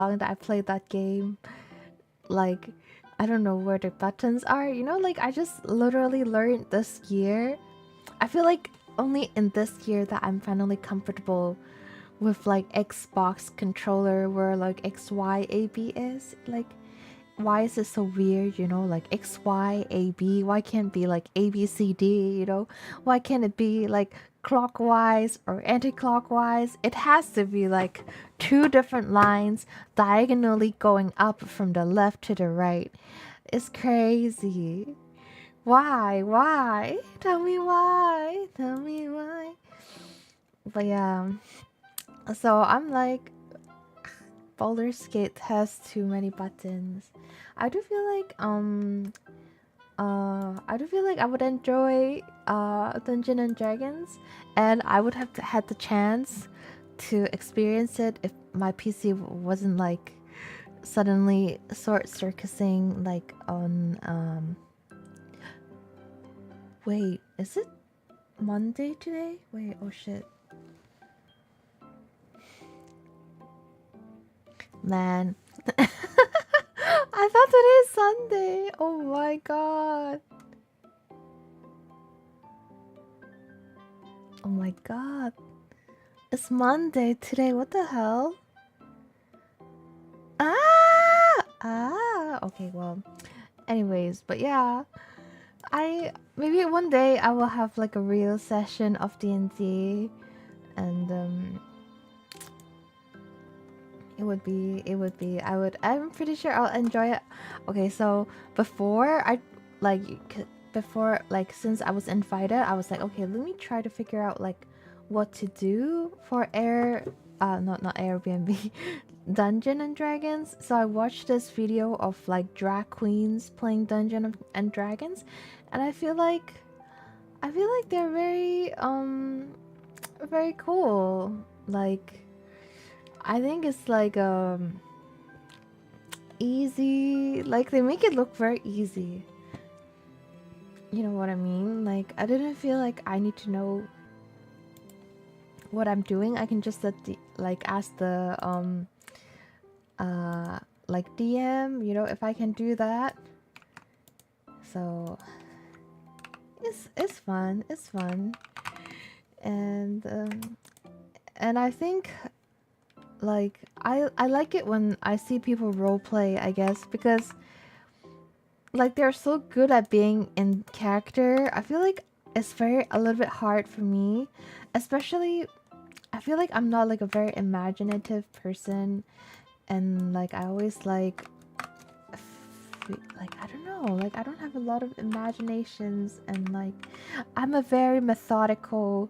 long that I played that game. Like, I don't know where the buttons are. You know, like I just literally learned this year. I feel like only in this year that I'm finally comfortable with like Xbox controller where like XYAB is. Like, why is it so weird, you know? Like XYAB. Why can't it be like ABCD, you know? Why can't it be like clockwise or anti-clockwise? It has to be like two different lines diagonally going up from the left to the right. It's crazy. Why? Why? Tell me why. Tell me why. But yeah. So I'm like, Boulder Skate has too many buttons. I do feel like I do feel like I would enjoy Dungeon and Dragons, and I would have had the chance to experience it if my PC wasn't like suddenly short circuiting like on wait, is it Monday today? Wait, oh shit. Man. I thought today is Sunday. Oh my god. Oh my god. It's Monday today. What the hell? Okay, well. Anyways, but yeah. Maybe one day I will have like a real session of D&D, and I'm pretty sure I'll enjoy it. Okay, so before I like before like since I was invited, I was like, okay, let me try to figure out like what to do for not Airbnb, Dungeon and Dragons. So I watched this video of like drag queens playing Dungeon and Dragons, and I feel like they're very cool. Like, I think it's like easy. Like, they make it look very easy. You know what I mean? Like, I didn't feel like I need to know what I'm doing. I can just ask the like DM, you know, if I can do that. So it's fun. It's fun. And I think like I like it when I see people roleplay, I guess, because like they're so good at being in character. I feel like it's a little bit hard for me, especially I feel like I'm not like a very imaginative person, and like I always like I don't know, like I don't have a lot of imaginations, and like I'm a very methodical,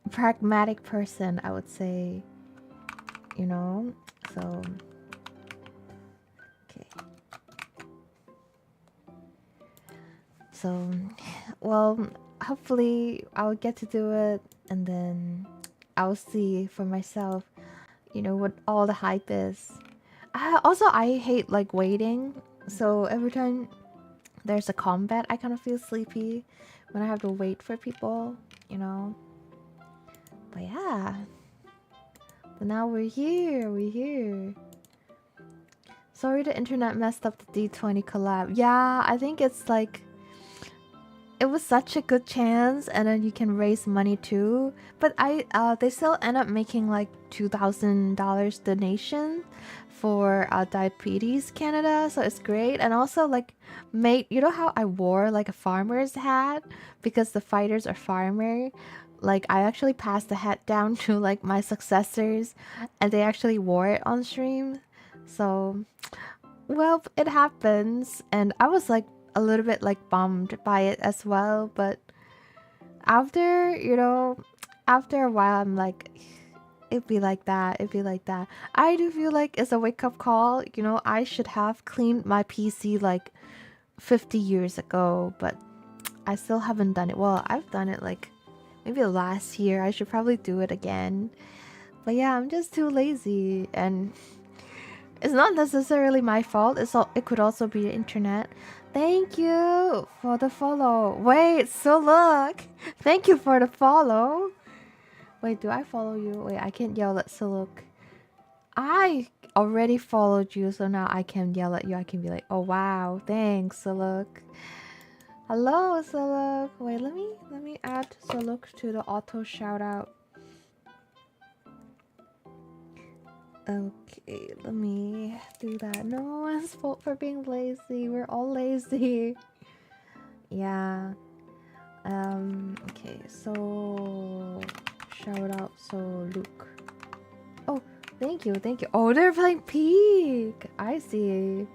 pragmatic person, I would say, you know. So okay. So, well, hopefully I'll get to do it, and then I'll see for myself, you know, what all the hype is. I hate like waiting, so every time there's a combat, I kind of feel sleepy when I have to wait for people, you know. But yeah, but now we're here. We're here. Sorry, the internet messed up the D20 collab. Yeah, I think it's like it was such a good chance, and then you can raise money too. But they still end up making like $2,000 donation for Diabetes Canada, so it's great. And also like made, you know how I wore like a farmer's hat because the fighters are farmer. Like I actually passed the hat down to like my successors, and they actually wore it on stream. So well, it happens, and I was like a little bit like bummed by it as well, but after, you know, after a while I'm like, it'd be like that, it'd be like that. I do feel like it's a wake-up call, you know. I should have cleaned my PC like 50 years ago, but I still haven't done it. Well, I've done it like maybe last year. I should probably do it again, but yeah, I'm just too lazy, and it's not necessarily my fault. It could also be the internet. Thank you for the follow. Wait, so look. Thank you for the follow. Wait, do I follow you? Wait, I can't yell at Siluk. I already followed you, so now I can yell at you. I can be like, oh wow, thanks, Saluk. Hello, Saluk. Wait, let me add Saluk to the auto shout out. Okay, let me do that. No one's fault for being lazy. We're all lazy. Yeah. Okay, so shout out Luke. Oh, thank you, thank you. Oh, they're playing Peak. I see.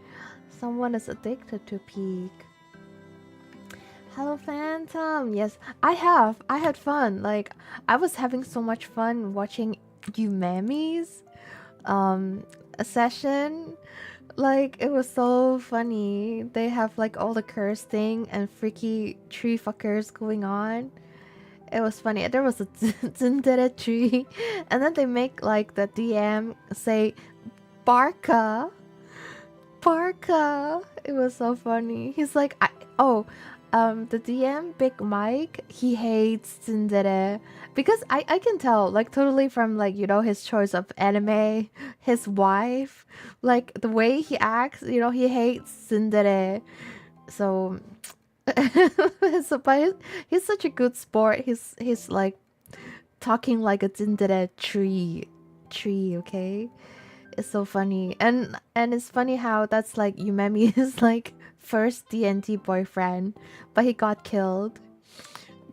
Someone is addicted to Peak. Hello, Phantom. Yes, I have. I had fun. Like, I was having so much fun watching 𝐒𝐚𝐤's a session. Like, it was so funny. They have like all the curse thing and freaky tree fuckers going on. It was funny. There was a 𝐶𝐴 tree, and then they make like the DM say Barca. Barca. It was so funny. He's like, the DM Big Mike, he hates 𝐶𝐴 because I can tell like totally from like, you know, his choice of anime, his wife, like the way he acts, you know, he hates 𝐶𝐴. So but he's such a good sport. He's like talking like a 𝐶𝐴 tree, okay? It's so funny. And it's funny how that's like 𝐒𝐚𝐤's like first D&D boyfriend, but he got killed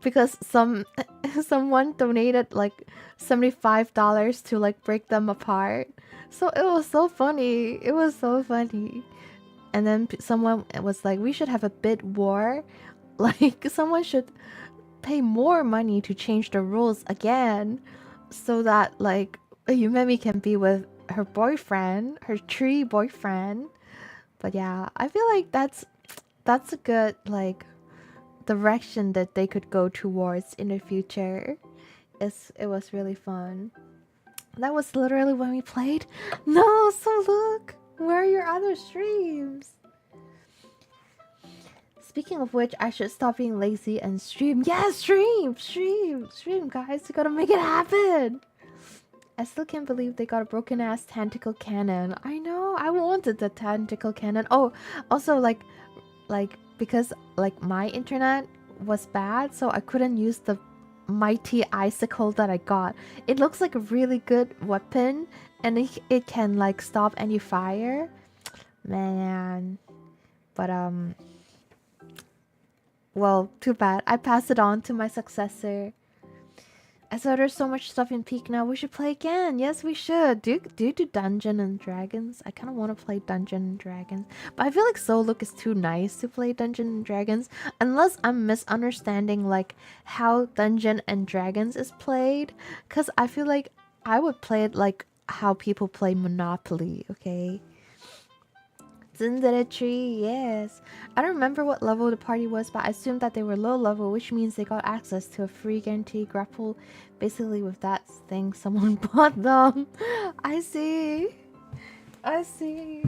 because someone donated like $75 to like break them apart. So it was so funny. It was so funny. And then someone was like, we should have a bid war. Like someone should pay more money to change the rules again so that like 𝐒𝐚𝐤 can be with her boyfriend, her tree boyfriend. But yeah, I feel like that's a good like direction that they could go towards in the future. It was really fun. That was literally when we played. No, so look, where are your other streams? Speaking of which, I should stop being lazy and stream. Yeah, stream, guys. You gotta make it happen. I still can't believe they got a broken ass tentacle cannon. I know, I wanted the tentacle cannon. Oh, also like because like my internet was bad, so I couldn't use the mighty icicle that I got. It looks like a really good weapon, and it can like stop any fire. Man, but well, too bad. I passed it on to my successor. I saw there's so much stuff in Peak now. We should play again. Yes, we should. Do you do Dungeon and Dragons? I kind of want to play Dungeon and Dragons, but I feel like Soul Look is too nice to play Dungeon and Dragons, unless I'm misunderstanding like how Dungeon and Dragons is played. Cause I feel like I would play it like how people play Monopoly. Okay. 𝐶𝐴 tree, yes. I don't remember what level the party was, but I assumed that they were low level, which means they got access to a free guarantee grapple. Basically, with that thing, someone bought them. I see. I see.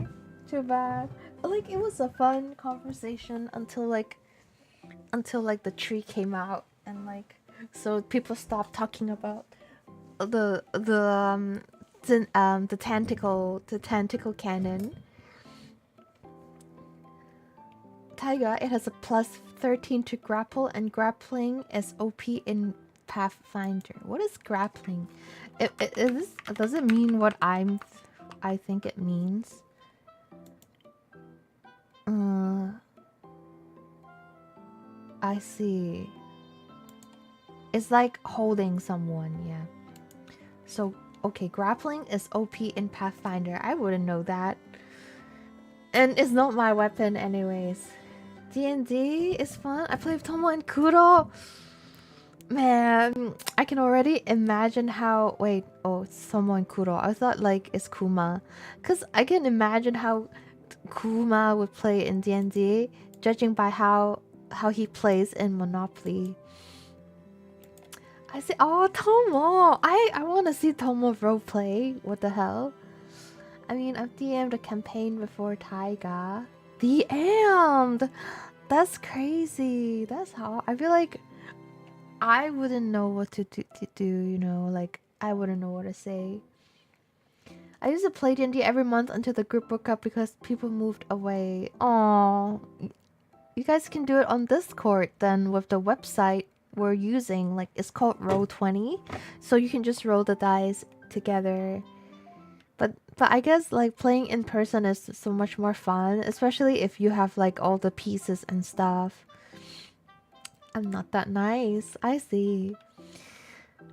Too bad. But, like, it was a fun conversation until the tree came out, and like, so people stopped talking about the tentacle cannon. Taiga, it has a plus 13 to grapple, and grappling is OP in Pathfinder. What is grappling? Does it mean what I think it means? I see. It's like holding someone, yeah. So, okay, grappling is OP in Pathfinder. I wouldn't know that. And it's not my weapon anyways. D&D is fun. I play with Tomo and Kuro. Man, I can already imagine how... Wait, oh, it's Tomo and Kuro. I thought like it's Kuma. Because I can imagine how Kuma would play in D&D, judging by how he plays in Monopoly. I say, oh, Tomo! I want to see Tomo roleplay. What the hell? I mean, I've DM'd a campaign before Taiga. DM'd! That's crazy. That's how I feel like I wouldn't know what to do, you know? Like, I wouldn't know what to say. I used to play D&D every month until the group broke up because people moved away. Oh, you guys can do it on Discord then with the website we're using. Like, it's called Roll20, so you can just roll the dice together. But I guess like playing in person is so much more fun, especially if you have like all the pieces and stuff. I'm not that nice. I see.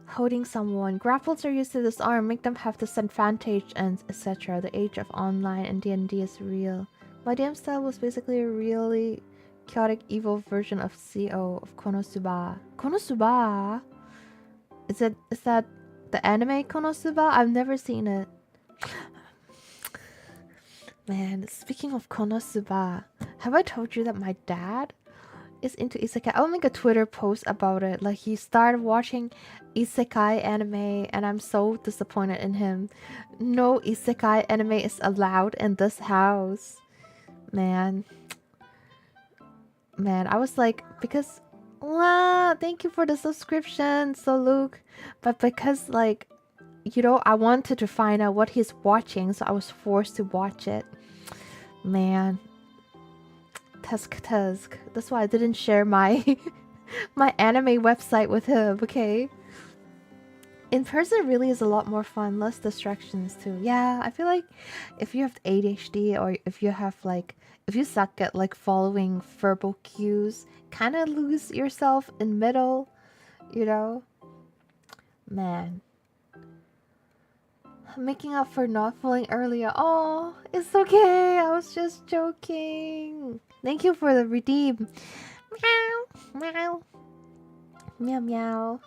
Holding someone. Grapples are used to disarm, make them have disadvantage, and etc. The age of online and D&D is real. My DM style was basically a really chaotic evil version of 𝐂𝐤𝐚𝐭 of Konosuba. Konosuba? Is that the anime Konosuba? I've never seen it. Man, speaking of Konosuba, have I told you that my dad is into isekai? I'll make a Twitter post about it. Like, he started watching isekai anime and I'm so disappointed in him. No isekai anime is allowed in this house. Man, I was like, because wow, thank you for the subscription, so Luke. But because like, you know, I wanted to find out what he's watching, so I was forced to watch it. Man, tusk. That's why I didn't share my my anime website with him, okay? In person really is a lot more fun, less distractions too. Yeah, I feel like if you have ADHD or if you have like, if you suck at like following verbal cues, kind of lose yourself in middle, you know? Man. Making up for not falling earlier. Oh, it's okay. I was just joking. Thank you for the redeem. Meow, meow, meow, meow.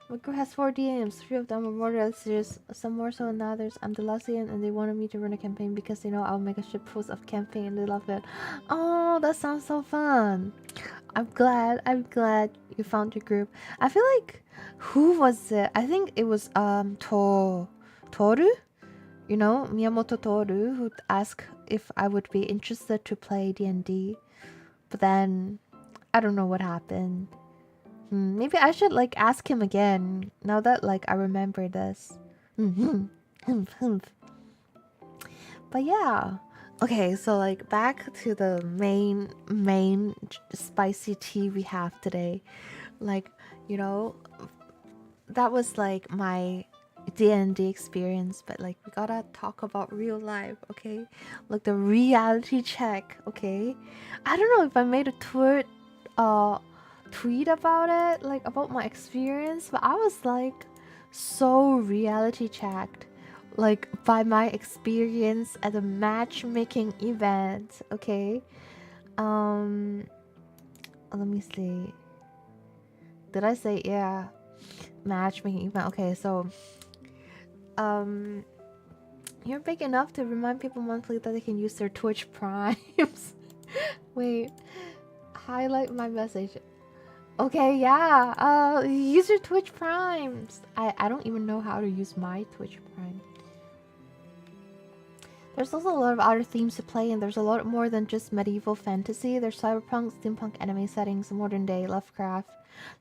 My group has 4 DMs. 3 of them are more serious, some more so than others. I'm the last DM and they wanted me to run a campaign because they know I'll make a shit post of campaign and they love it. Oh, that sounds so fun. I'm glad you found your group. I feel like, who was it? I think it was Toru? You know, Miyamoto Toru, who asked if I would be interested to play D&D. But then, I don't know what happened. Maybe I should like ask him again now that like I remember this. But yeah. Okay, so like back to the main spicy tea we have today. Like, you know, that was like my D&D experience, but like we gotta talk about real life, okay? Like the reality check, okay? I don't know if I made a tweet about it, like about my experience, but I was like so reality checked, like by my experience at a matchmaking event. Okay, let me see, did I say, yeah, matchmaking event. Okay, so you're big enough to remind people monthly that they can use their Twitch primes. Wait, highlight my message. Okay, yeah. Use your Twitch Primes. I don't even know how to use my Twitch Prime. There's also a lot of other themes to play, and there's a lot more than just medieval fantasy. There's cyberpunk, steampunk, anime settings, modern day,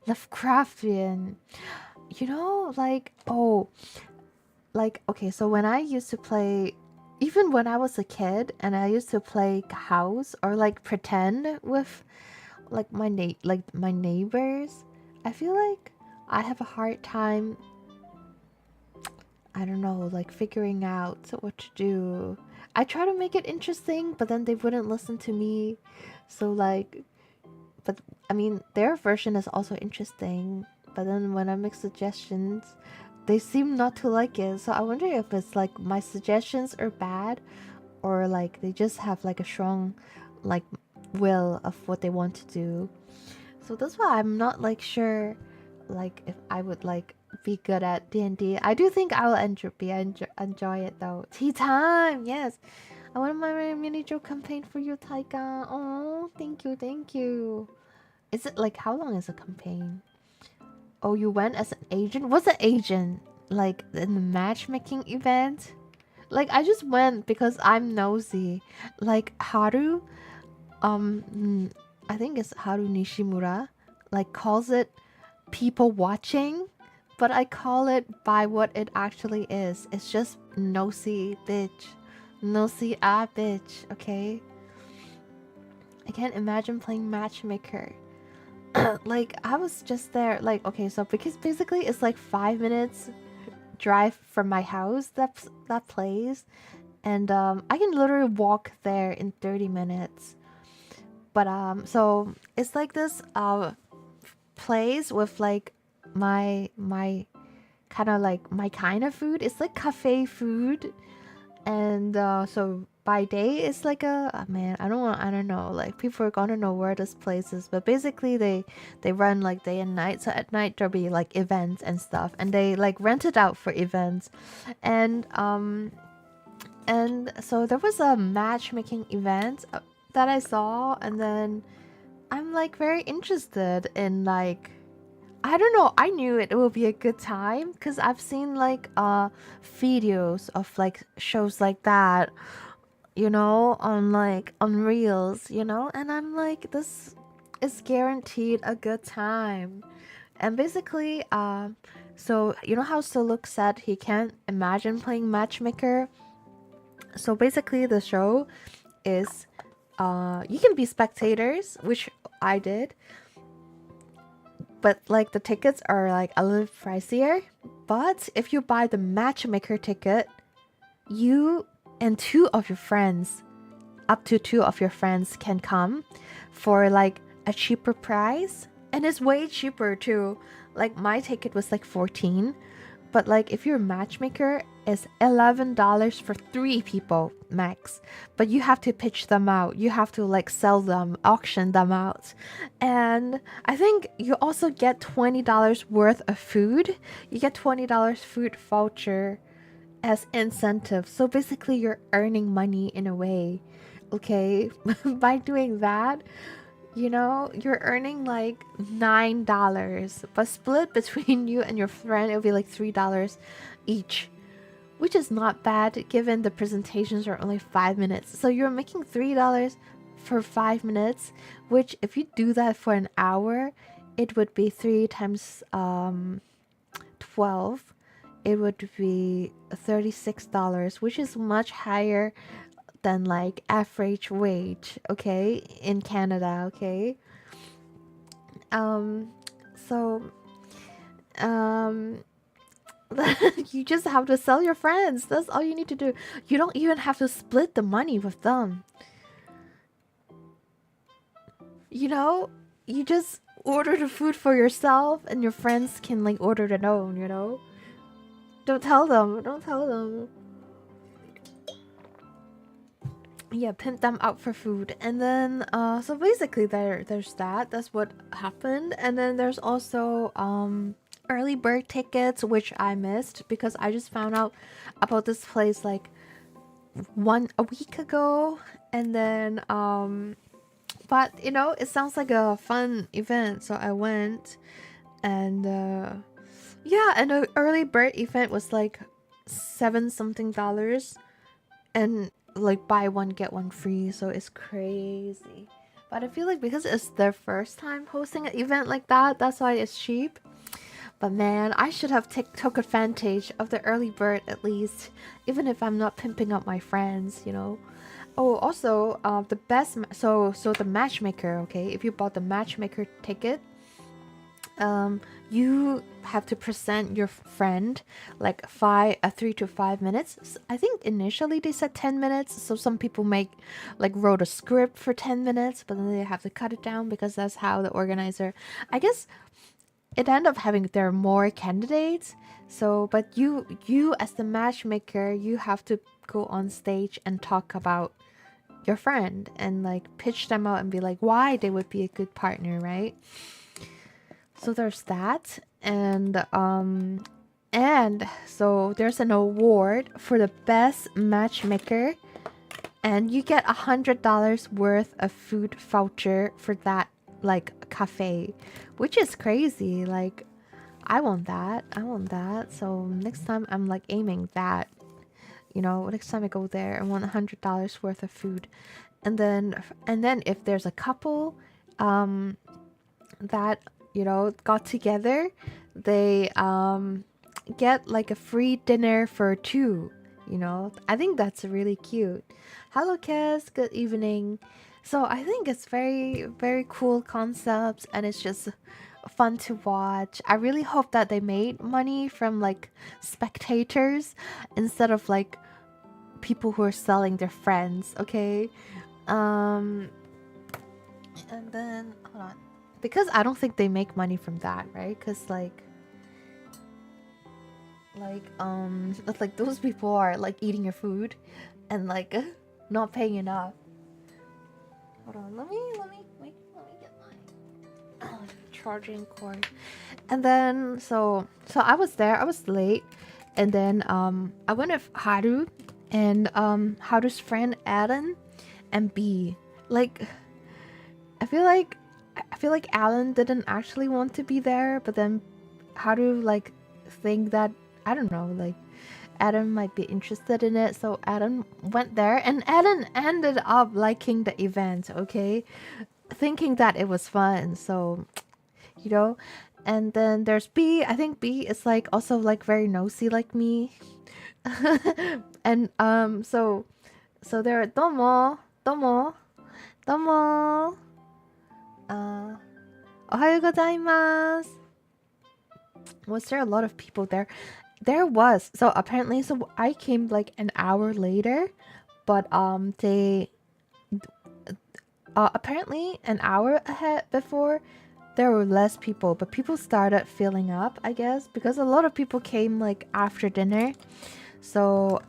Lovecraftian. You know, like, oh, like, okay, so when I used to play, even when I was a kid, and I used to play house or like pretend with like my neighbors, I feel like I have a hard time, I don't know, like figuring out what to do. I try to make it interesting, but then they wouldn't listen to me. So like, but I mean, their version is also interesting, but then when I make suggestions, they seem not to like it. So I wonder if it's like my suggestions are bad, or like they just have like a strong like will of what they want to do. So that's why I'm not like sure like if I would like be good at D&D. I do think I will enjoy it though. Tea time, yes. I want my mini joke campaign for you, Taiga. Oh, thank you. Is it like, how long is a campaign? Oh, you went as an agent? What's an agent? Like in the matchmaking event? Like I just went because I'm nosy. Like Haru, I think it's Haru Nishimura, like calls it people watching, but I call it by what it actually is. It's just nosy bitch. Nosy ah bitch, okay? I can't imagine playing matchmaker. Like, I was just there, like, okay, so because basically it's like 5 minutes drive from my house, that place. And I can literally walk there in 30 minutes. But so it's like this place with like my kind of like my kind of food. It's like cafe food. And so by day it's like a man, I don't know, like people are gonna know where this place is, but basically they run like day and night. So at night there'll be like events and stuff, and they like rent it out for events. And so there was a matchmaking event that I saw, and then I'm like very interested in like, I don't know, I knew it would be a good time because I've seen like videos of like shows like that, you know, on like on reels, you know, and I'm like, this is guaranteed a good time. And basically so you know how Suluk said he can't imagine playing matchmaker. So basically the show is you can be spectators, which I did, but like the tickets are like a little pricier. But if you buy the matchmaker ticket, you and two of your friends, up to two of your friends, can come for like a cheaper price, and it's way cheaper too. Like my ticket was like 14, but like if you're a matchmaker, it's $11 for 3 people max. But you have to pitch them out. You have to like sell them, auction them out. And I think you also get $20 worth of food. You get $20 food voucher as incentive. So basically you're earning money in a way. Okay? By doing that, you know, you're earning like $9, but split between you and your friend, it'll be like $3 each, which is not bad given the presentations are only 5 minutes. So you're making $3 for 5 minutes, which if you do that for an hour, it would be 3 times 12. It would be $36, which is much higher than like average wage, okay, in Canada, okay. So um you just have to sell your friends. That's all you need to do. You don't even have to split the money with them. You know, you just order the food for yourself and your friends can like order their own, you know. Don't tell them. Don't tell them. Yeah, pimp them out for food. And then so basically there's that's what happened. And then there's also early bird tickets, which I missed because I just found out about this place like a week ago. And then but you know, it sounds like a fun event, so I went. And yeah, and the early bird event was like $7 something, and like buy one get one free, so it's crazy. But I feel like because it's their first time hosting an event like that, that's why it's cheap. But man, I should have took advantage of the early bird at least, even if I'm not pimping up my friends, you know. Oh, also, the best so the matchmaker, okay, if you bought the matchmaker ticket, you have to present your friend like 3 to 5 minutes. I think initially they said 10 minutes, so some people wrote a script for 10 minutes, but then they have to cut it down because that's how the organizer, I guess it ended up having there are more candidates. So but you as the matchmaker, you have to go on stage and talk about your friend and like pitch them out and be like why they would be a good partner, right? So there's that. And so there's an award for the best matchmaker, and you get $100 worth of food voucher for that like cafe, which is crazy. Like I want that. So next time I'm like aiming that, you know, next time I go there I want $100 worth of food. And then if there's a couple that, you know, got together, they get like a free dinner for two. You know, I think that's really cute. Hello, Kes. Good evening. So I think it's very cool concepts, and it's just fun to watch. I really hope that they made money from like spectators instead of like people who are selling their friends. Okay. Um, and then hold on, because I don't think they make money from that, right? Because it's like those people are like eating your food and like not paying enough. Hold on, let me get my charging cord. And then so I was there, I was late, and then I went with Haru and Haru's friend Adam and B. Like I feel like Alan didn't actually want to be there, but then Haru like think that, I don't know, like Adam might be interested in it, so Adam went there, and Adam ended up liking the event, okay? Thinking that it was fun, so, you know. And then there's B. I think B is like also like very nosy like me. And so there are domo. Ohayo gozaimasu. Was there a lot of people there? There was. So apparently, so I came like an hour later, but they apparently an hour ahead before there were less people, but people started filling up, I guess, because a lot of people came like after dinner. So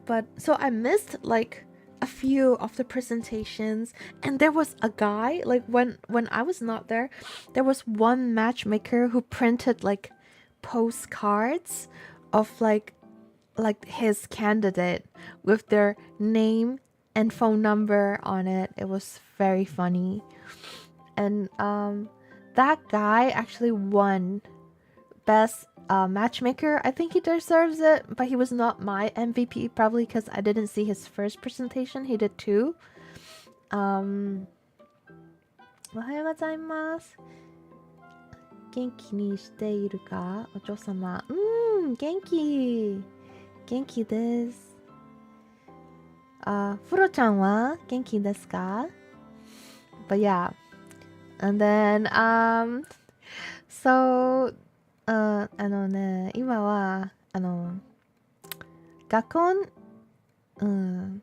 but so I missed like a few of the presentations, and there was a guy like when I was not there, there was one matchmaker who printed like postcards of like his candidate with their name and phone number on it. It was very funny. And that guy actually won best matchmaker. I think he deserves it, but he was not my MVP, probably because I didn't see his first presentation. He did two. おはようございます。元気にしているか、お嬢様。元気。元気です。フロちゃんは元気ですか? But yeah. And then, so, 今は、学校、学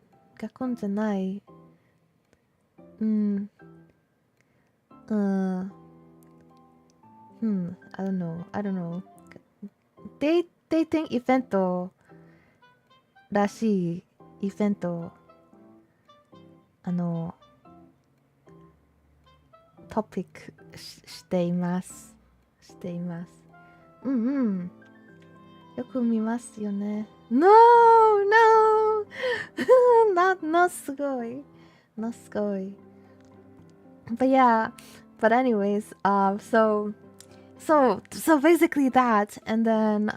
校じゃない。I don't know. Dating イベントらしいイベント、トピックしています。よく見ますよね。No! not すごい。not すごい。But yeah, but anyways, so basically that, and then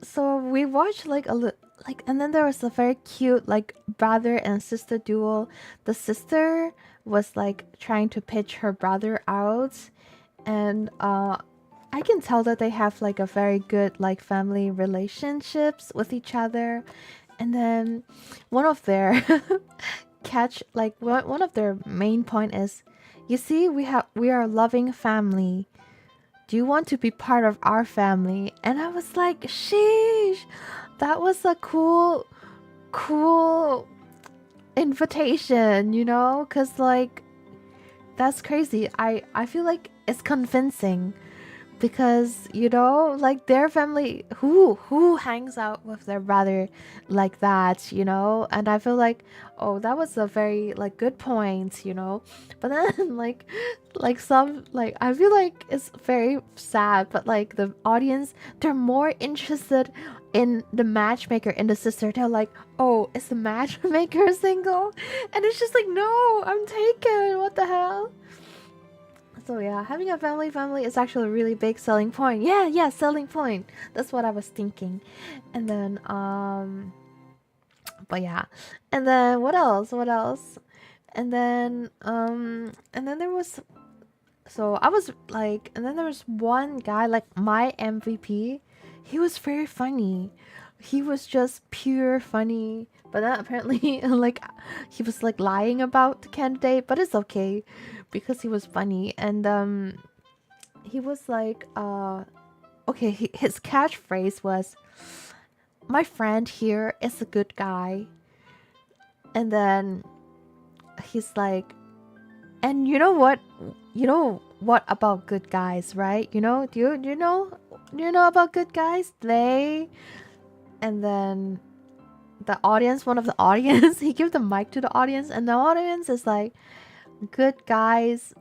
so we watched like and then there was a very cute like brother and sister duo. The sister was like trying to pitch her brother out, and I can tell that they have like a very good like family relationships with each other. And then one of their one of their main point is, you see, we are a loving family. Do you want to be part of our family? And I was like, sheesh, that was a cool invitation, you know? Cause like that's crazy. I feel like it's convincing. Because, you know, like their family, who hangs out with their brother like that, you know? And I feel like, oh, that was a very like good point, you know? But then like some, like I feel like it's very sad, but like the audience, they're more interested in the matchmaker and the sister. They're like, oh, is the matchmaker single? And it's just like, no, I'm taken. What the hell? So yeah, having a family is actually a really big selling point. Yeah, selling point. That's what I was thinking. And then but yeah. And then what else? And then there was, so I was like, and then there was one guy, like my MVP. he was very funny. He was just pure funny. But then apparently, like, he was like lying about the candidate, but it's okay because he was funny. And he was like, okay, his catchphrase was, "My friend here is a good guy." And then he's like, "And you know what? You know what about good guys, right? You know, do you know about good guys? They..." And then the audience, one of the audience, he gave the mic to the audience, and the audience is like, "Good guys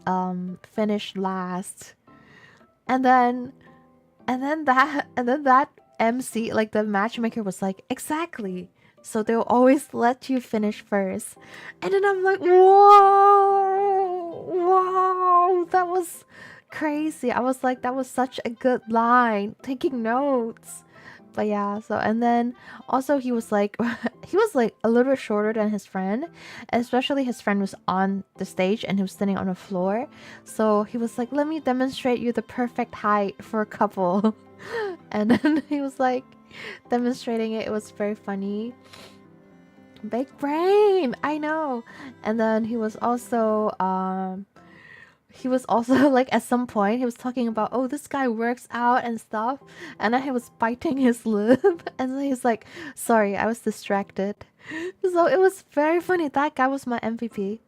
finish last." And then that MC, like the matchmaker, was like, "Exactly. So they'll always let you finish first." And then I'm like, whoa, wow, that was crazy. I was like, that was such a good line. Taking notes. But yeah, so and then also he was like he was like a little bit shorter than his friend, especially his friend was on the stage and he was standing on the floor. So he was like, "Let me demonstrate you the perfect height for a couple." And then he was like demonstrating it. It was very funny. Big brain, I know. And then he was also like at some point he was talking about, "Oh, this guy works out and stuff," and then he was biting his lip. And then he's like, "Sorry, I was distracted." So it was very funny. That guy was my MVP.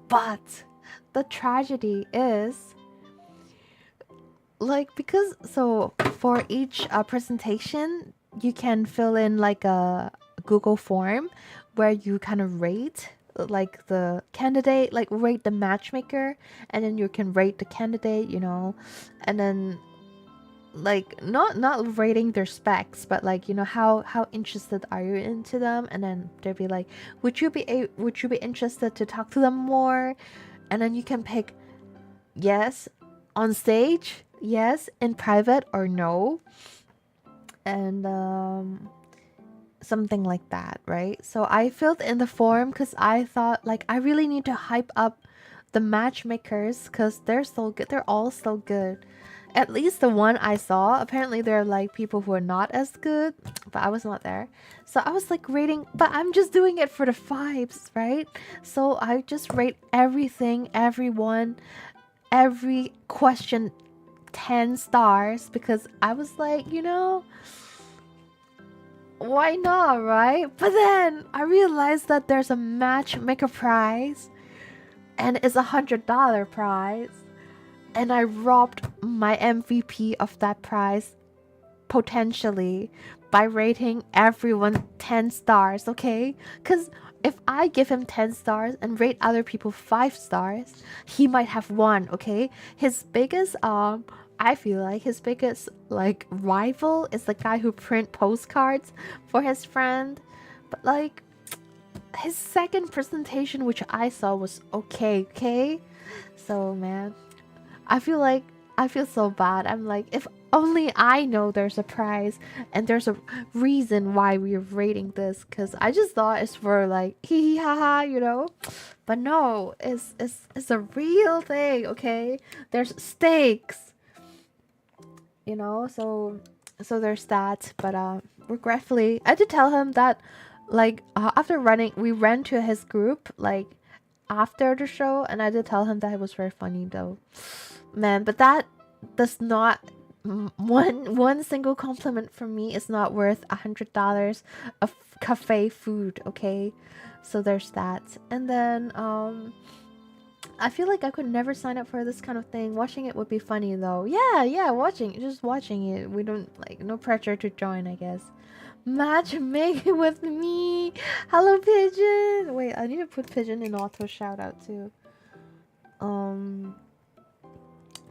But the tragedy is, like, because so for each presentation you can fill in like a Google form where you kind of rate like the candidate, like rate the matchmaker, and then you can rate the candidate, you know, and then like not rating their specs, but like, you know, how interested are you into them, and then they'll be like, would you be interested to talk to them more, and then you can pick yes on stage, yes in private, or no, and something like that, right? So I filled in the form because I thought like I really need to hype up the matchmakers because they're so good. They're all so good. At least the one I saw. Apparently there are like people who are not as good, but I was not there. So I was like rating, but I'm just doing it for the vibes, right? So I just rate everything, everyone, every question 10 stars because I was like, you know, why not, right? But then I realized that there's a matchmaker prize and it's $100 prize, and I robbed my MVP of that prize potentially by rating everyone 10 stars, okay? Because if I give him 10 stars and rate other people 5 stars, he might have won, okay? His biggest I feel like his biggest like rival is the guy who print postcards for his friend. But like his second presentation, which I saw, was okay. So man, I feel so bad. I'm like, if only I know there's a prize and there's a reason why we're rating this, because I just thought it's for like hee hee ha, you know. But no, it's a real thing, okay? There's stakes, you know. So there's that. But regretfully, I did tell him that like after running, we ran to his group like after the show, and I did tell him that it was very funny though, man. But that does not, one single compliment from me is not worth $100 of cafe food, okay? So there's that. And then I feel like I could never sign up for this kind of thing. Watching it would be funny though. Yeah, just watching it. We don't like, no pressure to join, I guess. Matchmaking with me. Hello, Pigeon. Wait, I need to put Pigeon in auto shout out too.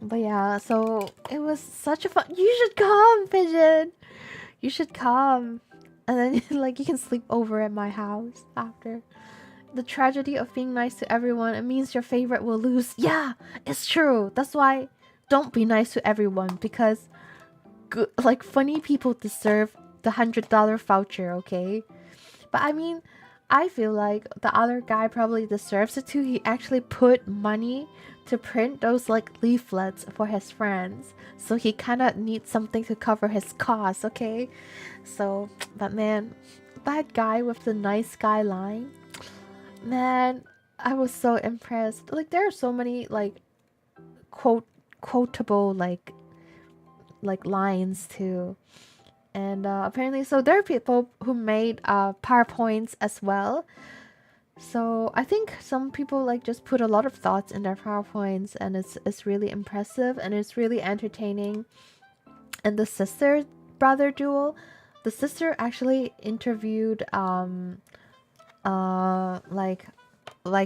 But yeah, so it was such a fun. You should come, Pigeon. You should come, and then like you can sleep over at my house after. The tragedy of being nice to everyone, it means your favorite will lose. Yeah, it's true. That's why don't be nice to everyone, because good, like funny people deserve the $100 voucher, okay? But I mean, I feel like the other guy probably deserves it too. He actually put money to print those like leaflets for his friends. So he kind of needs something to cover his costs, okay? So, but man, that guy with the nice guy line, man, I was so impressed. Like there are so many like quotable like lines too. And apparently, so there are people who made PowerPoints as well. So I think some people like just put a lot of thoughts in their PowerPoints, and it's really impressive and it's really entertaining. And the sister brother duel, the sister actually interviewed like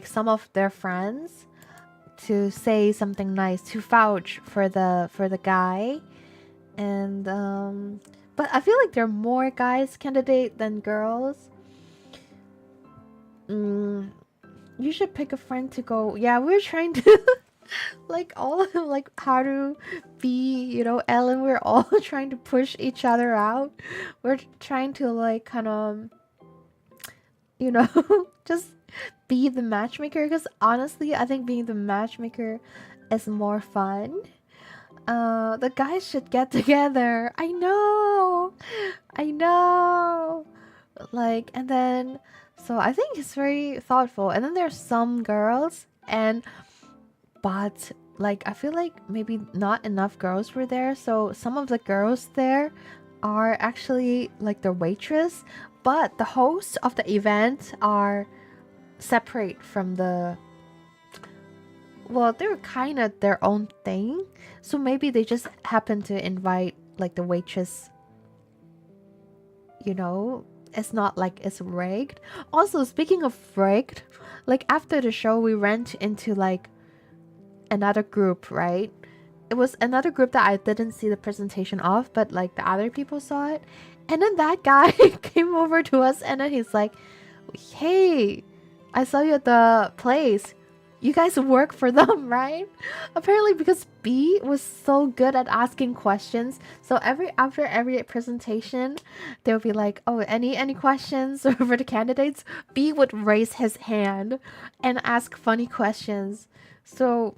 some of their friends to say something nice, to vouch for the guy. And but I feel like there are more guys candidate than girls. You should pick a friend to go. Yeah, we're trying to like all like how to be, you know, Ellen, we're all trying to push each other out. We're trying to like kind of, you know, just be the matchmaker, because honestly I think being the matchmaker is more fun. The guys should get together. I know. I know. Like, and then, so I think it's very thoughtful. And then there's some girls, but like, I feel like maybe not enough girls were there. So some of the girls there are actually like the waitress, but the hosts of the event are separate from the, well, they're kind of their own thing. So maybe they just happen to invite like the waitress, you know. It's not like it's rigged. Also, speaking of rigged, like after the show we went into like another group, right? It was another group that I didn't see the presentation of, but like the other people saw it. And then that guy came over to us and then he's like, hey, I saw you at the place. You guys work for them, right? Apparently because B was so good at asking questions. So after every presentation, they'll be like, oh, any questions for the candidates? B would raise his hand and ask funny questions. So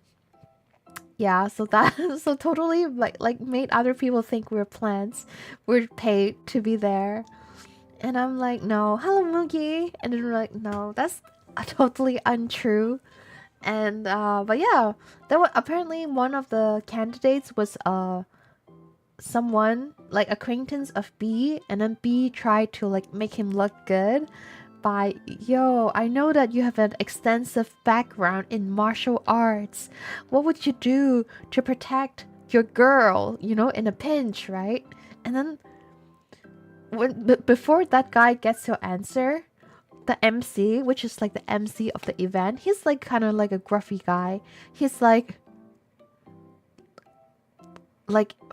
yeah, so that so totally like made other people think we're plants. We're paid to be there. And I'm like, no, hello Moogie. And then we're like, no, that's totally untrue. And but yeah, there was apparently one of the candidates was someone like acquaintance of B, and then B tried to like make him look good by, yo, I know that you have an extensive background in martial arts. What would you do to protect your girl, you know, in a pinch, right? And then before that guy gets to answer, the MC, which is like the MC of the event, he's like kind of like a gruffy guy. He's like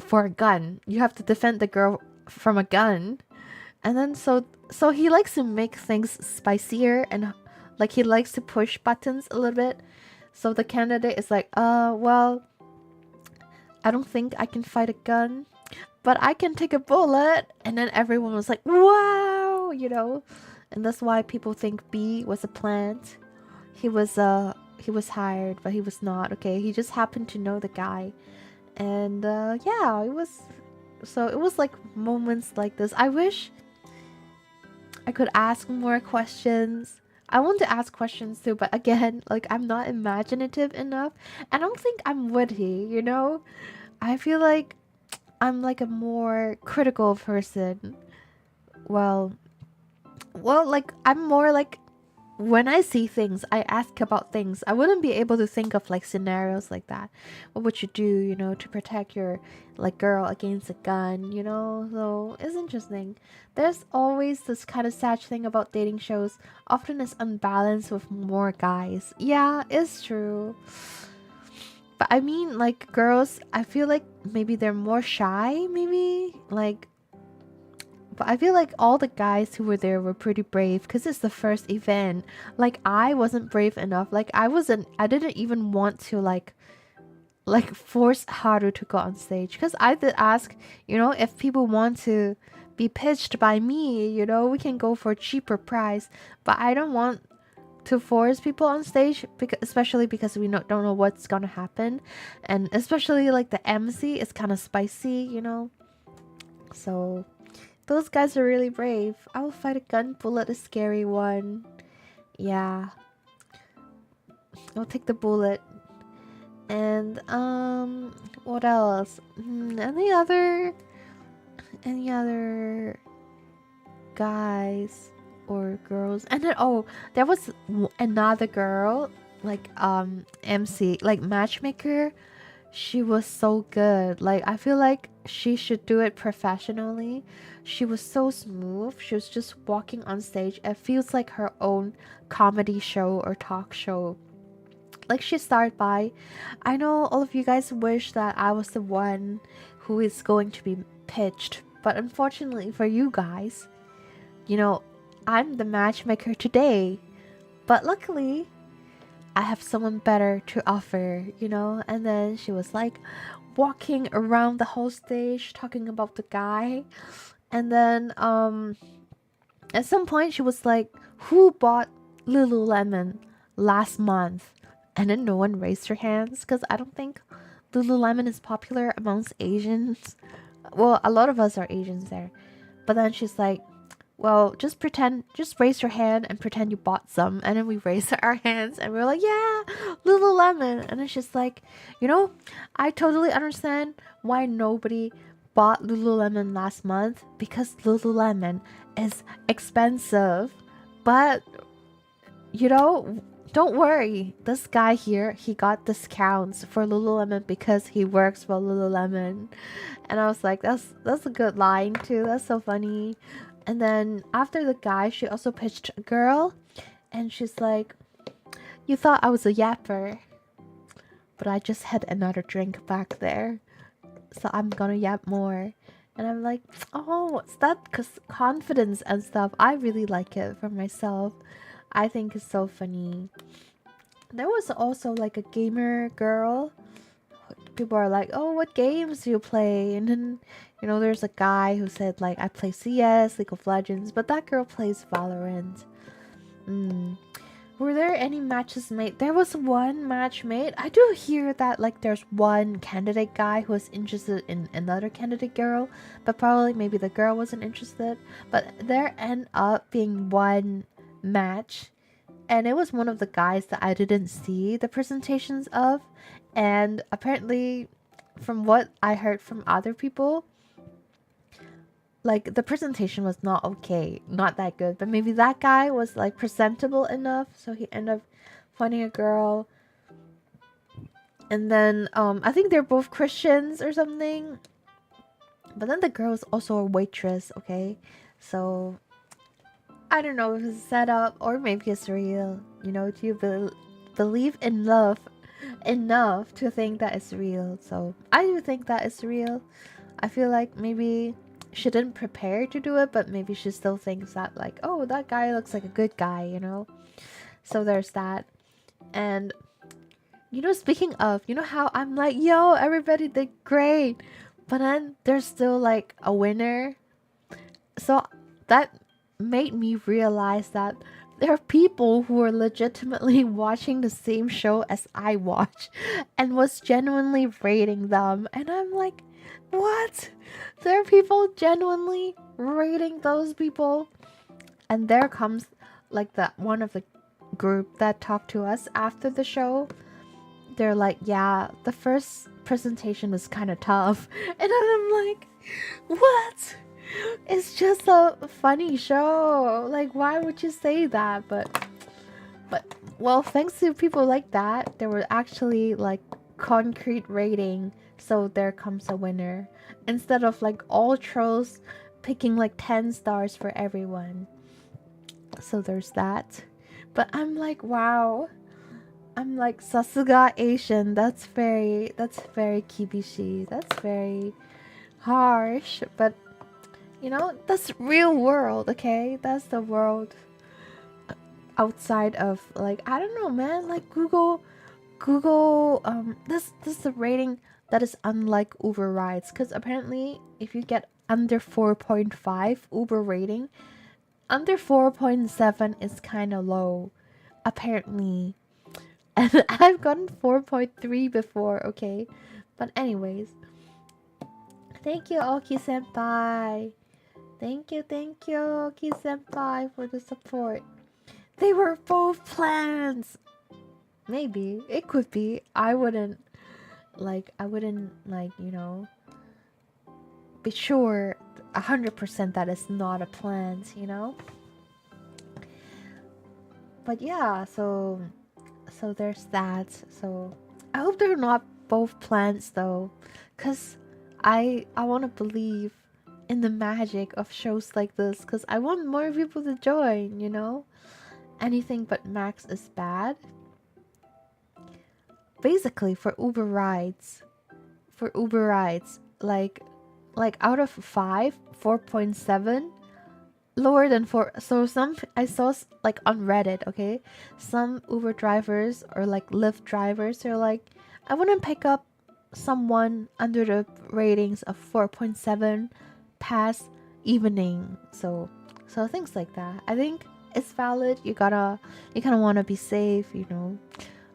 for a gun, you have to defend the girl from a gun. And then so he likes to make things spicier, and like he likes to push buttons a little bit. So the candidate is like, well, I don't think I can fight a gun, but I can take a bullet. And then everyone was like, wow, you know. And that's why people think B was a plant. He was hired, but he was not. Okay, he just happened to know the guy. And yeah, it was like moments like this. I wish I could ask more questions. I want to ask questions too, but again, like I'm not imaginative enough. I don't think I'm witty, you know? I feel like I'm like a more critical person. Well, like I'm more like, when I see things, I ask about things. I wouldn't be able to think of like scenarios like that. What would you do, you know, to protect your like girl against a gun, you know? So it's interesting. There's always this kind of sad thing about dating shows. Often it's unbalanced with more guys. Yeah, it's true. But I mean, like girls, I feel like maybe they're more shy, maybe like. But I feel like all the guys who were there were pretty brave because it's the first event. Like I wasn't brave enough. Like I didn't even want to like force Haru to go on stage, because I did ask, you know, if people want to be pitched by me, you know, we can go for a cheaper price. But I don't want to force people on stage, because especially because we don't know what's gonna happen, and especially like the MC is kind of spicy, you know. So those guys are really brave. I will fight a gun bullet, a scary one. Yeah, I'll take the bullet. And what else? Any other guys or girls? And then there was another girl, like MC, like matchmaker. She was so good. Like, I feel like she should do it professionally. She was so smooth. She was just walking on stage. It feels like her own comedy show or talk show. Like, she started by, I know all of you guys wish that I was the one who is going to be pitched, but unfortunately for you guys, you know, I'm the matchmaker today. But luckily, I have someone better to offer, you know. And then she was like walking around the whole stage talking about the guy. And then at some point she was like, who bought Lululemon last month? And then no one raised their hands, because I don't think Lululemon is popular amongst Asians. Well, a lot of us are Asians there. But then she's like, well, just raise your hand and pretend you bought some. And then we raised our hands and we were like, yeah, Lululemon. And then she's like, you know, I totally understand why nobody bought Lululemon last month, because Lululemon is expensive. But, you know, don't worry. This guy here, he got discounts for Lululemon because he works for Lululemon. And I was like, that's a good line too. That's so funny. And then after the guy, she also pitched a girl. And she's like, you thought I was a yapper, but I just had another drink back there, so I'm gonna yap more. And I'm like, oh, it's that confidence and stuff. I really like it for myself. I think it's so funny. There was also like a gamer girl. People are like, oh, what games do you play? And then, you know, there's a guy who said like, I play CS, League of Legends, but that girl plays Valorant. Were there any matches made? There was one match made. I do hear that like there's one candidate guy who was interested in another candidate girl, but probably maybe the girl wasn't interested. But there ended up being one match, and it was one of the guys that I didn't see the presentations of. And apparently, from what I heard from other people, like the presentation was not okay, not that good, but maybe that guy was like presentable enough, so he ended up finding a girl. And then I think they're both Christians or something, but then the girl is also a waitress. Okay, so I don't know if it's set up or maybe it's real. You know, do you believe in love enough to think that it's real? So I do think that it's real. I feel like maybe she didn't prepare to do it, but maybe she still thinks that like, oh, that guy looks like a good guy, you know. So there's that. And you know, speaking of, you know how I'm like, yo, everybody did great, but then there's still like a winner. So that made me realize that there are people who are legitimately watching the same show as I watch and was genuinely rating them. And I'm like, what? There are people genuinely rating those people? And there comes like the one of the group that talked to us after the show. They're like, yeah, the first presentation was kind of tough. And then I'm like, what? It's just a funny show. Like, why would you say that? But well, thanks to people like that, there were actually like concrete rating. So there comes a winner, instead of like all trolls picking like 10 stars for everyone. So there's that. But I'm like, wow. I'm like, Sasuga Asian. That's very kibishi. That's very harsh. But you know, that's real world, okay? That's the world outside of like, I don't know, man. Like Google, this is the rating that is unlike Uber rides, because apparently if you get under 4.5 Uber rating. Under 4.7 is kind of low, apparently. And I've gotten 4.3 before, okay? But anyways, thank you, Oki Senpai. Thank you, Oki Senpai, for the support. They were both plans. Maybe it could be. I wouldn't like, you know, be sure 100% that it's not a plant, you know. But yeah, so there's that. So I hope they're not both plants though, cause I want to believe in the magic of shows like this, cause I want more people to join. You know, anything but Max is bad. Basically, for Uber rides, like out of 5, 4.7, lower than 4. So some I saw like on Reddit, okay, some Uber drivers or like Lyft drivers are like, I want to pick up someone under the ratings of 4.7 past evening. So things like that, I think it's valid. You kind of want to be safe, you know.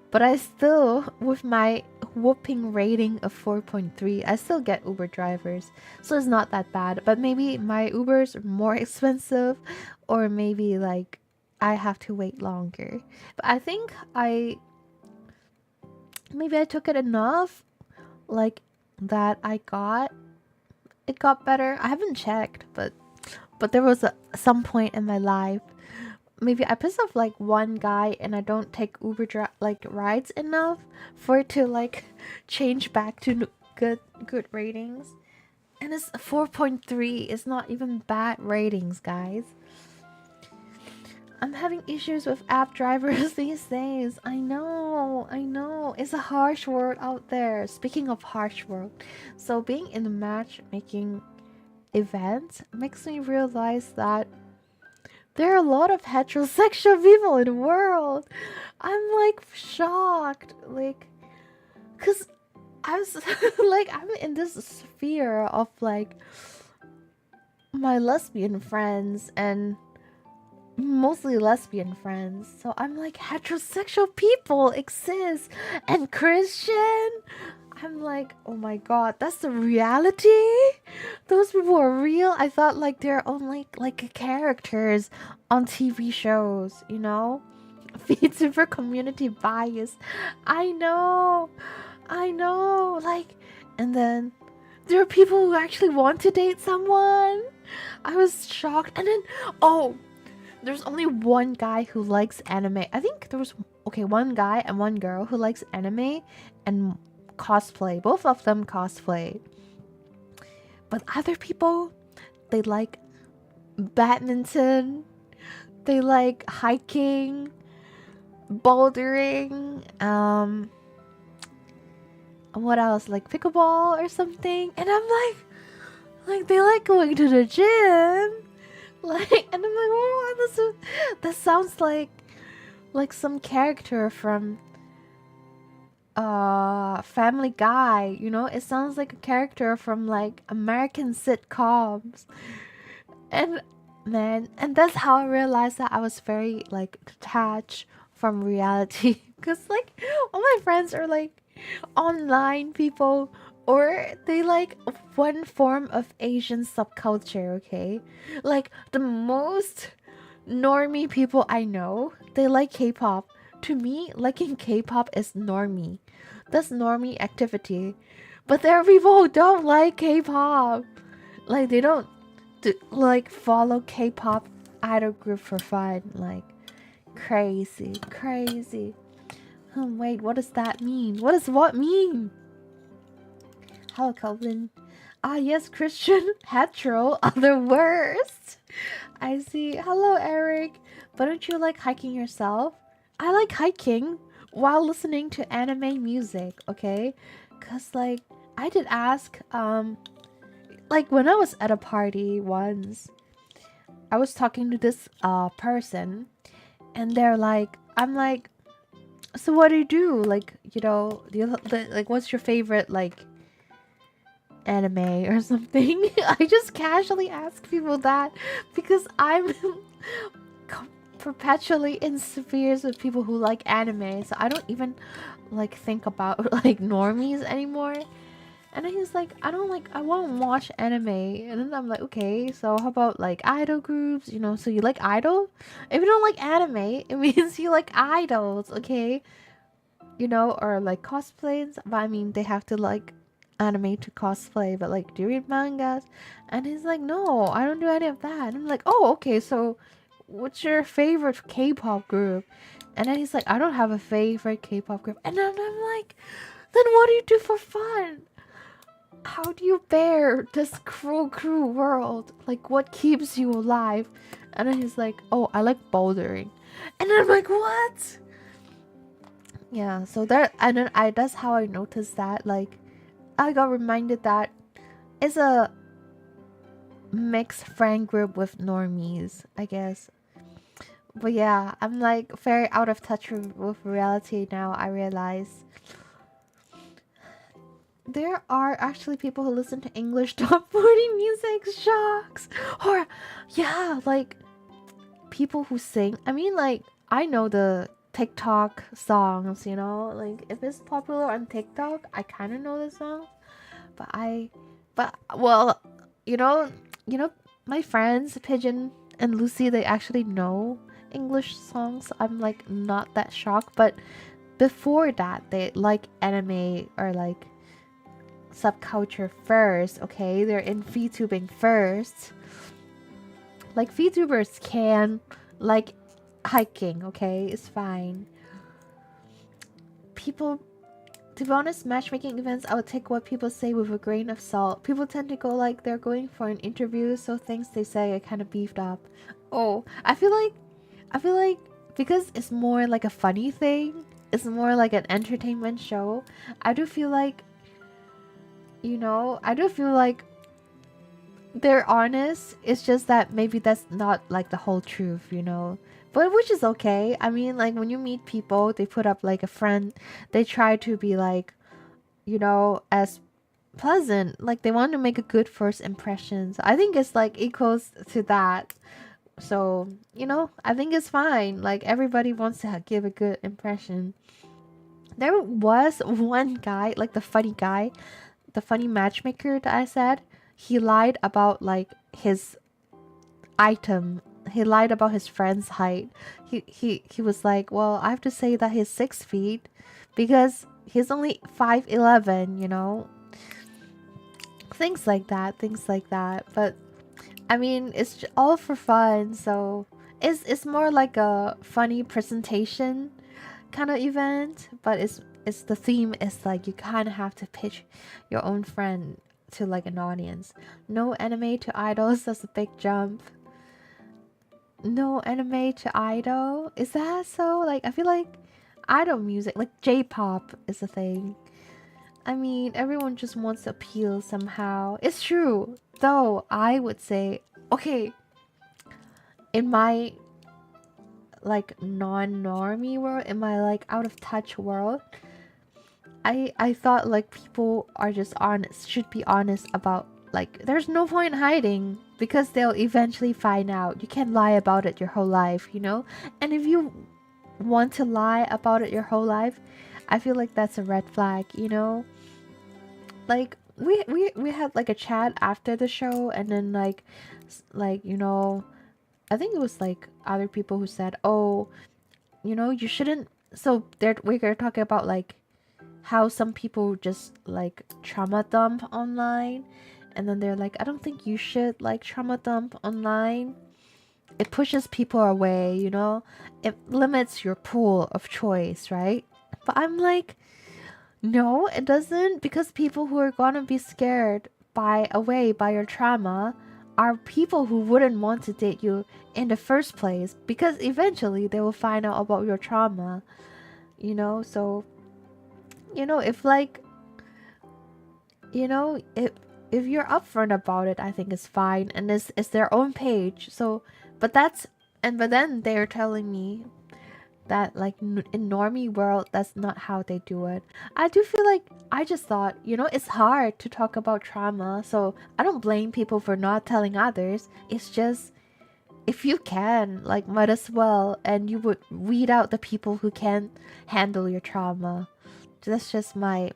But I still, with my whooping rating of 4.3, I still get Uber drivers. So it's not that bad. But maybe my Ubers are more expensive, or maybe like I have to wait longer. But I think maybe I took it enough, like that it got better. I haven't checked, but there was some point in my life, maybe I piss off like one guy and I don't take Uber like rides enough for it to like change back to good ratings. And it's 4.3. It's not even bad ratings, guys. I'm having issues with app drivers these days. I know. It's a harsh world out there. Speaking of harsh world, so being in the matchmaking event makes me realize that there are a lot of heterosexual people in the world. I'm like shocked. Like, cause I was like, I'm in this sphere of like my lesbian friends and mostly lesbian friends. So I'm like, heterosexual people exist and Christian. I'm like, oh my god, that's the reality? Those people are real? I thought like they're only like characters on TV shows, you know? VTuber community bias. I know. Like, and then there are people who actually want to date someone. I was shocked. And then, oh, there's only one guy who likes anime. I think there was, okay, one guy and one girl who likes anime and cosplay. Both of them cosplay. But other people, they like badminton, they like hiking, bouldering, what else? Like pickleball or something. And I'm like they like going to the gym. Like, and I'm like, oh, that sounds like some character from Family Guy, you know. It sounds like a character from like American sitcoms. And man, and that's how I realized that I was very like detached from reality. Because like all my friends are like online people, or they like one form of Asian subculture, okay? Like the most normie people I know, they like K-pop. To me, liking K-pop is normie. That's normie activity. But there are people who don't like K-pop. Like they don't like follow K-pop idol group for fun. Like crazy. Wait, what does that mean? What does what mean? Hello, Calvin. Ah, yes, Christian, hetero are the worst. I see. Hello, Eric. But don't you like hiking yourself? I like hiking while listening to anime music, okay? Cause like I did ask, like when I was at a party once, I was talking to this person, and they're like, I'm like, so what do you do? Like, you know, like what's your favorite like anime or something. I just casually ask people that because I'm perpetually in spheres with people who like anime, so I don't even like think about like normies anymore. And then he's like, I want to watch anime. And then I'm like, okay, so how about like idol groups? You know, so you like idol? If you don't like anime, it means you like idols, okay? You know, or like cosplays. But I mean, they have to like anime to cosplay, but like, do you read mangas? And he's like, no, I don't do any of that. And I'm like, oh, okay, so what's your favorite K-pop group? And then he's like, I don't have a favorite K-pop group. And then I'm like, then what do you do for fun? How do you bear this cruel world? Like, what keeps you alive? And then he's like, oh, I like bouldering. And then I'm like, what? Yeah, so that, and then that's how I noticed that. Like, I got reminded that it's a mixed friend group with normies, I guess. But yeah, I'm like very out of touch with reality now, I realize. There are actually people who listen to English top 40 music, shocks. Or, yeah, like people who sing. I mean, like, I know the TikTok songs, you know? Like, if it's popular on TikTok, I kind of know the song. Well, you know, my friends, Pigeon and Lucy, they actually know English songs. I'm like not that shocked. But before that, they like anime or like subculture first, okay? They're in VTubing first. Like VTubers can like hiking, okay? It's fine. People, to be honest, matchmaking events, I would take what people say with a grain of salt. People tend to go like they're going for an interview, so things they say are kind of beefed up. Oh, I feel like because it's more like a funny thing, it's more like an entertainment show. I do feel like, you know, I do feel like they're honest. It's just that maybe that's not like the whole truth, you know. But which is okay. I mean, like when you meet people, they put up like a friend. They try to be like, you know, as pleasant. Like they want to make a good first impression. So I think it's like equals to that. So, you know, I think it's fine. Like everybody wants to give a good impression. There was one guy, like the funny guy, the funny matchmaker that I said, he lied about like his item. He lied about his friend's height. He was like, well, I have to say that he's 6 feet because he's only 5'11", you know. Things like that, things like that. But I mean, it's all for fun, so it's more like a funny presentation kind of event, but it's the theme is like you kind of have to pitch your own friend to like an audience. No anime to idols, that's a big jump. No anime to idol, is that so? Like I feel like idol music, like J-pop, is a thing. I mean, everyone just wants to appeal somehow. It's true, though. I would say, okay, in my like non-normie world, in my like out of touch world, I thought like people are just honest, should be honest about like there's no point hiding because they'll eventually find out. You can't lie about it your whole life, you know? And if you want to lie about it your whole life, I feel like that's a red flag, you know? Like we had like a chat after the show and then like you know, I think it was like other people who said, "Oh, you know, you shouldn't." So we're talking about like how some people just like trauma dump online, and then they're like, I don't think you should like trauma dump online. It pushes people away, you know? It limits your pool of choice, right? But I'm like, no, it doesn't, because people who are gonna be scared away by your trauma are people who wouldn't want to date you in the first place because eventually they will find out about your trauma, you know? So, you know, if like, you know, if you're upfront about it, I think it's fine, and it's their own page. So, but then they're telling me that like in normie world, that's not how they do it. I do feel like I just thought, it's hard to talk about trauma, so I don't blame people for not telling others. It's just, if you can, like, might as well, and you would weed out the people who can't handle your trauma. That's just my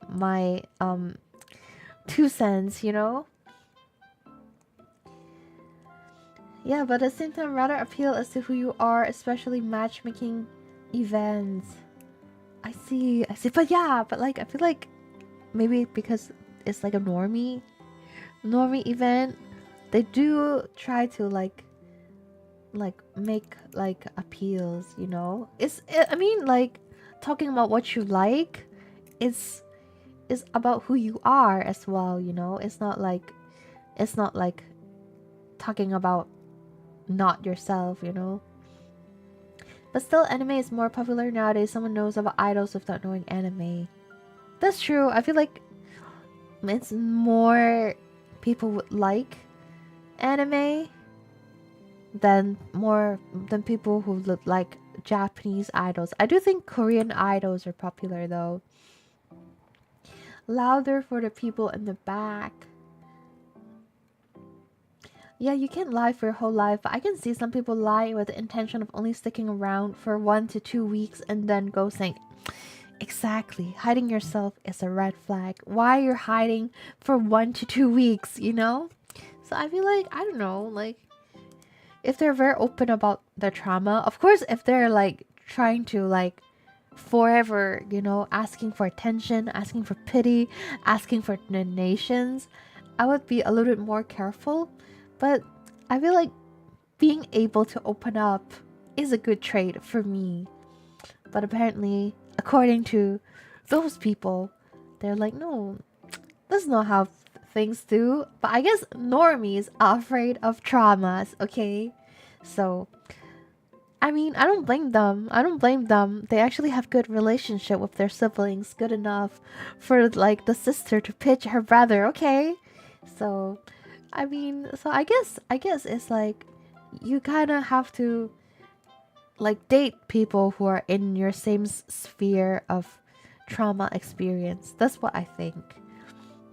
2 cents, Yeah, but at the same time, rather appeal as to who you are, especially matchmaking events. I see. But yeah, but like, I feel like maybe because it's like a normie event, they do try to like make like appeals, I mean, like, talking about what you like is about who you are as well, it's not like talking about not yourself. But still, anime is more popular nowadays. Someone knows about idols without knowing anime. That's true. I feel like it's more people would like anime than people who look like Japanese idols. I do think Korean idols are popular though. Louder for the people in the back. Yeah, you can't lie for your whole life, but I can see some people lie with the intention of only sticking around for 1 to 2 weeks and then ghosting. Exactly. Hiding yourself is a red flag. Why you're hiding for 1 to 2 weeks, So I feel like, I don't know, like, if they're very open about their trauma, of course, if they're like trying to like forever, asking for attention, asking for pity, asking for donations, I would be a little bit more careful. But I feel like being able to open up is a good trait for me. But apparently, according to those people, they're like, no, that's not how things do. But I guess normies are afraid of traumas, okay? So, I mean, I don't blame them. They actually have good relationship with their siblings, good enough for like the sister to pitch her brother, okay? So, I mean, so I guess it's like you kind of have to like date people who are in your same sphere of trauma experience. That's what I think.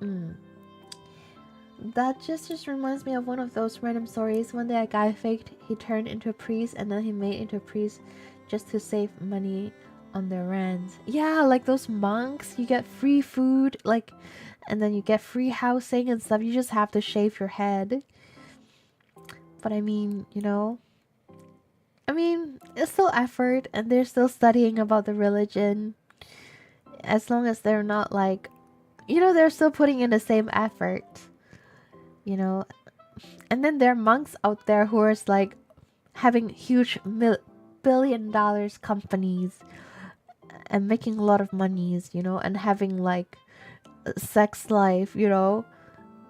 Mm. That just reminds me of one of those random stories. One day a guy faked he turned into a priest and then he made into a priest just to save money on their rent. Yeah, like those monks, you get free food, like, and then you get free housing and stuff. You just have to shave your head. But I mean, it's still effort and they're still studying about the religion. As long as they're not like, they're still putting in the same effort. And then there are monks out there who are like having huge billion-dollar companies and making a lot of monies, and having like a sex life, a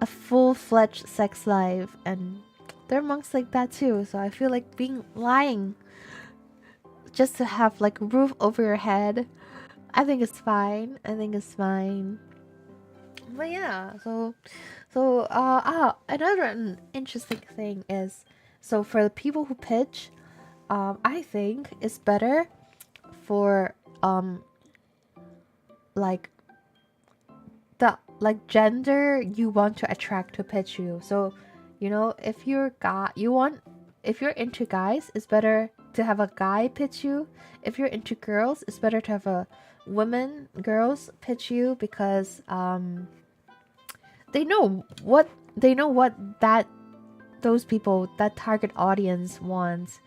full-fledged sex life. And there are monks like that too. So I feel like lying just to have like a roof over your head, I think it's fine. But yeah, another interesting thing is, so for the people who pitch, I think it's better for like the like gender you want to attract to pitch you. So, if you're if you're into guys, it's better to have a guy pitch you. If you're into girls, it's better to have a girls pitch you, because they know what those people, that target audience wants.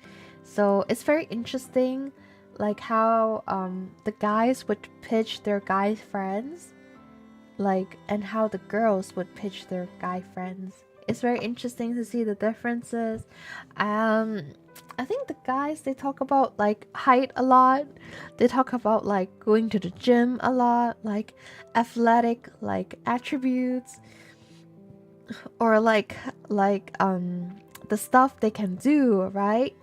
So it's very interesting, like how the guys would pitch their guy friends, like, and how the girls would pitch their guy friends. It's very interesting to see the differences. I think the guys, they talk about like height a lot. They talk about like going to the gym a lot, like athletic like attributes, or like the stuff they can do, right?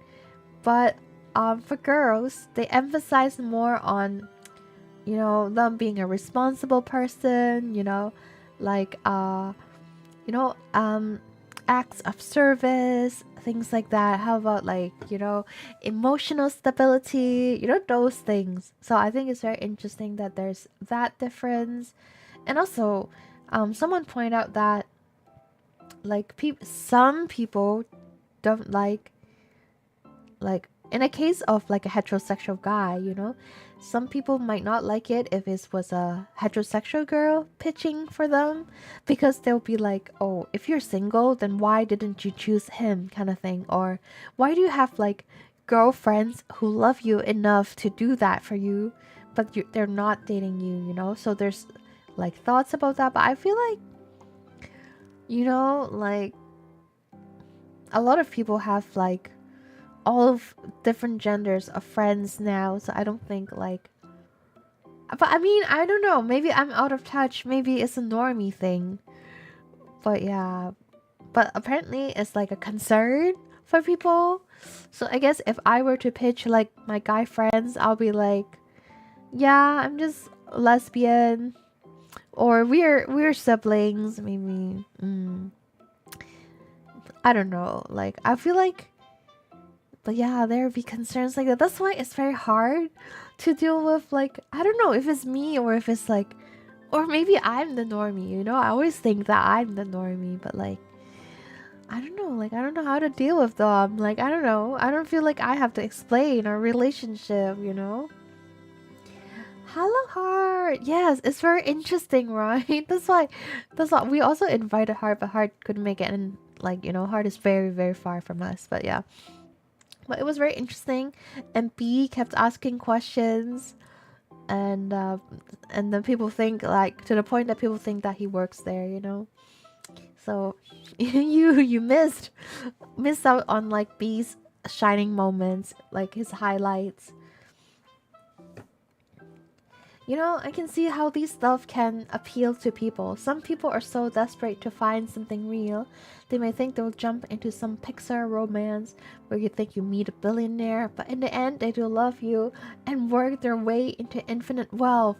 But for girls, they emphasize more on them being a responsible person, like you know acts of service, things like that? How about like, you know, emotional stability, you know, those things. So I think it's very interesting that there's that difference. And also, someone pointed out that like some people don't like in a case of like a heterosexual guy, you know, some people might not like it if it was a heterosexual girl pitching for them, because they'll be like, oh, if you're single, then why didn't you choose him, kind of thing. Or why do you have like girlfriends who love you enough to do that for you, but they're not dating you, you know? So there's like thoughts about that. But I feel like, you know, like a lot of people have like all of different genders of friends now, so I don't think like, but I mean, I don't know, maybe I'm out of touch, maybe it's a normie thing, but yeah, but apparently it's like a concern for people. So I guess if I were to pitch like my guy friends, I'll be like, yeah, I'm just lesbian, or we're siblings, maybe. I don't know, like I feel like, but yeah, there would be concerns like that. That's why it's very hard to deal with. Like, I don't know if it's me or if it's like, or maybe I'm the normie, you know? I always think that I'm the normie, but like, I don't know. Like, I don't know how to deal with them. Like, I don't know. I don't feel like I have to explain our relationship, you know? Hello, Heart. Yes, it's very interesting, right? That's why we also invited Heart, but Heart couldn't make it. And like, you know, Heart is very, very far from us. But yeah. But it was very interesting, and B kept asking questions, and then people think like, to the point that people think that he works there, you know. So you missed out on like B's shining moments, like his highlights. You know, I can see how these stuff can appeal to people. Some people are so desperate to find something real, they may think they'll jump into some Pixar romance where you think you meet a billionaire, but in the end they do love you and work their way into infinite wealth.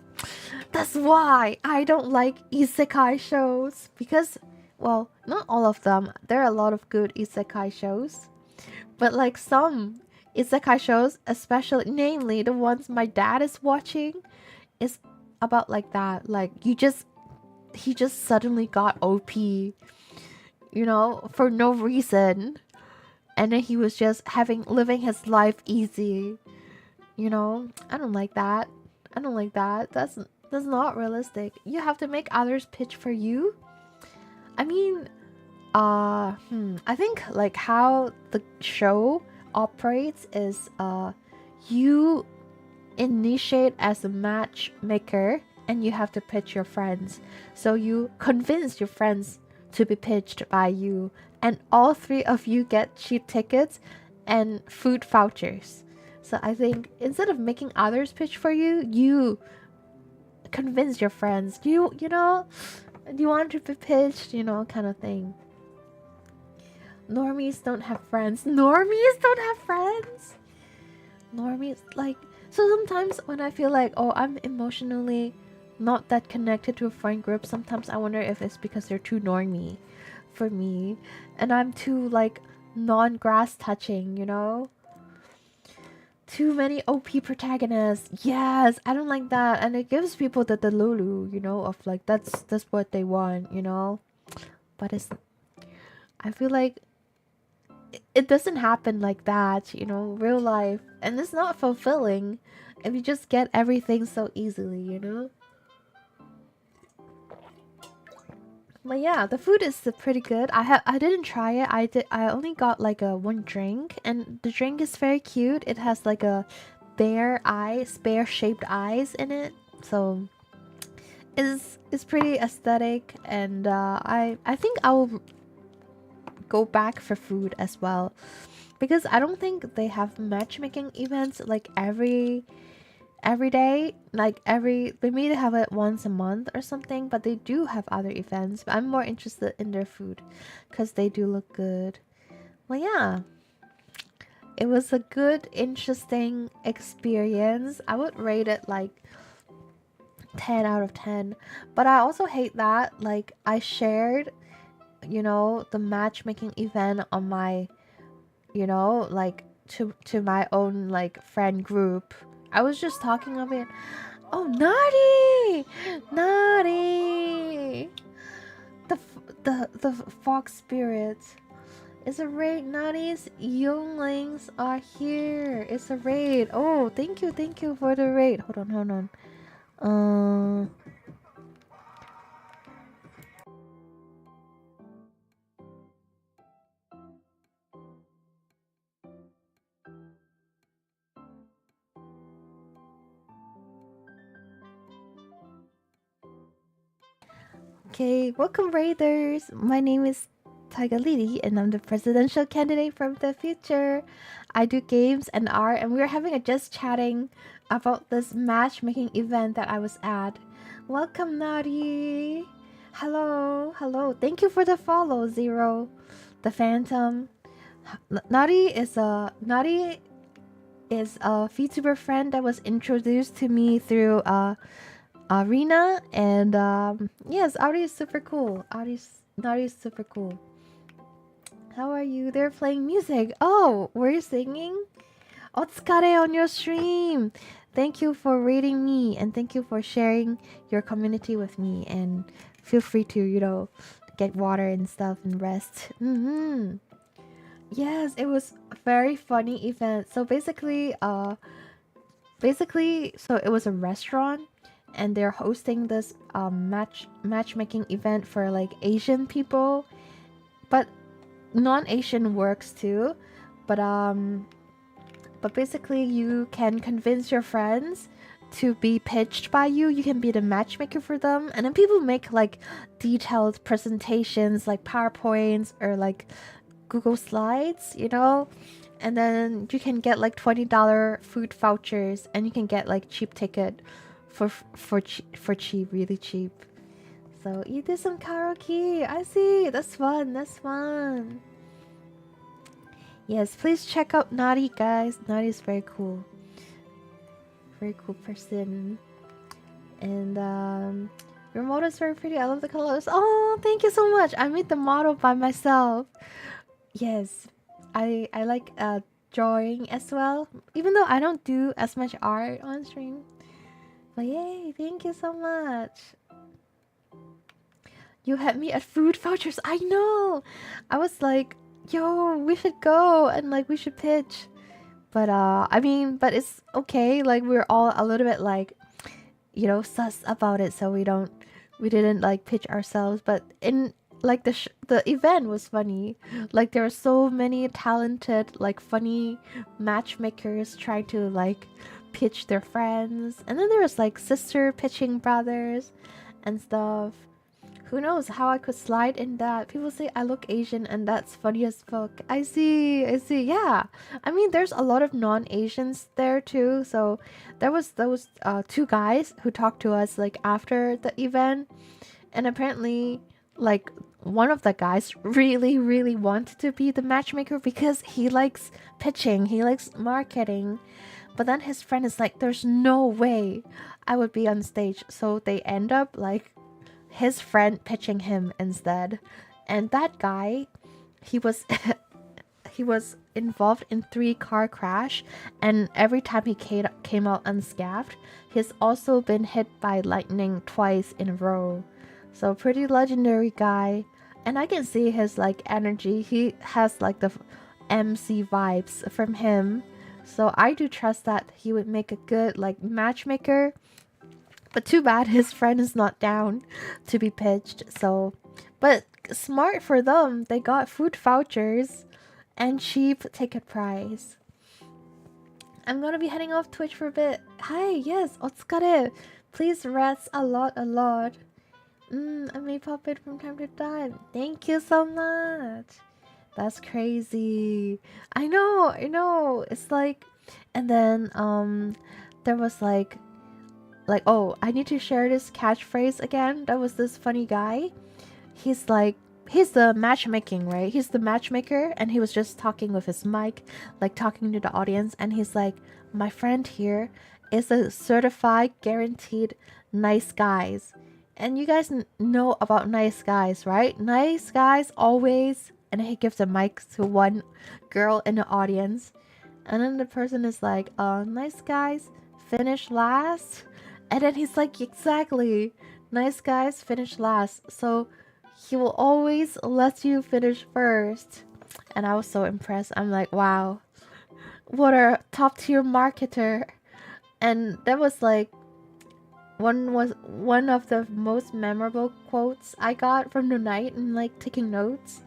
That's why I don't like isekai shows, because, well, not all of them. There are a lot of good isekai shows, but like some isekai shows, especially, namely the ones my dad is watching, is about like that. Like he just suddenly got OP, you know, for no reason. And then he was just living his life easy. You know, I don't like that. I don't like that. That's not realistic. You have to make others pitch for you. I mean, I think like how the show operates is you initiate as a matchmaker and you have to pitch your friends. So you convince your friends to be pitched by you, and all three of you get cheap tickets and food vouchers. So I think instead of making others pitch for you, you convince your friends. You know, you want to be pitched, you know, kind of thing. Normies don't have friends. Normies don't have friends. Normies, like, so sometimes when I feel like, oh, I'm emotionally not that connected to a friend group, sometimes I wonder if it's because they're too normie for me, and I'm too like non-grass touching, you know? Too many OP protagonists. Yes, I don't like that, and it gives people the delulu, you know, of like that's what they want, you know? But it's, I feel like it doesn't happen like that, you know, real life, and it's not fulfilling if you just get everything so easily, you know. But yeah, the food is pretty good. I didn't try it. I only got like a one drink, and the drink is very cute. It has like a bear shaped eyes in it, so it's pretty aesthetic, and I think I'll go back for food as well, because I don't think they have matchmaking events like every day, like they may have it once a month or something, but they do have other events. But I'm more interested in their food because they do look good. Well, yeah, it was a good, interesting experience. I would rate it like 10 out of 10, but I also hate that like I shared, you know, the matchmaking event on my, you know, like to my own like friend group. I was just talking of it. Oh, naughty, naughty. The fox spirit. It's a raid. Naughty's younglings are here. It's a raid. Oh, thank you for the raid. Hold on. Um. Okay, welcome raiders. My name is Taiga Lili, and I'm the presidential candidate from the future. I do games and art, and we're having a just chatting about this matchmaking event that I was at. Welcome, Naughty. Hello, hello. Thank you for the follow, Zero, the Phantom. Naughty is a VTuber friend that was introduced to me through Arena, and yes, Audi is super cool. Naughty is super cool. How are you? They're playing music. Oh, we're singing. Otsukare on your stream. Thank you for rating me, and thank you for sharing your community with me. And feel free to, you know, get water and stuff and rest. Yes, it was a very funny event. So basically, so it was a restaurant, and they're hosting this matchmaking event for like Asian people, but non-Asian works too. But basically, you can convince your friends to be pitched by you. You can be the matchmaker for them, and then people make like detailed presentations, like PowerPoints or like Google Slides, you know. And then you can get like $20 food vouchers, and you can get like cheap ticket for cheap, really cheap. So you did some karaoke. I see. That's fun. That's fun. Yes, please check out Naughty, guys. Naughty is very cool. Very cool person. And your model is very pretty. I love the colors. Oh, thank you so much. I made the model by myself. Yes, I like drawing as well. Even though I don't do as much art on stream. But yay, thank you so much. You had me at food vouchers. I know. I was like, yo, we should go and like we should pitch. But I mean, but it's okay. Like we're all a little bit like, you know, sus about it, so we didn't like pitch ourselves. But in like the event was funny. Like there were so many talented, like funny matchmakers trying to like pitch their friends, and then there was like sister pitching brothers and stuff. Who knows how I could slide in that? People say I look Asian, and that's funny as fuck. I see, I see. Yeah, I mean, there's a lot of non-Asians there too. So there was those two guys who talked to us like after the event, and apparently, like one of the guys really wanted to be the matchmaker because he likes pitching, he likes marketing. But then his friend is like, "There's no way I would be on stage." So they end up like his friend pitching him instead. And that guy, he was he was involved in 3 car crash, and every time he came out unscathed. He's also been hit by lightning twice in a row. So pretty legendary guy. And I can see his like energy. He has like the MC vibes from him. So I do trust that he would make a good like matchmaker. But too bad his friend is not down to be pitched. So, but smart for them. They got food vouchers and cheap ticket price. I'm gonna be heading off Twitch for a bit. Hi, yes, otsukare. Please rest a lot. I may pop in from time to time. Thank you so much. That's crazy. I know. It's like, and then there was like, oh, I need to share this catchphrase again. That was this funny guy. He's like, he's the matchmaking, right? He's the matchmaker, and he was just talking with his mic, like talking to the audience, and he's like, my friend here is a certified, guaranteed nice guys. And you guys know about nice guys, right? Nice guys always, and he gives a mic to one girl in the audience, and then the person is like, nice guys finish last. And then he's like, exactly, nice guys finish last. So he will always let you finish first. And I was so impressed. I'm like, wow, what a top tier marketer. And that was like one of the most memorable quotes I got from the night, and like taking notes.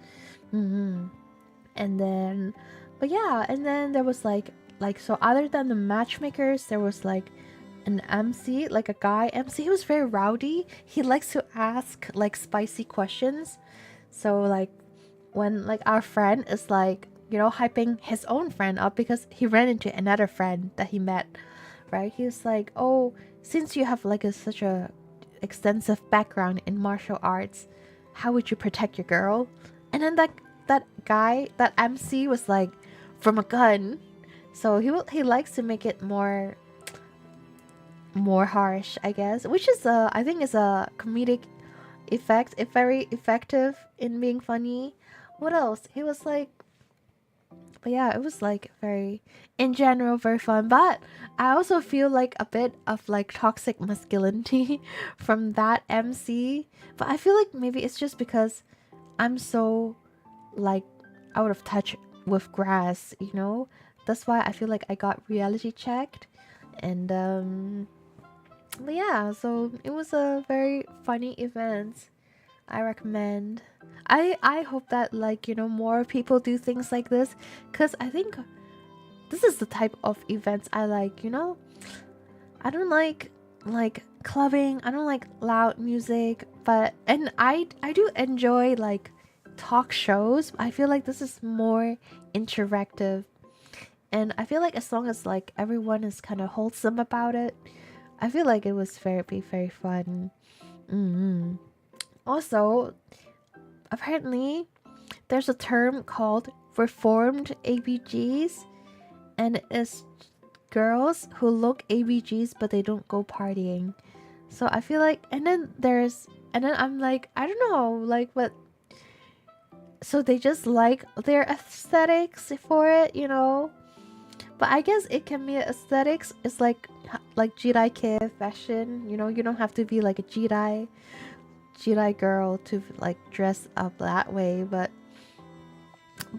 And then, but yeah, and then there was like so other than the matchmakers, there was like an MC, like a guy MC. He was very rowdy. He likes to ask like spicy questions. So like when like our friend is like, you know, hyping his own friend up because he ran into another friend that he met, right? He was like, oh, since you have like such a extensive background in martial arts, how would you protect your girl? And then that guy, that MC, was like, from a gun. So he likes to make it more harsh, I guess, which is I think is a comedic effect. It's very effective in being funny. What else? He was like, but yeah, it was like very, in general, very fun. But I also feel like a bit of like toxic masculinity from that MC. But I feel like maybe it's just because I'm so like out of touch with grass, you know? That's why I feel like I got reality checked. And but yeah, so it was a very funny event. I recommend. I hope that like, you know, more people do things like this, cuz I think this is the type of events I like, you know? I don't like clubbing. I don't like loud music, but and I do enjoy like talk shows. I feel like this is more interactive. And I feel like as long as like everyone is kind of wholesome about it, I feel like it was very fun. Also, apparently there's a term called reformed ABGs, and it's girls who look ABGs but they don't go partying. So I feel like, and then I'm like, I don't know, like what. So they just like their aesthetics for it, you know. But I guess it can be aesthetics. It's like Jedi kid fashion, you know. You don't have to be like a Jedi girl to like dress up that way, but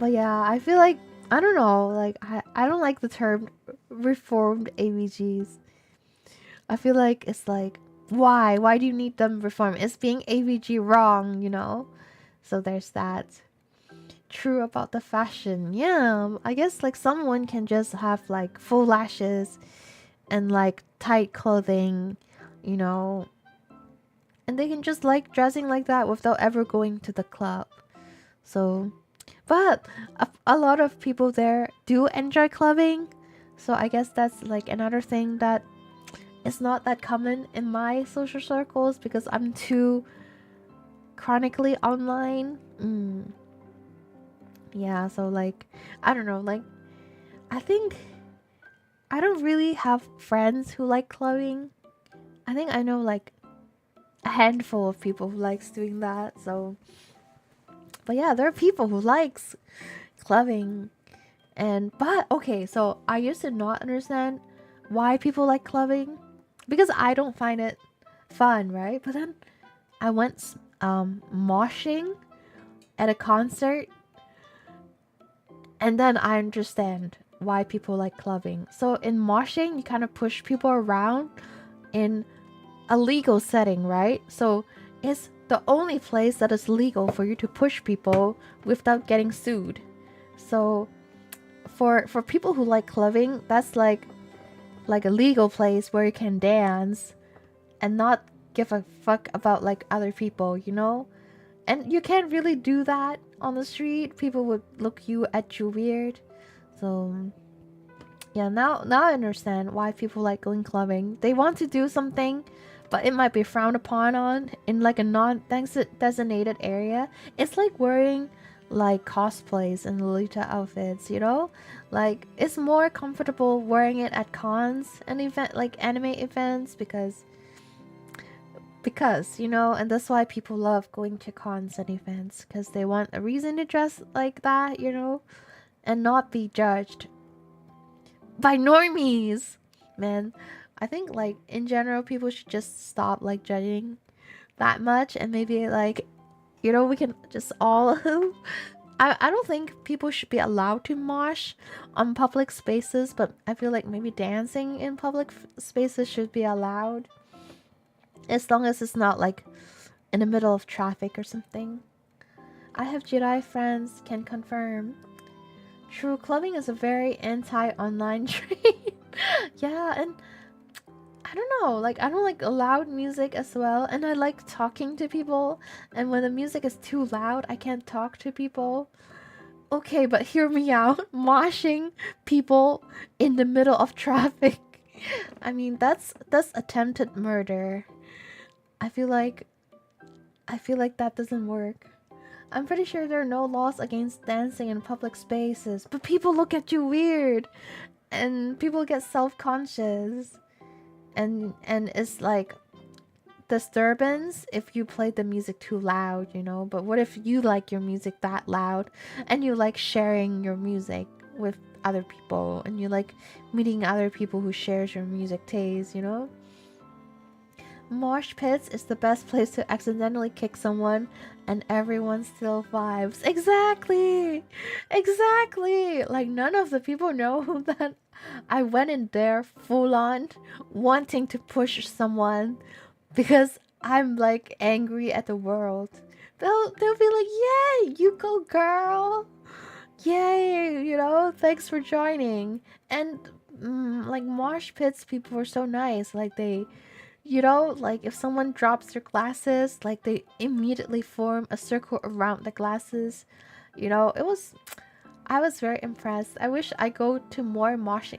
yeah, I feel like, I don't know, like I don't like the term reformed ABGs. I feel like it's like, why do you need them reformed? Is being ABG wrong, you know? So there's that. True about the fashion. Yeah, I guess like someone can just have like full lashes and like tight clothing, you know, and they can just like dressing like that without ever going to the club. So, but a lot of people there do enjoy clubbing. So I guess that's like another thing that is not that common in my social circles because I'm too chronically online. Yeah, so like, I don't know, like, I think I don't really have friends who like clubbing. I think I know like a handful of people who likes doing that. So, but yeah, there are people who likes clubbing. And but okay, so I used to not understand why people like clubbing because I don't find it fun, right? But then I went moshing at a concert, and then I understand why people like clubbing. So in moshing, you kind of push people around in a legal setting, right? So it's the only place that is legal for you to push people without getting sued. So for people who like clubbing, that's like a legal place where you can dance and not give a fuck about like other people, you know? And you can't really do that on the street. People would look at you weird. So yeah, now I understand why people like going clubbing. They want to do something, but it might be frowned upon on in like a non-designated area. It's like wearing like cosplays and Lolita outfits, you know? Like it's more comfortable wearing it at cons and event like anime events because because, you know, and that's why people love going to cons and events, because they want a reason to dress like that, you know, and not be judged by normies. Man, I think like in general people should just stop like judging that much, and maybe like, you know, we can just all I don't think people should be allowed to mosh on public spaces, but I feel like maybe dancing in public spaces should be allowed, as long as it's not like in the middle of traffic or something. I have Jedi friends, can confirm. True, clubbing is a very anti-online trade. Yeah, and I don't know, like I don't like loud music as well, and I like talking to people, and when the music is too loud, I can't talk to people. Okay, but hear me out. Moshing people in the middle of traffic. I mean, that's attempted murder. I feel like that doesn't work. I'm pretty sure there are no laws against dancing in public spaces, but people look at you weird, and people get self-conscious, and it's like disturbance if you play the music too loud, you know. But what if you like your music that loud, and you like sharing your music with other people, and you like meeting other people who shares your music taste, you know? Mosh pits is the best place to accidentally kick someone and everyone still vibes. Exactly! Exactly! Like, none of the people know that I went in there full on wanting to push someone because I'm like angry at the world. They'll be like, "Yay, you go, girl! Yay, you know, thanks for joining." And like mosh pits, people were so nice. Like they, you know, like if someone drops their glasses, like they immediately form a circle around the glasses. You know, I was very impressed. I wish I go to more mosh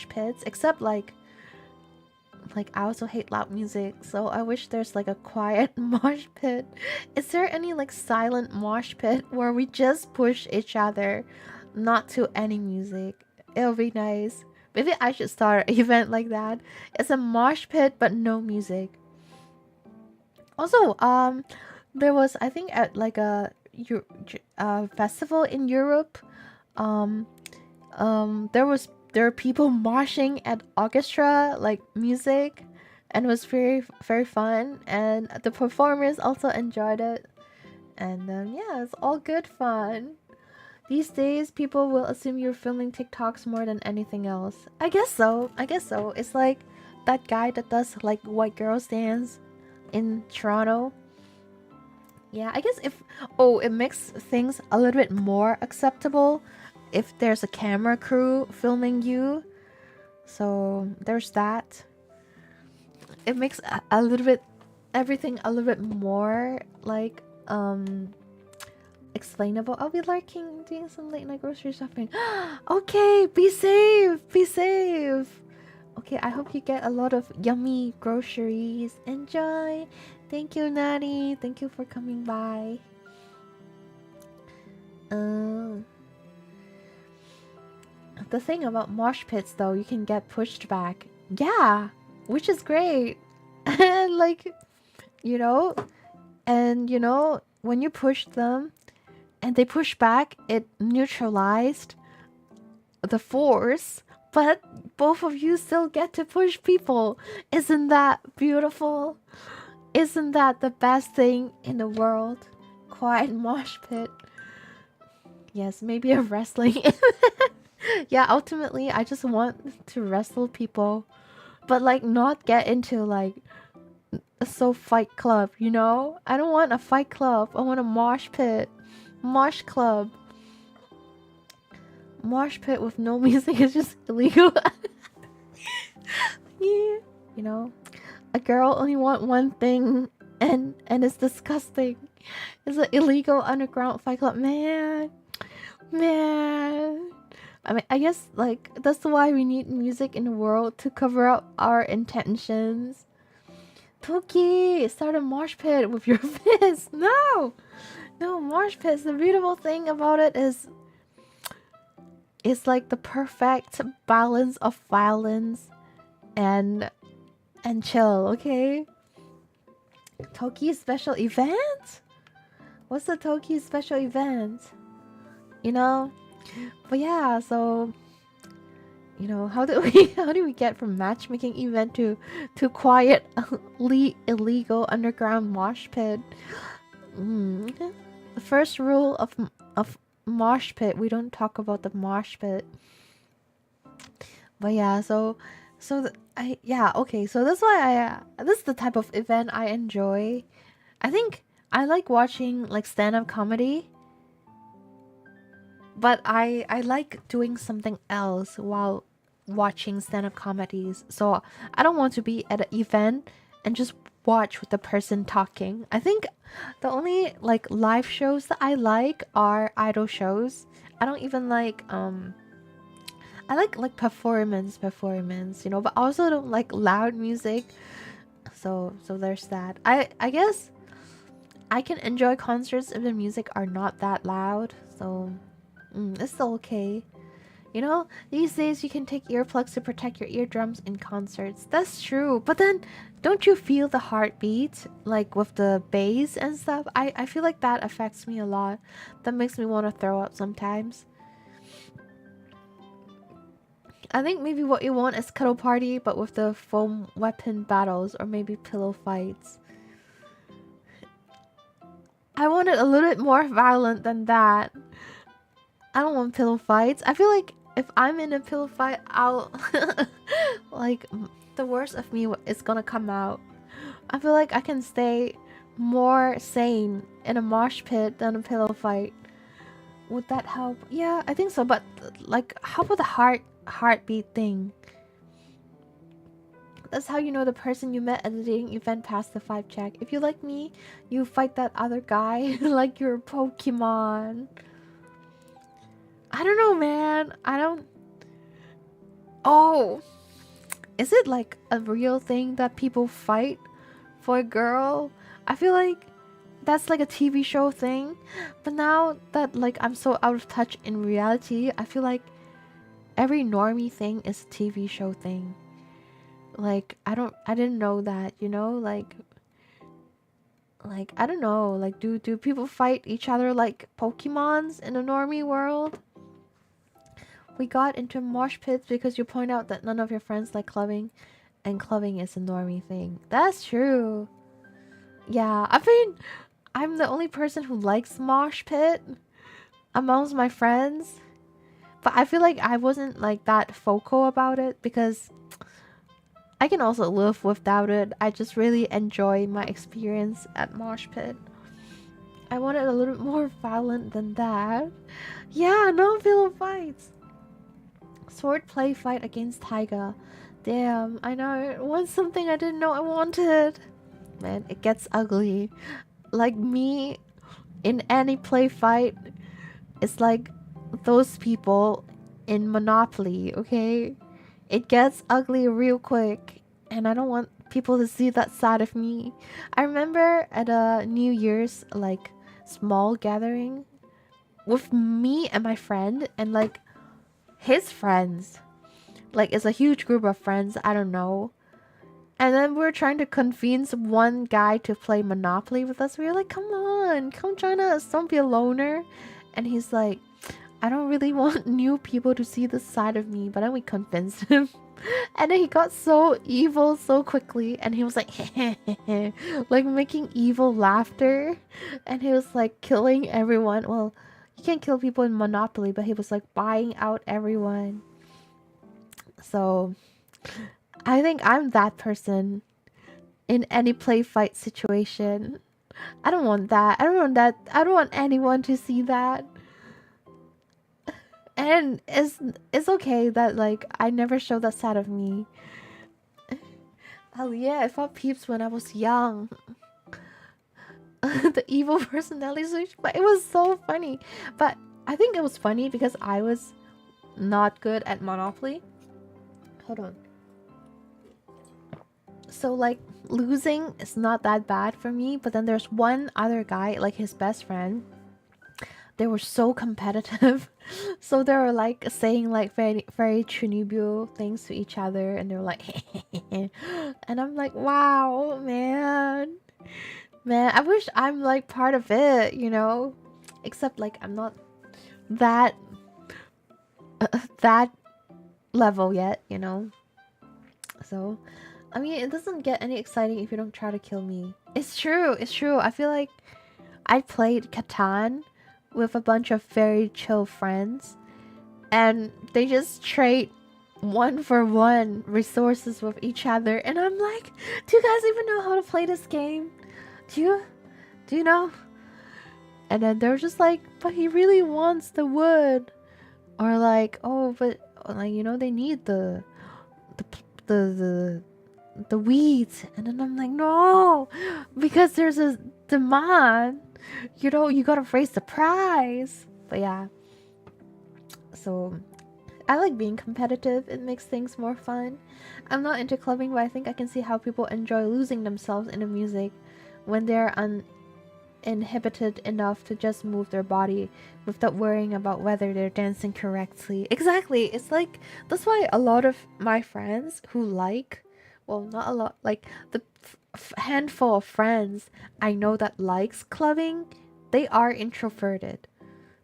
pits, except like I also hate loud music, so I wish there's like a quiet mosh pit. Is there any like silent mosh pit where we just push each other, not to any music? It'll be nice. Maybe I should start an event like that. It's a mosh pit but no music. Also, there was, I think, at like a festival in Europe. Um, there were people moshing at orchestra like music, and it was very fun, and the performers also enjoyed it, and yeah, it's all good fun. These days people will assume you're filming TikToks more than anything else. I guess so, it's like that guy that does like white girls dance in Toronto. Yeah, I guess if, oh, it makes things a little bit more acceptable if there's a camera crew filming you. So there's that. It makes a little bit, everything a little bit more like explainable. I'll be lurking, doing some late night grocery shopping. Okay, be safe, be safe. Okay, I hope you get a lot of yummy groceries. Enjoy. Thank you, Natty. Thank you for coming by. The thing about mosh pits, though, you can get pushed back. Yeah, which is great. And like, you know, when you push them and they push back, it neutralized the force, but both of you still get to push people. Isn't that beautiful? Isn't that the best thing in the world? Quiet mosh pit. Yes, maybe a wrestling. Yeah, ultimately, I just want to wrestle people, but like not get into like a fight club, you know? I don't want a fight club. I want a mosh pit. Mosh club. Mosh pit with no music is just illegal. Yeah. You know? A girl only want one thing, and it's disgusting. It's an illegal underground fight club. Man. I mean, I guess like that's why we need music in the world, to cover up our intentions. Toki, start a mosh pit with your fist. No, mosh pits. The beautiful thing about it is, it's like the perfect balance of violence and chill. Okay, Toki special event? What's the Toki special event? You know? But yeah, so you know, how do we how do we get from matchmaking event to quiet illegal underground mosh pit? The first rule of mosh pit, we don't talk about the mosh pit. But yeah, okay, so that's why this is the type of event I enjoy. I think I like watching like stand-up comedy, but I like doing something else while watching stand-up comedies. So I don't want to be at an event and just watch with the person talking. I think the only like live shows that I like are idol shows. I don't even like I like performance, you know, but I also don't like loud music. So there's that. I guess I can enjoy concerts if the music are not that loud. So it's still okay. You know, these days you can take earplugs to protect your eardrums in concerts. That's true. But then don't you feel the heartbeat like with the bass and stuff? I feel like that affects me a lot. That makes me want to throw up sometimes. I think maybe what you want is cuddle party, but with the foam weapon battles or maybe pillow fights. I want it a little bit more violent than that. I don't want pillow fights. I feel like if I'm in a pillow fight, I'll like the worst of me is gonna come out. I feel like I can stay more sane in a mosh pit than a pillow fight. Would that help? Yeah, I think so. But like, how about the heartbeat thing? That's how you know the person you met at the dating event passed the 5 check. If you like me, you fight that other guy like you're a Pokemon. I don't know, man. I don't... Oh! Is it like a real thing that people fight for a girl? I feel like that's like a TV show thing. But now that like I'm so out of touch in reality, I feel like every normie thing is a TV show thing. Like I didn't know that, you know, like I don't know, like do people fight each other like Pokemons in a normie world? We got into mosh pits because you point out that none of your friends like clubbing, and clubbing is a normie thing. That's true. Yeah, I mean, I'm the only person who likes mosh pit amongst my friends. But I feel like I wasn't like that vocal about it because I can also live without it. I just really enjoy my experience at mosh pit. I want it a little bit more violent than that. Yeah, no pillow fights. Swordplay fight against Taiga. Damn, I know. It was something I didn't know I wanted. Man, it gets ugly. Like me in any play fight, it's like those people in Monopoly, okay? It gets ugly real quick, and I don't want people to see that side of me. I remember at a New Year's like small gathering with me and my friend and like his friends. Like it's a huge group of friends, I don't know. And then we're trying to convince one guy to play Monopoly with us. We were like, come on, come join us, don't be a loner. And he's like, I don't really want new people to see this side of me. But then we convinced him. And then he got so evil so quickly. And he was like, like making evil laughter. And he was like killing everyone. Well, you can't kill people in Monopoly, but he was like buying out everyone. So I think I'm that person in any play fight situation. I don't want that. I don't want that. I don't want anyone to see that. And it's okay that like I never show that side of me. Oh yeah, I fought peeps when I was young. The evil personality switch, but it was so funny. But I think it was funny because I was not good at Monopoly. Hold on. So like losing is not that bad for me, but then there's one other guy, like his best friend. They were so competitive. So they were like saying like very Chunibyo things to each other, and they were like and I'm like, wow, man. Man, I wish I'm like part of it, you know? Except like I'm not that that level yet, you know? So, I mean, it doesn't get any exciting if you don't try to kill me. It's true, it's true. I feel like I played Catan with a bunch of very chill friends, and they just trade one for one resources with each other, and I'm like, do you guys even know how to play this game? Do you? Do you know? And then they're just like, but he really wants the wood, or like, oh, but like you know they need the the the weeds, and then I'm like, no, because there's a demand. You know, you gotta raise the price. But yeah, so I like being competitive. It makes things more fun. I'm not into clubbing, but I think I can see how people enjoy losing themselves in the music when they're uninhibited enough to just move their body without worrying about whether they're dancing correctly. Exactly. It's like that's why a lot of my friends who like, well, not a lot, like the handful of friends I know that likes clubbing, they are introverted.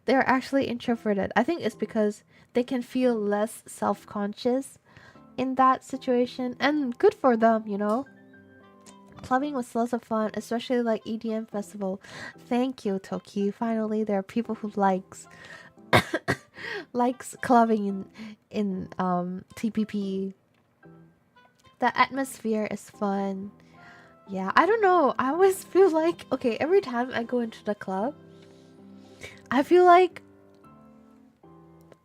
They're actually introverted. I think it's because they can feel less self-conscious in that situation, and good for them, you know. Clubbing was lots of fun, especially like EDM festival. Thank you, Toki. Finally, there are people who likes clubbing in TPP. The atmosphere is fun. Yeah, I don't know. I always feel like okay, every time I go into the club, I feel like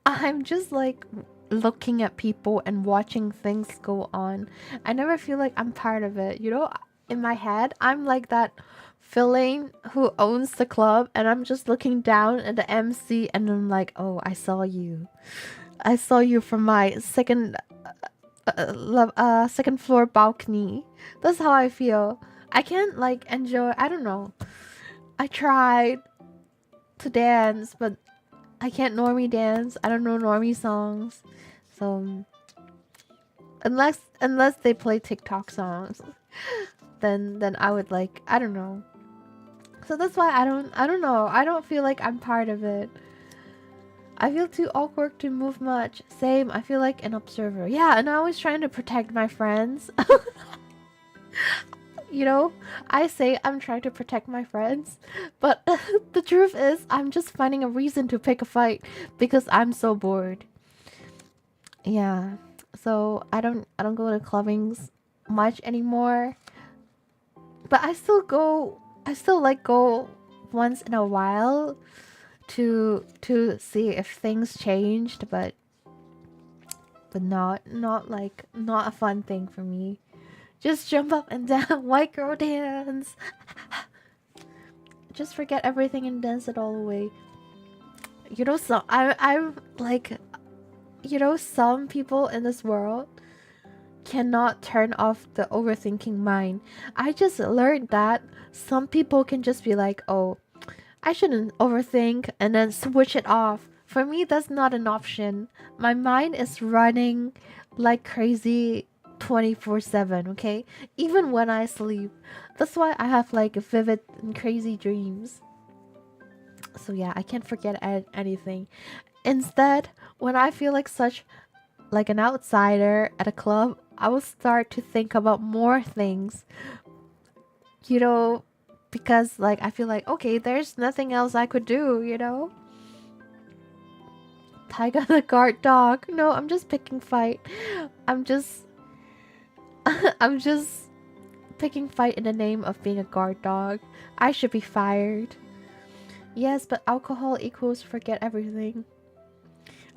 I'm just like looking at people and watching things go on. I never feel like I'm part of it. You know, in my head, I'm like that villain who owns the club, and I'm just looking down at the MC, and I'm like, oh, I saw you. I saw you from my second floor balcony. That's how I feel. I can't like enjoy. I don't know. I tried to dance, but I can't normie dance. I don't know normie songs. So unless they play TikTok songs, then I would like I don't know. So that's why I don't know. I don't feel like I'm part of it. I feel too awkward to move much. Same, I feel like an observer. Yeah, and I'm always trying to protect my friends. You know, I say I'm trying to protect my friends, but the truth is I'm just finding a reason to pick a fight because I'm so bored. Yeah. So I don't go to clubbings much anymore. But I still like go once in a while to see if things changed, but not a fun thing for me. Just jump up and down, white girl dance. Just forget everything and dance it all away. You know, so I'm like, you know, some people in this world cannot turn off the overthinking mind. I just learned that some people can just be like, oh, I shouldn't overthink and then switch it off. For me, that's not an option. My mind is running like crazy 24/7, okay? Even when I sleep. That's why I have like vivid and crazy dreams. So yeah, I can't forget anything. Instead, when I feel like such like an outsider at a club, I will start to think about more things. You know, because like I feel like okay, there's nothing else I could do, you know? Taiga the guard dog. No, I'm just picking fight. I'm just I'm just picking fight in the name of being a guard dog. I should be fired. Yes, but alcohol equals forget everything.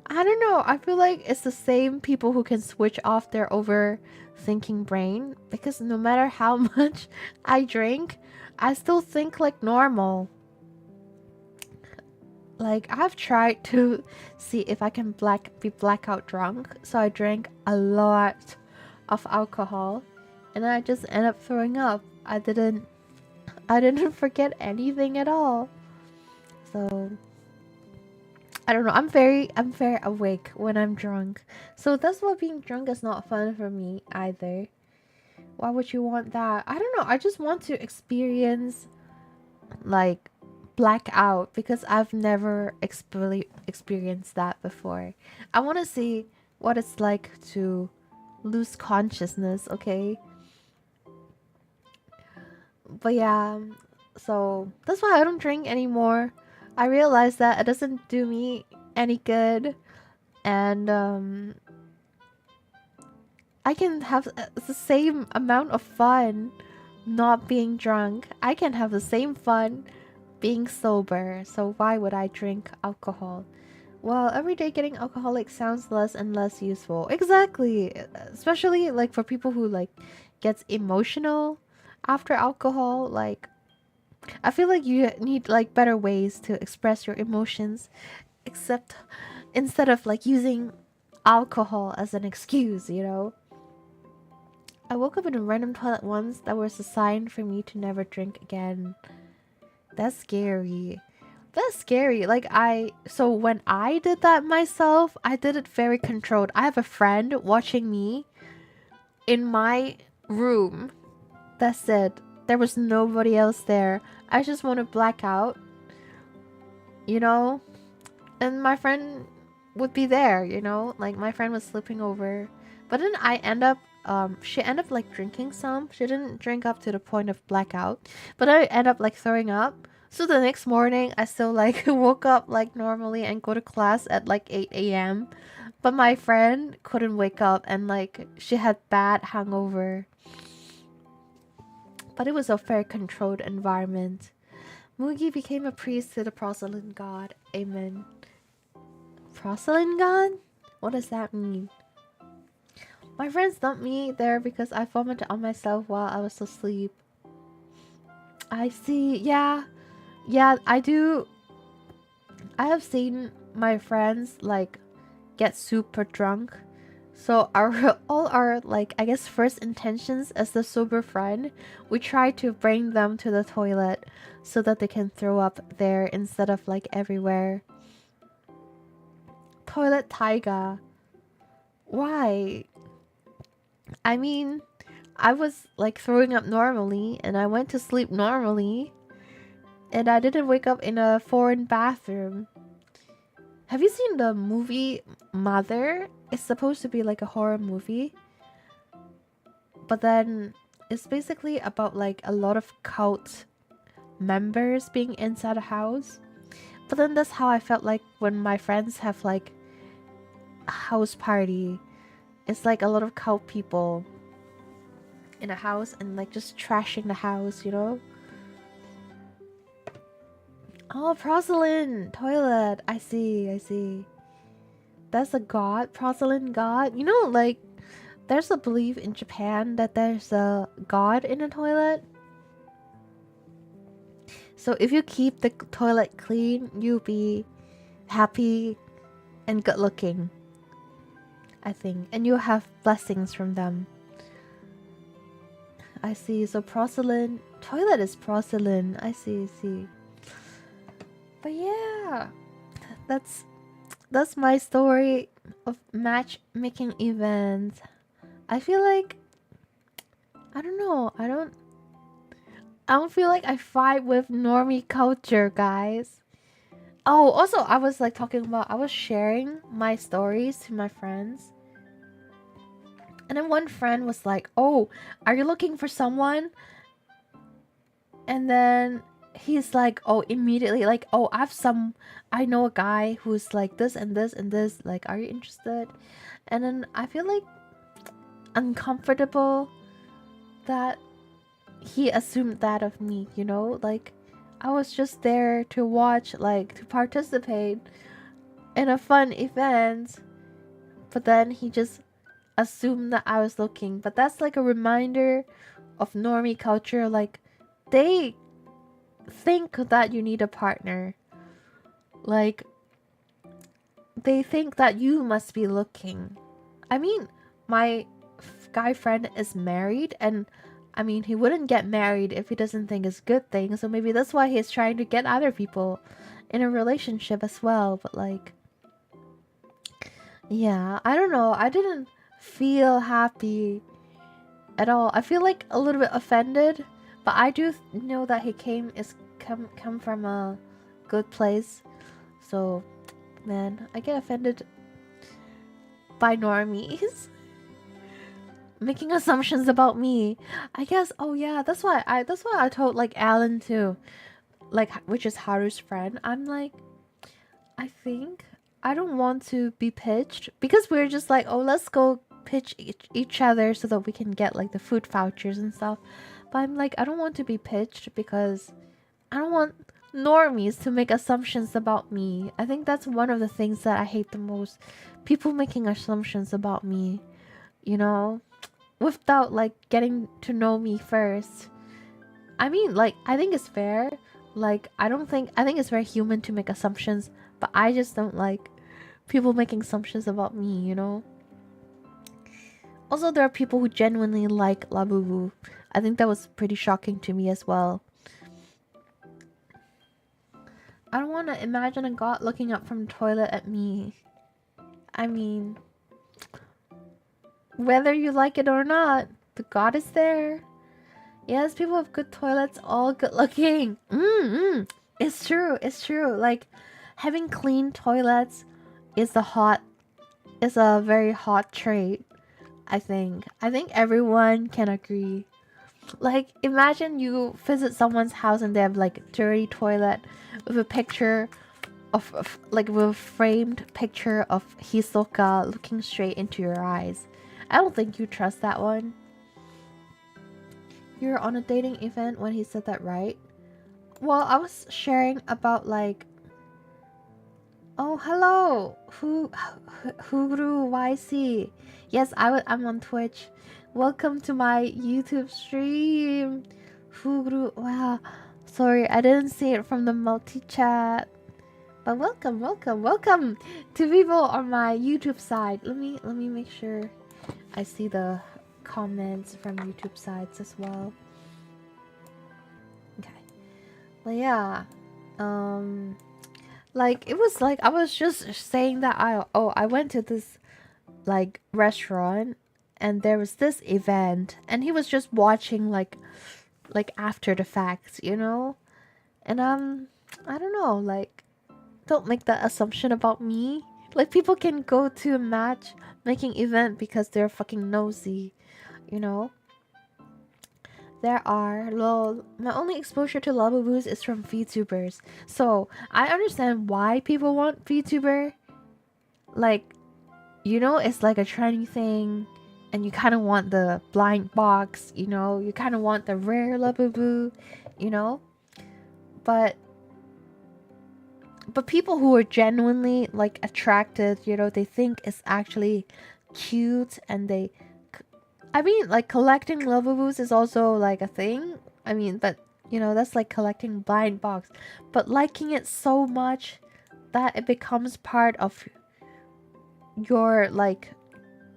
I don't know. I feel like it's the same people who can switch off their overthinking brain because no matter how much I drink, I still think like normal. Like I've tried to see if I can be blackout drunk, so I drank a lot of alcohol and I just end up throwing up. I didn't forget anything at all. So I don't know. I'm very awake when I'm drunk. So that's why being drunk is not fun for me either. Why would you want that? I don't know. I just want to experience like blackout because I've never experienced that before. I want to see what it's like to lose consciousness, okay? But yeah, so that's why I don't drink anymore. I realized that it doesn't do me any good, and I can have the same amount of fun not being drunk. I can have the same fun being sober. So why would I drink alcohol? Well, every day getting alcoholic sounds less and less useful. Exactly. Especially like for people who like gets emotional after alcohol. Like I feel like you need like better ways to express your emotions, except instead of like using alcohol as an excuse, you know? I woke up in a random toilet once that was a sign for me to never drink again. That's scary. That's scary. Like so when I did that myself, I did it very controlled. I have a friend watching me in my room. That's it. There was nobody else there. I just want to black out, you know? And my friend would be there, you know? Like my friend was sleeping over. But then I end up she ended up like drinking some. She didn't drink up to the point of blackout. But I end up like throwing up. So the next morning I still like woke up like normally and go to class at like 8 a.m. But my friend couldn't wake up and like she had bad hangover. But it was a very controlled environment. Mugi became a priest to the porcelain god. Amen. Porcelain god? What does that mean? My friends dumped me there because I vomited on myself while I was asleep. I see. Yeah. Yeah, I do. I have seen my friends like get super drunk. So our all our like I guess first intentions as the sober friend, we try to bring them to the toilet so that they can throw up there instead of like everywhere. Toilet Taiga. Why? I mean, I was like throwing up normally and I went to sleep normally and I didn't wake up in a foreign bathroom. Have you seen the movie Mother? It's supposed to be like a horror movie. But then it's basically about like a lot of cult members being inside a house. But then that's how I felt like when my friends have like a house party. It's like a lot of cult people in a house and like just trashing the house, you know? Oh, porcelain toilet. I see, I see. That's a god, porcelain god. You know, like there's a belief in Japan that there's a god in a toilet. So if you keep the toilet clean, you'll be happy and good looking, I think. And you'll have blessings from them. I see. So porcelain. Toilet is porcelain. I see, I see. But yeah. That's my story of matchmaking events. I feel like I don't know. I don't feel like I fight with normie culture, guys. Oh, also I was like talking about I was sharing my stories to my friends. And then one friend was like, "Oh, are you looking for someone?" And then he's like, "Oh, immediately like, oh, I know a guy who's like this and this and this. Like, are you interested?" And then I feel like uncomfortable that he assumed that of me, you know? Like I was just there to watch, like to participate in a fun event. But then he just assumed that I was looking. But that's like a reminder of normie culture. Like they think that you need a partner. Like they think that you must be looking. I mean, my guy friend is married, and I mean, he wouldn't get married if he doesn't think it's a good thing. So maybe that's why he's trying to get other people in a relationship as well. But like, yeah, I don't know. I didn't feel happy at all. I feel like a little bit offended, but I do know that he come from a good place. So, man, I get offended by normies making assumptions about me. I guess. Oh yeah, that's why I told like Alan too, like which is Haru's friend. I'm like, I think I don't want to be pitched because we're just like, oh, let's go pitch each other so that we can get like the food vouchers and stuff. But I'm like, I don't want to be pitched because I don't want normies to make assumptions about me. I think that's one of the things that I hate the most. People making assumptions about me, you know, without like getting to know me first. I mean, like, I think it's fair. Like, I think it's very human to make assumptions, but I just don't like people making assumptions about me, you know? Also, there are people who genuinely like Labubu. I think that was pretty shocking to me as well. I don't want to imagine a god looking up from the toilet at me. I mean, whether you like it or not, the god is there. Yes, people with good toilets, all good looking. It's true. It's true. Like, having clean toilets is a very hot trait. I think everyone can agree. Like, imagine you visit someone's house and they have like a dirty toilet with a picture of like with a framed picture of Hisoka looking straight into your eyes. I don't think you trust that one. You're on a dating event when he said that, right? Well, I was sharing about like, oh hello, Huguru YC. Yes, I'm on Twitch. Welcome to my YouTube stream. Huguru, wow. Sorry, I didn't see it from the multi-chat. But welcome to people on my YouTube side. Let me make sure I see the comments from YouTube sides as well. Okay. Well, yeah. Like it was like I was just saying that I went to this like restaurant and there was this event and he was just watching like after the facts, you know? And I don't know, like don't make that assumption about me. Like people can go to a matchmaking event because they're fucking nosy, you know? There are lol. My only exposure to Labubus is from VTubers. So I understand why people want VTuber. Like, you know, it's like a trendy thing and you kind of want the blind box, you know? You kind of want the rare Labubu, you know? But people who are genuinely like attracted, you know, they think it's actually cute and I mean, like collecting Lovabos is also like a thing. I mean, but you know, that's like collecting blind box. But liking it so much that it becomes part of your like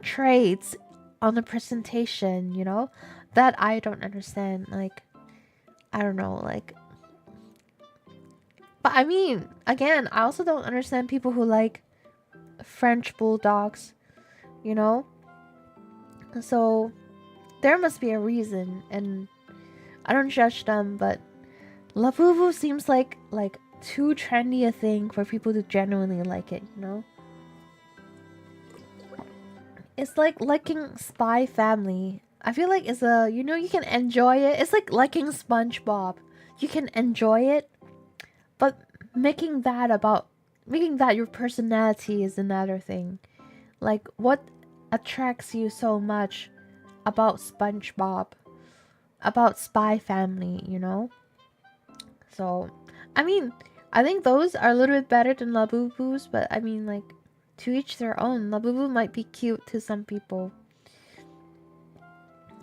traits on the presentation, you know? That I don't understand. Like, I don't know, like. But I mean, again, I also don't understand people who like French bulldogs, you know? So there must be a reason, and I don't judge them, but Labubu seems like too trendy a thing for people to genuinely like it, you know? It's like liking Spy Family. I feel like it's a, you know, you can enjoy it. It's like liking SpongeBob. You can enjoy it, but making that your personality is another thing. Like, what attracts you so much about SpongeBob, about Spy Family, you know? So, I mean, I think those are a little bit better than Labubus, but I mean, like, to each their own. Labubu might be cute to some people.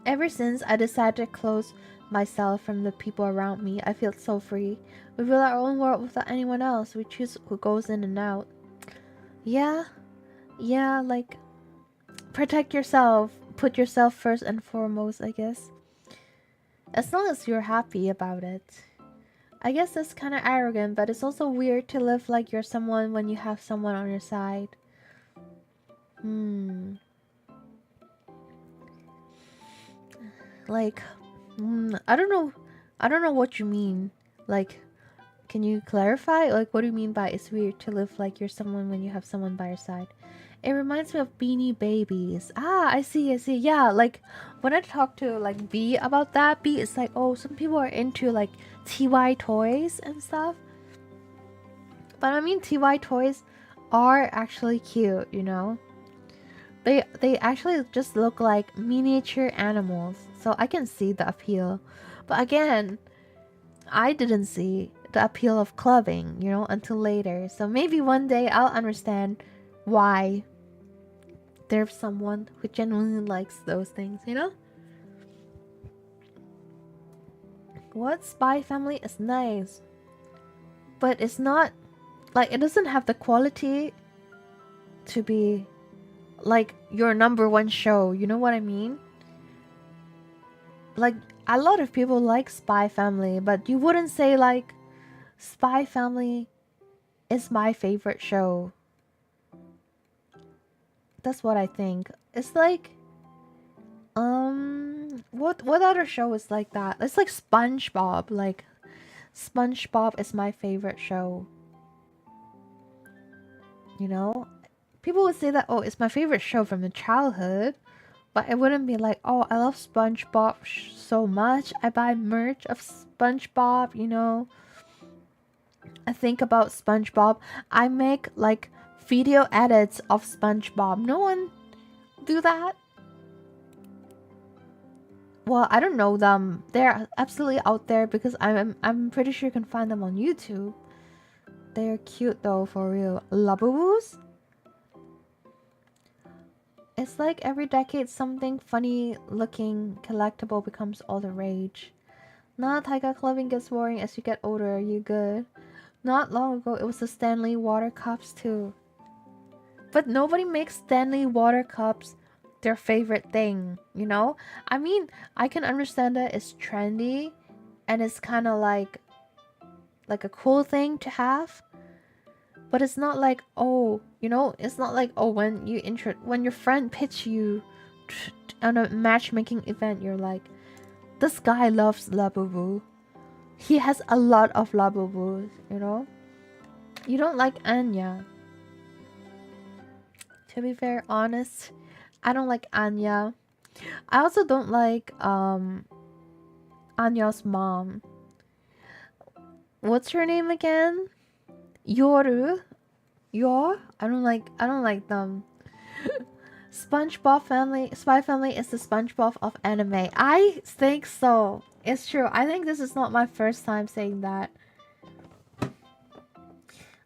Ever since I decided to close myself from the people around me, I feel so free. We build our own world without anyone else. We choose who goes in and out. Yeah, like, protect yourself. Put yourself first and foremost, I guess. As long as you're happy about it. I guess that's kind of arrogant, but it's also weird to live like you're someone when you have someone on your side. Like, I don't know. I don't know what you mean. Like, can you clarify? Like, what do you mean by it's weird to live like you're someone when you have someone by your side? It reminds me of Beanie Babies. Ah, I see, I see. Yeah, like when I talk to like B about that, B is like, oh, some people are into like TY toys and stuff. But I mean, TY toys are actually cute, you know? They actually just look like miniature animals, so I can see the appeal. But again, I didn't see the appeal of clubbing, you know, until later. So maybe one day I'll understand why there's someone who genuinely likes those things, you know? What Spy Family is nice, but it's not like it doesn't have the quality to be like your #1 show, you know what I mean? Like a lot of people like Spy Family, but you wouldn't say like Spy Family is my favorite show. That's what I think. It's like what other show is like that? It's like SpongeBob. Like SpongeBob is my favorite show. You know? People would say that, oh, it's my favorite show from the childhood. But it wouldn't be like, oh, I love SpongeBob so much. I buy merch of SpongeBob, you know? I think about SpongeBob. I make like video edits of SpongeBob. No one do that. Well, I don't know them. They're absolutely out there because I'm pretty sure you can find them on YouTube. They're cute though, for real. Labubu's? It's like every decade something funny looking collectible becomes all the rage. Nah, Taiga clothing gets boring as you get older. Are you good? Not long ago, it was the Stanley water cups too. But nobody makes Stanley water cups their favorite thing, you know? I mean, I can understand that it's trendy and it's kind of like a cool thing to have. But it's not like, oh, you know, it's not like, oh, when your friend pitch you on a matchmaking event, you're like, this guy loves Labubu. He has a lot of Labubus, you know? You don't like Anya. To be very honest, I don't like Anya. I also don't like Anya's mom. What's her name again? Yoru? Yor? I don't like them. SpongeBob family, Spy Family is the SpongeBob of anime. I think so. It's true. I think this is not my first time saying that.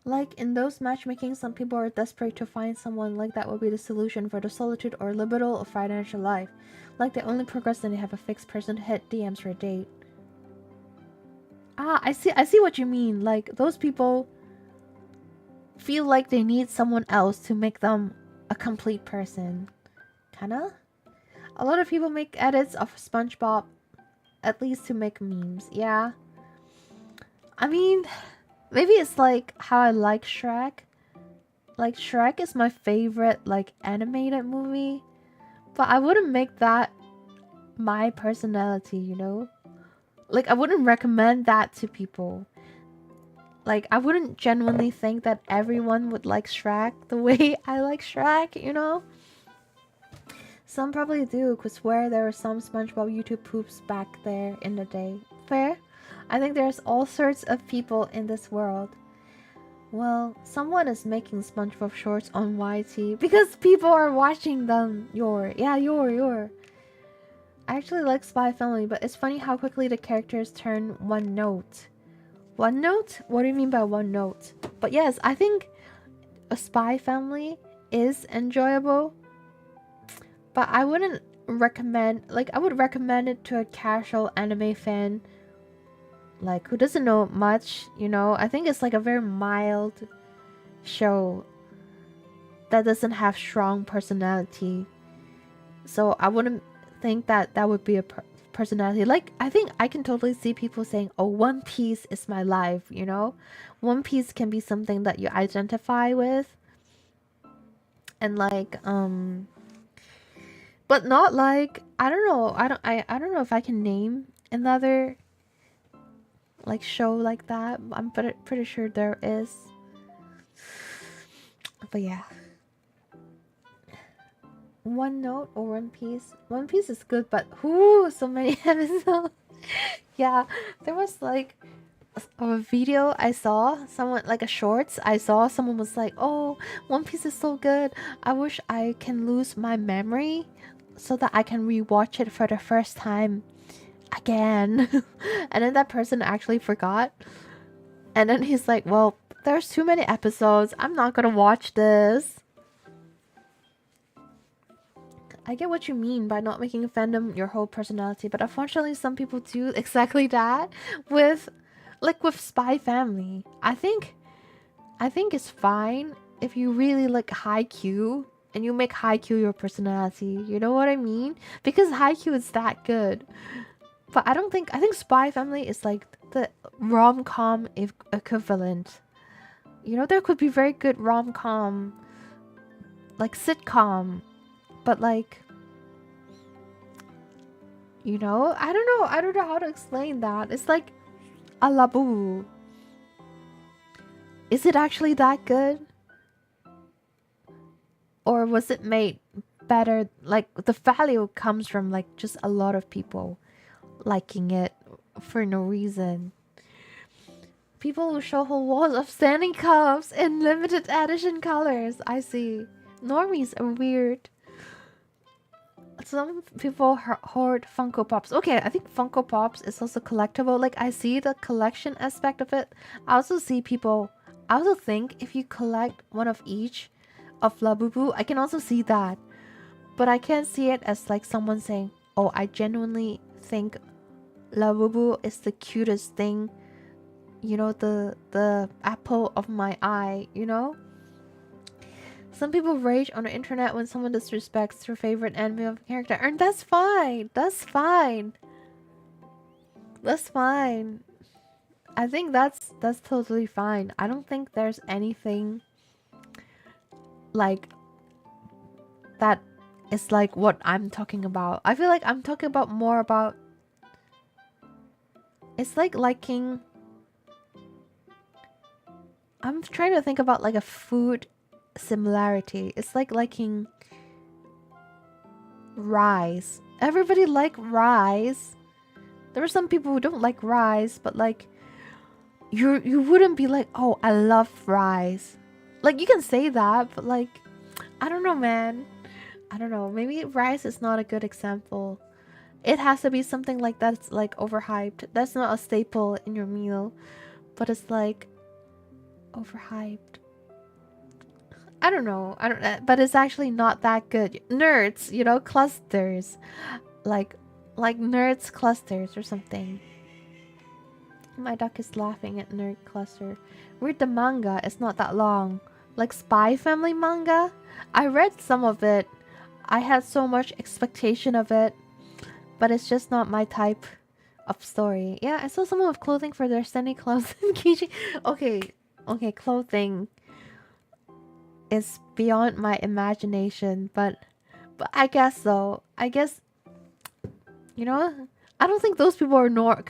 Like in those matchmaking, some people are desperate to find someone like that would be the solution for the solitude or libido of financial life. Like they only progress when they have a fixed person to hit DMs for a date. Ah, I see what you mean. Like those people feel like they need someone else to make them a complete person. Kinda? A lot of people make edits of SpongeBob at least to make memes. Yeah. I mean, maybe it's like how I like Shrek. Like Shrek is my favorite like animated movie, but I wouldn't make that my personality, you know? Like I wouldn't recommend that to people. Like I wouldn't genuinely think that everyone would like Shrek the way I like Shrek, you know? Some probably do, could swear there were some SpongeBob YouTube poops back there in the day. Fair? I think there's all sorts of people in this world. Well, someone is making SpongeBob shorts on YT because people are watching them. Your. I actually like Spy Family, but it's funny how quickly the characters turn one note. One note? What do you mean by one note? But yes, I think a Spy Family is enjoyable, but I wouldn't recommend, like, I would recommend it to a casual anime fan, like, who doesn't know much, you know? I think it's like a very mild show that doesn't have strong personality. So I wouldn't think that that would be a personality. Like, I think I can totally see people saying, oh, One Piece is my life, you know? One Piece can be something that you identify with. And like, but not like, I don't know. I don't know if I can name another like show like that. I'm pretty sure there is. But yeah. One Note or One Piece? One Piece is good, but whoo, so many episodes. Yeah, there was like a video I saw, someone like a shorts I saw, someone was like, oh, One Piece is so good, I wish I can lose my memory so that I can rewatch it for the first time again. And then that person actually forgot, and then he's like, well, there's too many episodes, I'm not gonna watch this. I get what you mean by not making a fandom your whole personality, but unfortunately some people do exactly that with like with Spy Family. I think it's fine if you really like Haikyuu and you make Haikyuu your personality. You know what I mean? Because Haikyuu is that good. But I think Spy Family is like the rom-com equivalent. You know, there could be very good rom-com, like sitcom, but like, you know, I don't know how to explain that. It's like a labu. Is it actually that good? Or was it made better? Like the value comes from like just a lot of people liking it for no reason. People who show whole walls of standing cups in limited edition colors. I see. Normies are weird. Some people hoard Funko Pops. Okay, I think Funko Pops is also collectible. Like, I see the collection aspect of it. I also think if you collect one of each of Labubu, I can also see that. But I can't see it as like someone saying, oh, I genuinely think Labubu is the cutest thing. You know, the apple of my eye, you know? Some people rage on the internet when someone disrespects their favorite anime character, and that's fine. That's fine. That's fine. I think that's totally fine. I don't think there's anything like that is like what I'm talking about. I feel like I'm talking about more about, it's like liking, I'm trying to think about like a food similarity. It's like liking rice. Everybody like rice. There are some people who don't like rice, but like you wouldn't be like, oh, I love rice. Like you can say that, but like, I don't know, man. I don't know. Maybe rice is not a good example. It has to be something like that's like overhyped. That's not a staple in your meal, but it's like overhyped. I don't know. I don't. But it's actually not that good. Nerds, you know, clusters, like nerds clusters or something. My duck is laughing at nerd cluster. Read the manga. It's not that long. Like Spy Family manga. I read some of it. I had so much expectation of it, but it's just not my type of story. Yeah, I saw someone with clothing for their standing clothes and keychain. Okay, clothing is beyond my imagination, but I guess so. I guess, you know, I don't think those people are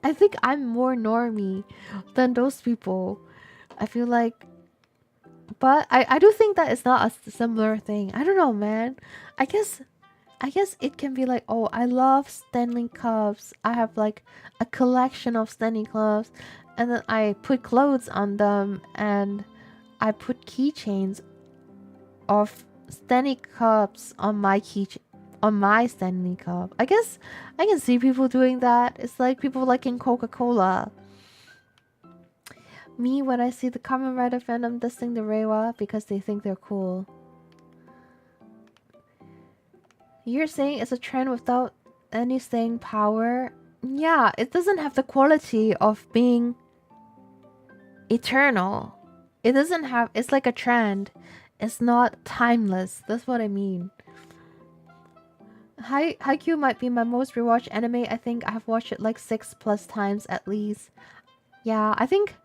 I think I'm more normie than those people. I feel like, but I do think that it's not a similar thing. I don't know, man. I guess it can be like, oh, I love Stanley cups. I have like a collection of Stanley cups, and then I put clothes on them, and I put keychains of Stanley cups on my Stanley cup. I guess I can see people doing that. It's like people liking Coca-Cola. Me, when I see the Kamen Rider fandom dissing the Reiwa because they think they're cool. You're saying it's a trend without any staying power? Yeah, it doesn't have the quality of being eternal. It doesn't have, it's like a trend. It's not timeless. That's what I mean. Haikyuu might be my most rewatched anime. I think I've watched it like 6+ times at least. Yeah, I think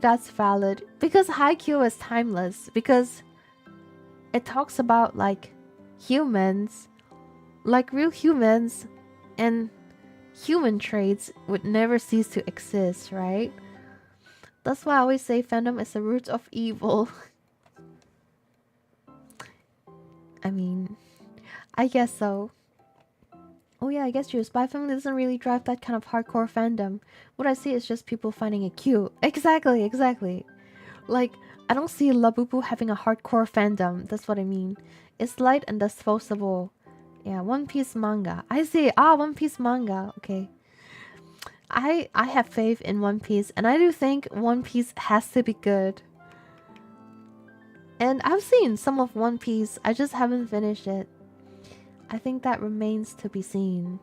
that's valid. Because Haikyuu is timeless. Because it talks about like humans, like real humans, and human traits would never cease to exist, right? That's why I always say fandom is the root of evil. I mean, I guess so. Oh yeah, I guess your Spy Family doesn't really drive that kind of hardcore fandom. What I see is just people finding it cute. Exactly, exactly. Like, I don't see Labubu having a hardcore fandom. That's what I mean. It's light and disposable. Yeah, One Piece manga. I see. Ah, One Piece manga. Okay. I have faith in One Piece, and I do think One Piece has to be good. And I've seen some of One Piece. I just haven't finished it. I think that remains to be seen.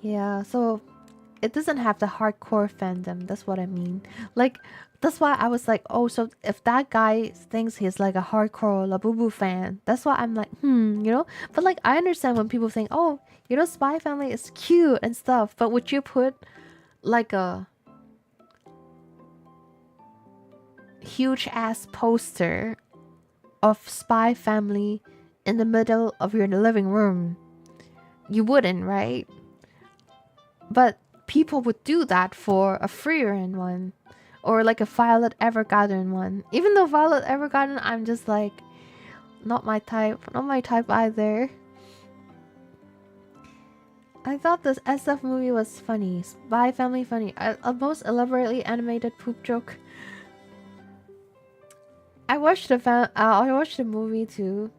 Yeah, so it doesn't have the hardcore fandom. That's what I mean. Like, that's why I was like, oh, so if that guy thinks he's like a hardcore Labubu fan, that's why I'm like, you know? But like, I understand when people think, oh, you know, Spy Family is cute and stuff, but would you put like a huge ass poster of Spy Family in the middle of your living room? You wouldn't, right? But people would do that for a Freeran one. Or like a Violet Evergarden one. Even though Violet Evergarden, I'm just like, not my type. Not my type either. I thought this SF movie was funny. Spy Family funny. A most elaborately animated poop joke. I watched the movie too.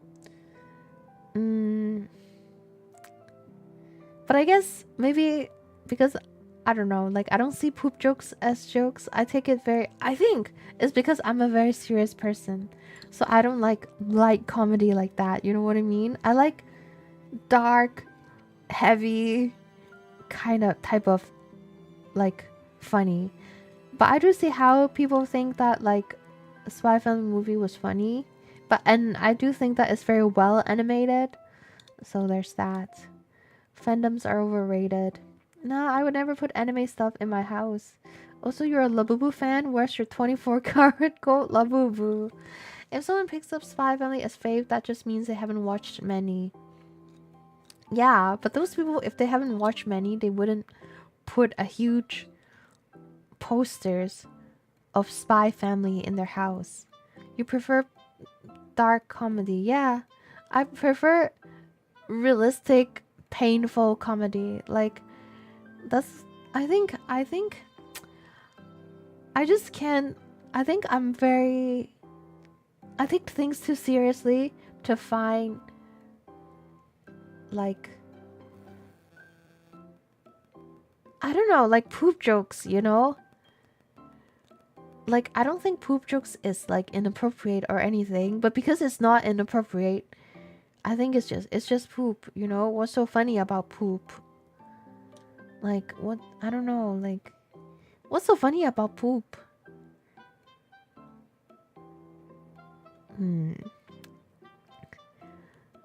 But I guess maybe because I don't know, like I don't see poop jokes as jokes. I take it very. I think it's because I'm a very serious person, so I don't like light comedy like that. You know what I mean? I like dark, heavy, kind of type of like funny. But I do see how people think that like a Spy Family movie was funny. And I do think that it's very well animated. So there's that. Fandoms are overrated. Nah, I would never put anime stuff in my house. Also, you're a Labubu fan? Where's your 24-karat gold Labubu? If someone picks up Spy Family as fave, that just means they haven't watched many. Yeah, but those people, if they haven't watched many, they wouldn't put a huge posters of Spy Family in their house. You prefer dark comedy? Yeah, I prefer realistic, painful comedy. Like, that's I think I just can't. I think I'm very. I take things too seriously to find like I don't know, like poop jokes, you know? Like I don't think poop jokes is like inappropriate or anything, but because it's not inappropriate, I think it's just poop, you know? What's so funny about poop? Like what I don't know, like what's so funny about poop?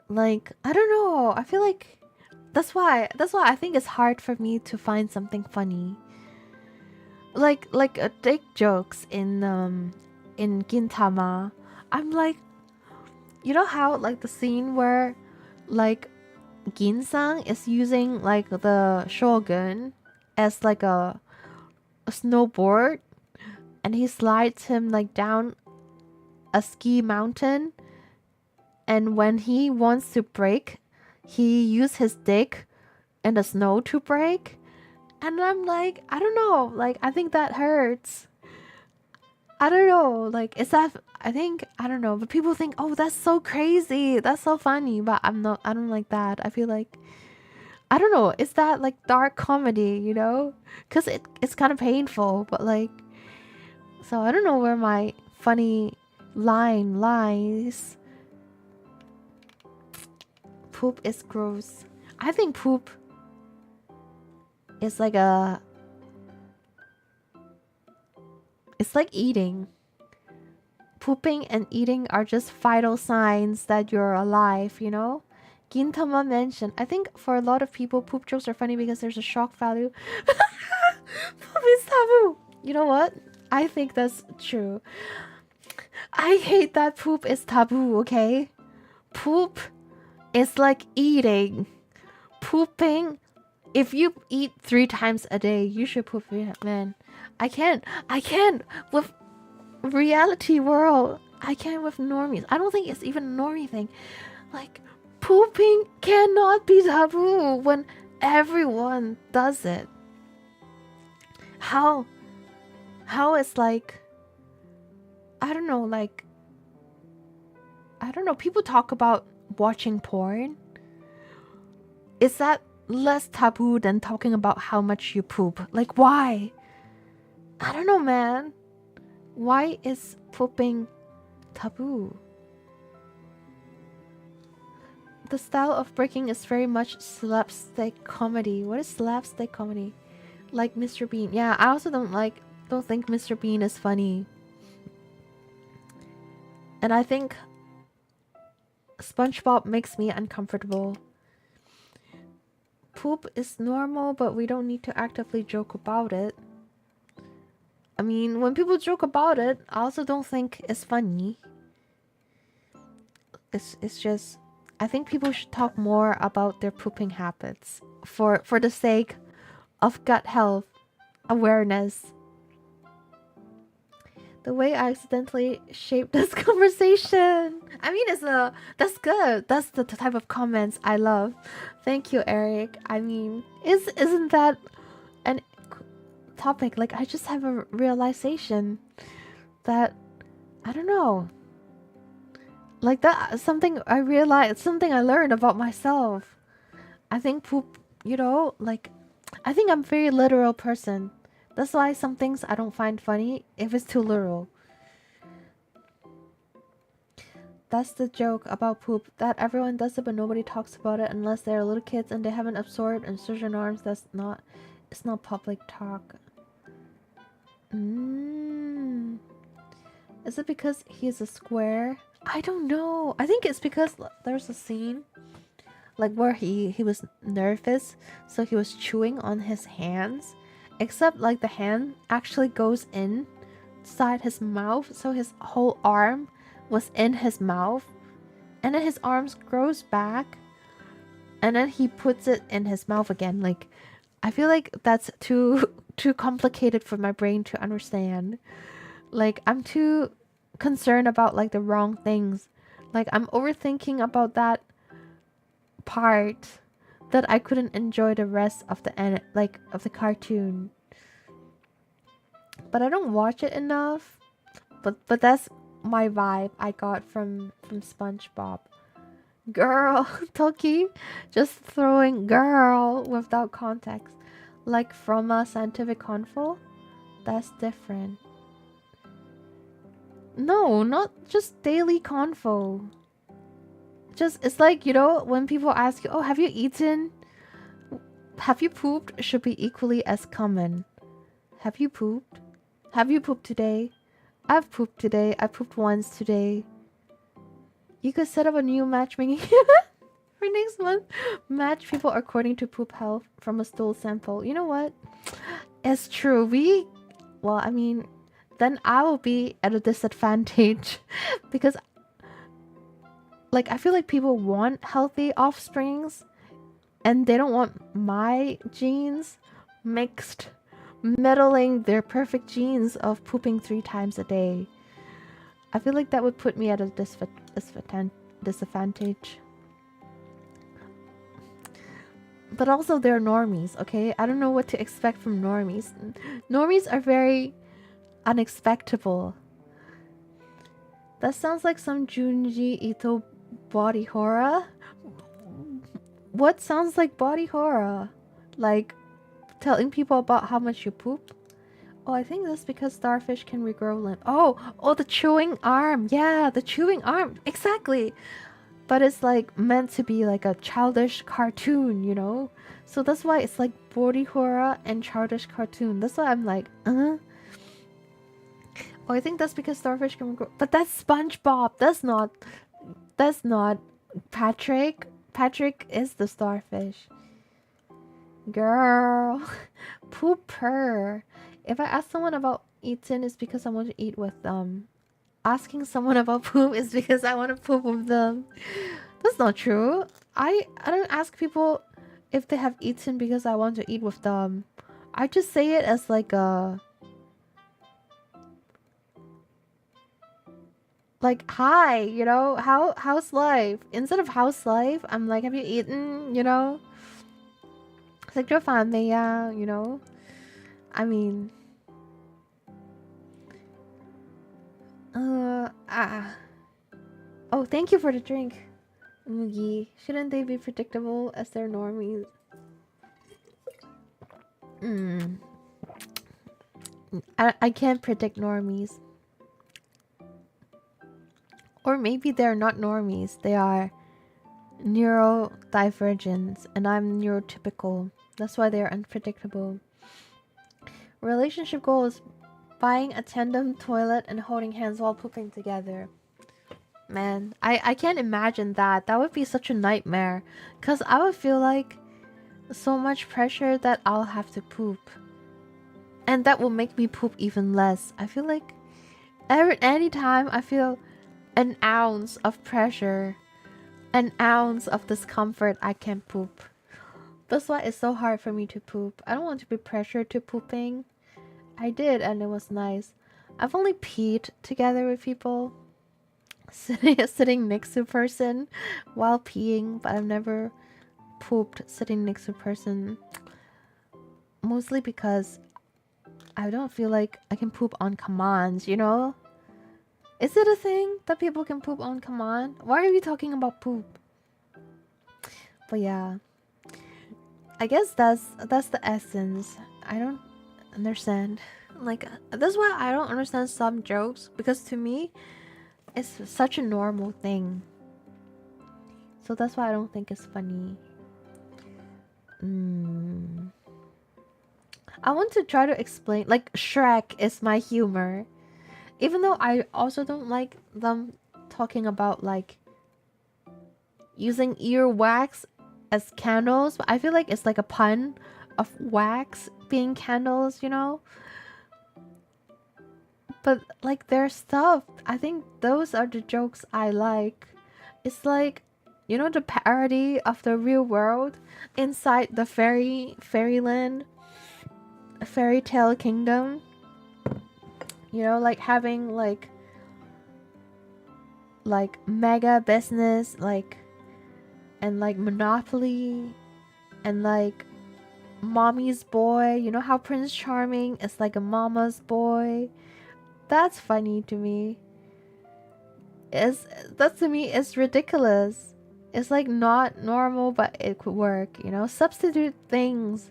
Like I don't know. I feel like that's why I think it's hard for me to find something funny. Like dick jokes in Gintama. I'm like, you know how like the scene where like Ginsang is using like the shogun as like a snowboard, and he slides him like down a ski mountain, and when he wants to break, he uses his dick in the snow to break. And I'm like, I don't know, like I think that hurts. I don't know, like is that I think I don't know, but people think, oh, that's so crazy, that's so funny, but I don't like that. I feel like I don't know, is that like dark comedy, you know? Because it's kind of painful, but like so I don't know where my funny line lies. Poop is gross. I think poop is like it's like eating. Pooping and eating are just vital signs that you're alive, you know? Gintama mentioned. I think for a lot of people, poop jokes are funny because there's a shock value. Poop is taboo. You know what? I think that's true. I hate that poop is taboo, okay? Poop is like eating. Pooping, if you eat 3 times a day, you should poop 3 times. Man, I can't with reality world. I can't with normies. I don't think it's even a normie thing. Like, pooping cannot be taboo when everyone does it. How it's like, I don't know, like, I don't know, people talk about watching porn. Is that less taboo than talking about how much you poop? Like, why? I don't know, man. Why is pooping taboo? The style of breaking is very much slapstick comedy. What is slapstick comedy? Like Mr. Bean. Yeah, I also don't think Mr. Bean is funny. And I think SpongeBob makes me uncomfortable. Poop is normal, but we don't need to actively joke about it. I mean, when people joke about it, I also don't think it's funny. It's just, I think people should talk more about their pooping habits for the sake of gut health awareness. The way I accidentally shaped this conversation. I mean, that's good. That's the type of comments I love. Thank you, Eric. I mean, isn't that an topic? Like, I just have a realization that, I don't know, like that, something I realized, something I learned about myself. I think poop, you know, like, I think I'm a very literal person. That's why some things I don't find funny if it's too literal. That's the joke about poop, that everyone does it but nobody talks about it unless they're little kids and they haven't absorbed in social norms. It's not public talk. Is it because he's a square? I don't know. I think it's because there's a scene like where he was nervous, so he was chewing on his hands, except like the hand actually goes inside his mouth, so his whole arm was in his mouth, and then his arms grows back, and then he puts it in his mouth again. Like, I feel like that's too complicated for my brain to understand. Like, I'm too concerned about like the wrong things. Like, I'm overthinking about that part that I couldn't enjoy the rest of the cartoon. But I don't watch it enough. But that's my vibe I got from SpongeBob. Girl, Toki, just throwing girl without context, like from a scientific convo. That's different. No, not just daily convo. Just, it's like, you know, when people ask you, oh, have you eaten? Have you pooped? Should be equally as common. Have you pooped? Have you pooped today? I've pooped today. I pooped once today. You could set up a new matchmaking for next month. Match people according to poop health from a stool sample. You know what? It's true. Well, I mean, then I will be at a disadvantage because, like, I feel like people want healthy offsprings and they don't want my genes mixed, meddling their perfect genes of pooping 3 times a day. I feel like that would put me at a disadvantage. But also they're normies, okay? I don't know what to expect from normies. Normies are very unexpectable. That sounds like some Junji Ito body horror. What sounds like body horror? Like telling people about how much you poop? Oh, I think that's because starfish can regrow limb. Oh, the chewing arm. Yeah, the chewing arm. Exactly. But it's like meant to be like a childish cartoon, you know? So that's why it's like body horror and childish cartoon. That's why I'm like, Oh, I think that's because starfish can regrow. But that's SpongeBob. That's not Patrick. Patrick is the starfish. Girl. Pooper. If I ask someone about eating, it's because I want to eat with them. asking someone about poop is because I want to poop with them. That's not true. I don't ask people if they have eaten because I want to eat with them. I just say it as like a like hi, you know, how's life? Instead of how's life, I'm like, have you eaten? You know, it's like your family, yeah, you know. I mean, oh, thank you for the drink, Mugi. Shouldn't they be predictable as they're normies? I can't predict normies. Or maybe they're not normies. They are neurodivergents, and I'm neurotypical. That's why they're unpredictable. Relationship goal is buying a tandem toilet and holding hands while pooping together. Man, I can't imagine that. That would be such a nightmare. Because I would feel like so much pressure that I'll have to poop. And that will make me poop even less. I feel like anytime I feel an ounce of pressure, an ounce of discomfort, I can poop. That's why it's so hard for me to poop. I don't want to be pressured to pooping. I did, and it was nice. I've only peed together with people, sitting next to a person while peeing, but I've never pooped sitting next to a person. Mostly because I don't feel like I can poop on commands, you know? Is it a thing that people can poop on command? Why are we talking about poop? But yeah, I guess that's the essence. I don't understand. Like, that's why I don't understand some jokes, because to me it's such a normal thing. So that's why I don't think it's funny. I want to try to explain, like, Shrek is my humor. Even though I also don't like them talking about like using earwax as candles, but I feel like it's like a pun of wax being candles, you know? But like their stuff, I think those are the jokes I like. It's like, you know, the parody of the real world inside the fairyland, fairy tale kingdom. You know, like having like mega business, like, and like Monopoly, and like mommy's boy. You know how Prince Charming is like a mama's boy. That's funny to me. That to me is ridiculous. It's like not normal, but it could work. You know, substitute things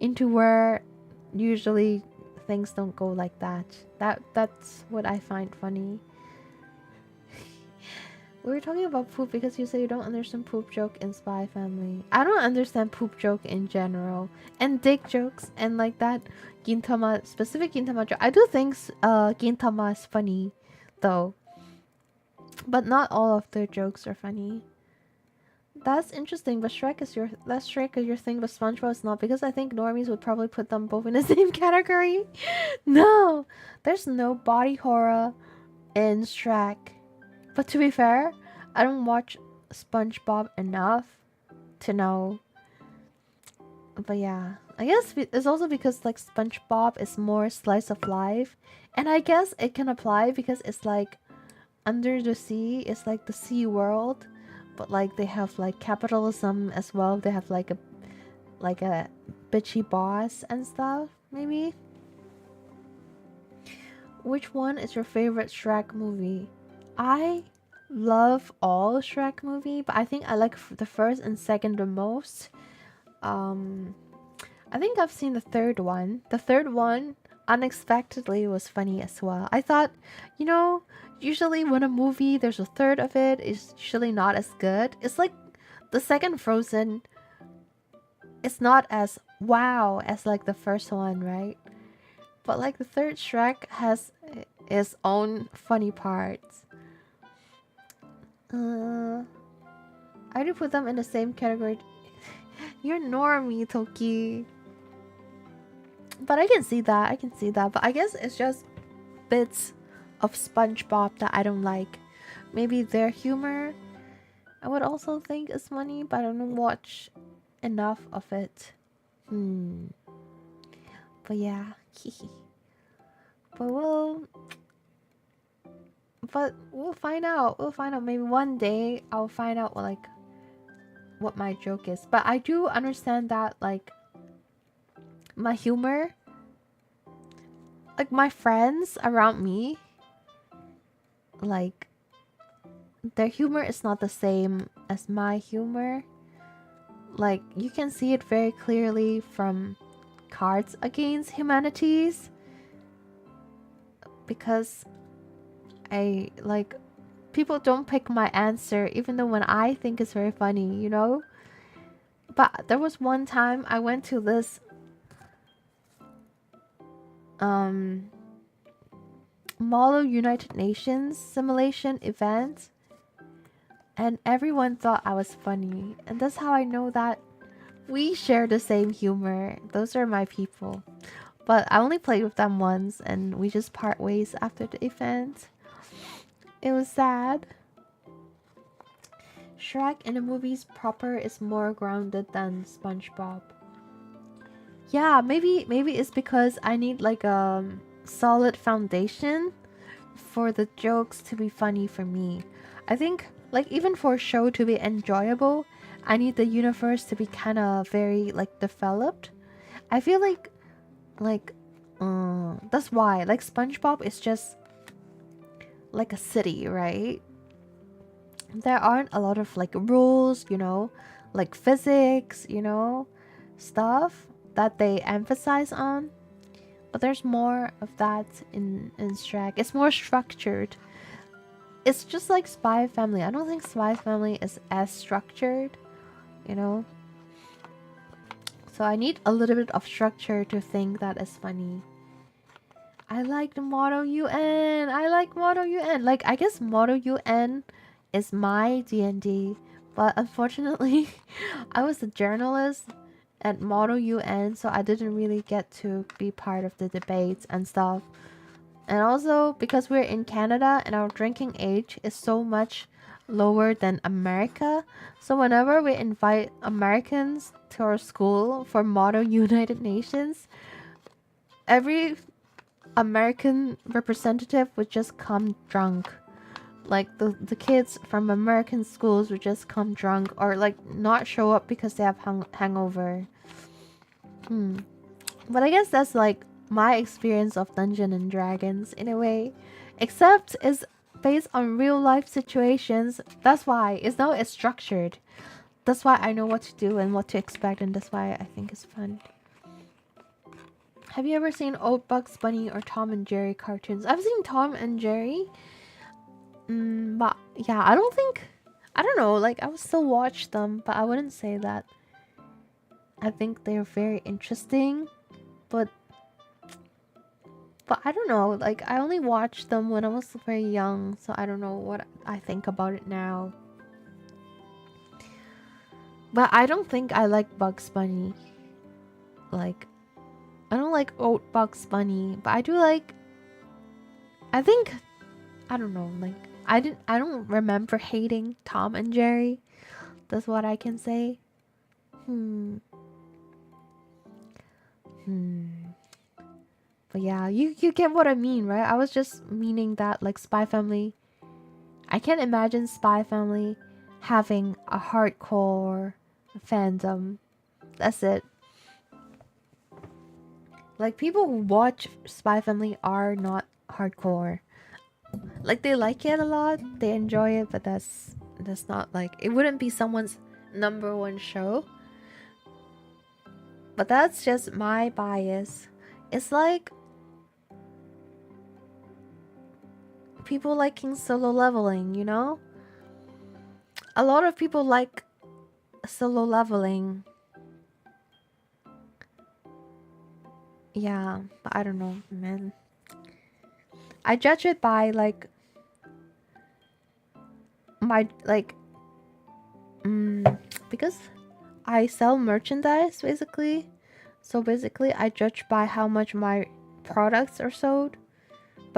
into where usually things don't go like that. That's what I find funny. We were talking about poop because you say you don't understand poop joke in Spy Family. I don't understand poop joke in general. And dick jokes and like that Gintama, specific Gintama joke. I do think Gintama is funny though. But not all of their jokes are funny. That's interesting, but Shrek is your thing, but SpongeBob is not, because I think normies would probably put them both in the same category. No, there's no body horror in Shrek. But to be fair, I don't watch SpongeBob enough to know. But yeah, I guess it's also because like SpongeBob is more slice of life, and I guess it can apply because it's like under the sea. It's like the sea world, but like they have like capitalism as well. They have like a bitchy boss and stuff. Maybe. Which one is your favorite Shrek movie? I love all Shrek movie, but I think I like the first and second the most. I think I've seen the third one. The third one unexpectedly was funny as well. I thought, you know, usually when a movie there's a third of it, it's usually not as good. It's like the second Frozen, it's not as wow as like the first one, right? But like the third Shrek has its own funny parts. I do put them in the same category. You're normie, Toki. But I can see that. But I guess it's just bits of SpongeBob that I don't like. Maybe their humor I would also think is funny, but I don't watch enough of it. But yeah. But we'll find out. We'll find out. Maybe one day I'll find out what my joke is. But I do understand that like my humor, like my friends around me, like their humor is not the same as my humor. Like you can see it very clearly from Cards Against Humanities, because I like people don't pick my answer even though when I think it's very funny, you know? But there was one time I went to this Model United Nations simulation event, and everyone thought I was funny, and that's how I know that we share the same humor. Those are my people. But I only played with them once and we just part ways after the event. It was sad. Shrek in the movies proper is more grounded than SpongeBob. Yeah, maybe it's because I need like a solid foundation for the jokes to be funny for me. I think like even for a show to be enjoyable, I need the universe to be kind of very like developed. I feel like that's why like SpongeBob is just like a city, right? There aren't a lot of like rules, you know, like physics, you know, stuff that they emphasize on. But there's more of that in Shrek. It's more structured. It's just like Spy Family. I don't think Spy Family is as structured, you know. So I need a little bit of structure to think that is funny. I like the Model UN. I like Model UN. Like I guess Model UN is my D&D, but unfortunately, I was a journalist at Model UN, so I didn't really get to be part of the debates and stuff. And also because we're in Canada and our drinking age is so much lower than America, so whenever we invite Americans to our school for Model United Nations, every American representative would just come drunk. Like the kids from American schools would just come drunk or like not show up because they have hangover. But I guess that's like my experience of Dungeons and Dragons in a way, except it's based on real life situations. That's why it's structured. That's why I know what to do and what to expect, and that's why I think it's fun. Have you ever seen old Bugs Bunny or Tom and Jerry cartoons? I've seen Tom and Jerry. But yeah, I don't know, like I would still watch them, but I wouldn't say that I think they're very interesting. But I don't know, like I only watched them when I was very young, so I don't know what I think about it now. But I don't think I like Bugs Bunny. Like I don't like old Bugs Bunny, but I do like, I think, I don't know, like I don't remember hating Tom and Jerry. That's what I can say. But yeah, you get what I mean, right? I was just meaning that like Spy Family, I can't imagine Spy Family having a hardcore fandom. That's it. Like people who watch Spy Family are not hardcore. Like they like it a lot, they enjoy it, but that's not like, it wouldn't be someone's #1 show. But that's just my bias. It's like people liking Solo Leveling, you know? A lot of people like Solo Leveling. Yeah, but I don't know, man. I judge it by like my because I sell merchandise basically. So basically I judge by how much my products are sold.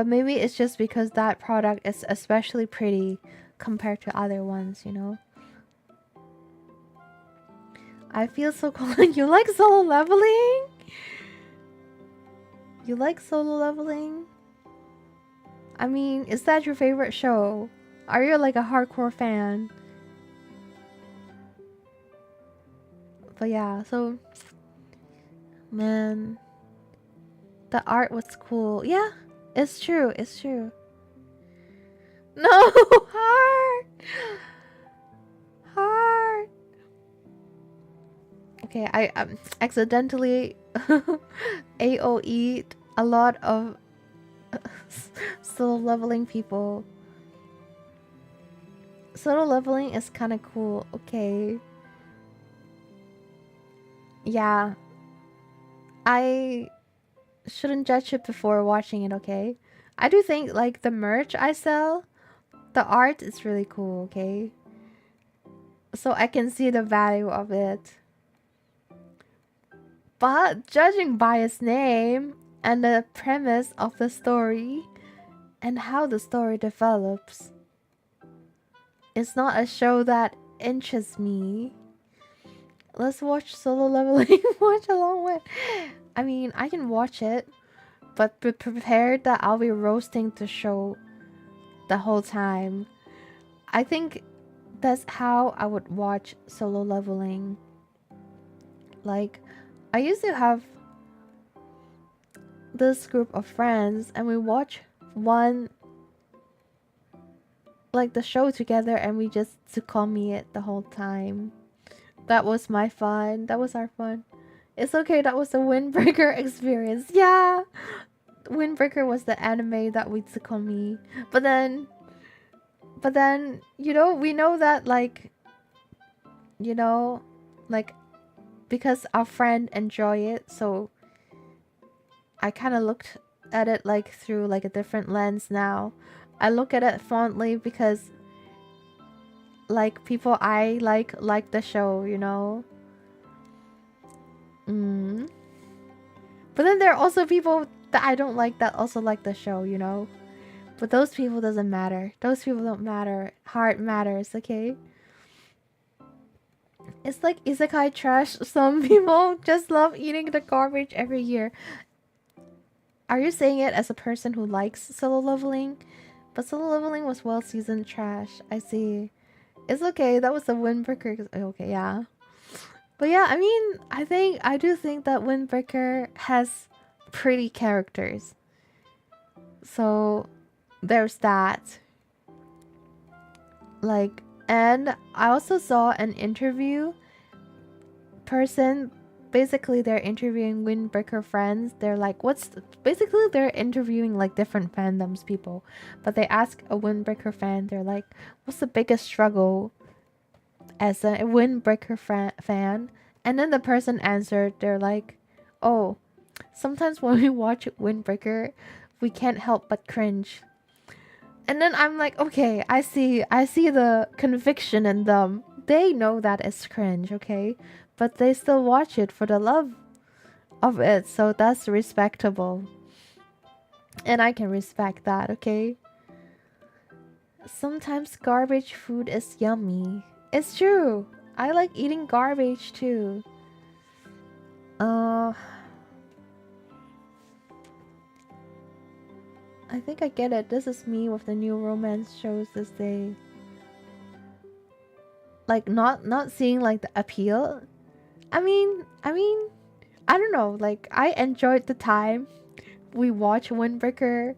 But maybe it's just because that product is especially pretty compared to other ones, you know? I feel so cool. You like solo leveling? You like solo leveling? I mean, is that your favorite show? Are you like a hardcore fan? But yeah, so... Man... The art was cool. Yeah, it's true, it's true. No! Heart! Heart! Okay, I accidentally AOE'd a lot of solo leveling people. Solo leveling is kind of cool. Okay. Yeah. I shouldn't judge it before watching it, okay? I do think like the merch I sell, the art is really cool, okay? So I can see the value of it. But judging by its name and the premise of the story and how the story develops, it's not a show that interests me. Let's watch solo leveling. Watch along with. I mean, I can watch it, but be prepared that I'll be roasting the show the whole time. I think that's how I would watch solo leveling. Like, I used to have this group of friends and we watch one like the show together and we just 𝐒𝐚𝐭 it the whole time. That was my fun. That was our fun. It's okay, that was the Windbreaker experience. Yeah! Windbreaker was the anime that we 𝐒𝐿 But then, you know, we know that like, you know, like, because our friend enjoy it, so I kind of looked at it like through like a different lens now. I look at it fondly because like people I like the show, you know. But then there are also people that I don't like that also like the show, you know. But those people doesn't matter. Those people don't matter. Heart matters, okay? It's like isekai trash. Some people just love eating the garbage every year. Are you saying it as a person who likes solo leveling? But solo leveling was well-seasoned trash. I see. It's okay. That was the Windbreaker. Okay, yeah. But yeah, I mean, I do think that Windbreaker has pretty characters. So there's that. Like, and I also saw an interview person. Basically, they're interviewing Windbreaker friends. They're like, basically, they're interviewing like different fandoms people. But they ask a Windbreaker fan, they're like, what's the biggest struggle as a Windbreaker fan? And then the person answered, they're like, oh, sometimes when we watch Windbreaker, we can't help but cringe. And then I'm like, okay, I see the conviction in them. They know that it's cringe, okay? But they still watch it for the love of it, so that's respectable. And I can respect that, okay? Sometimes garbage food is yummy. It's true. I like eating garbage too. I think I get it. This is me with the new romance shows this day. Like not seeing like the appeal. I mean, I don't know. Like I enjoyed the time we watched Windbreaker,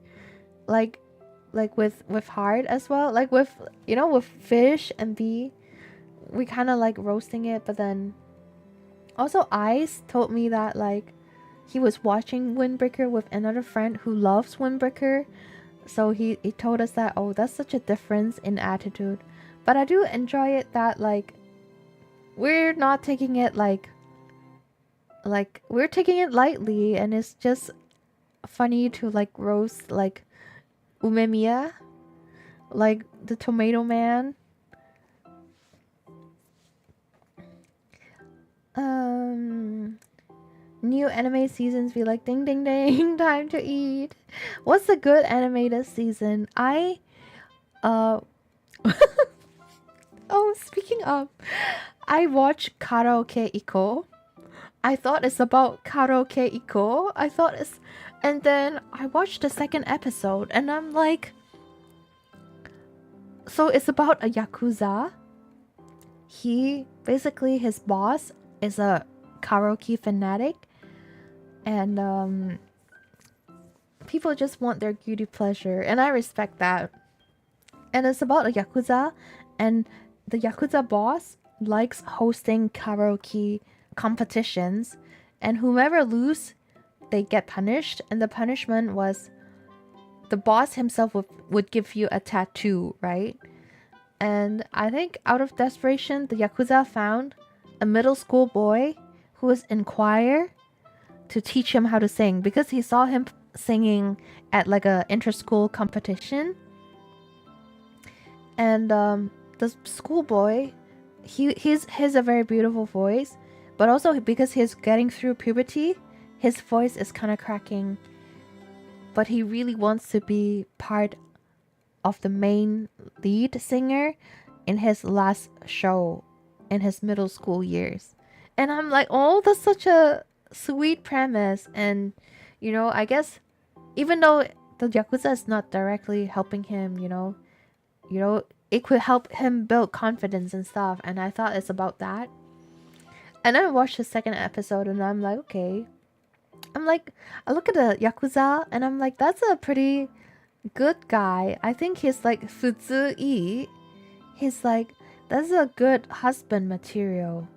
like with Heart as well. Like with with Fish and B, we kind of like roasting it. But then also Ice told me that like he was watching Windbreaker with another friend who loves Windbreaker. So he told us that, oh, that's such a difference in attitude. But I do enjoy it that like we're not taking it like we're taking it lightly, and it's just funny to like roast like Umemiya, like the tomato man. new anime seasons be like ding ding ding time to eat. What's a good anime this season? Uh oh, speaking of, I watched Karaoke Iko. I thought it's about Karaoke Iko. I thought it's, and then I watched the second episode and I'm like, so it's about a yakuza. He basically, his boss is a karaoke fanatic, and people just want their guilty pleasure, and I respect that. And it's about a yakuza, and the yakuza boss likes hosting karaoke competitions, and whomever lose, they get punished. And the punishment was the boss himself would give you a tattoo, right? And I think out of desperation, the yakuza found a middle school boy who was in choir to teach him how to sing, because he saw him singing at like a inter-school competition. And the schoolboy, he's a very beautiful voice, but also because he's getting through puberty, his voice is kind of cracking. But he really wants to be part of the main lead singer in his last show in his middle school years. And I'm like, oh, that's such a sweet premise. And you know, I guess even though the yakuza is not directly helping him, you know, it could help him build confidence and stuff. And I thought it's about that. And then I watched the second episode and I'm like, okay. I'm like, I look at the yakuza and I'm like, that's a pretty good guy. I think he's like futsui. He's like, that's a good husband material.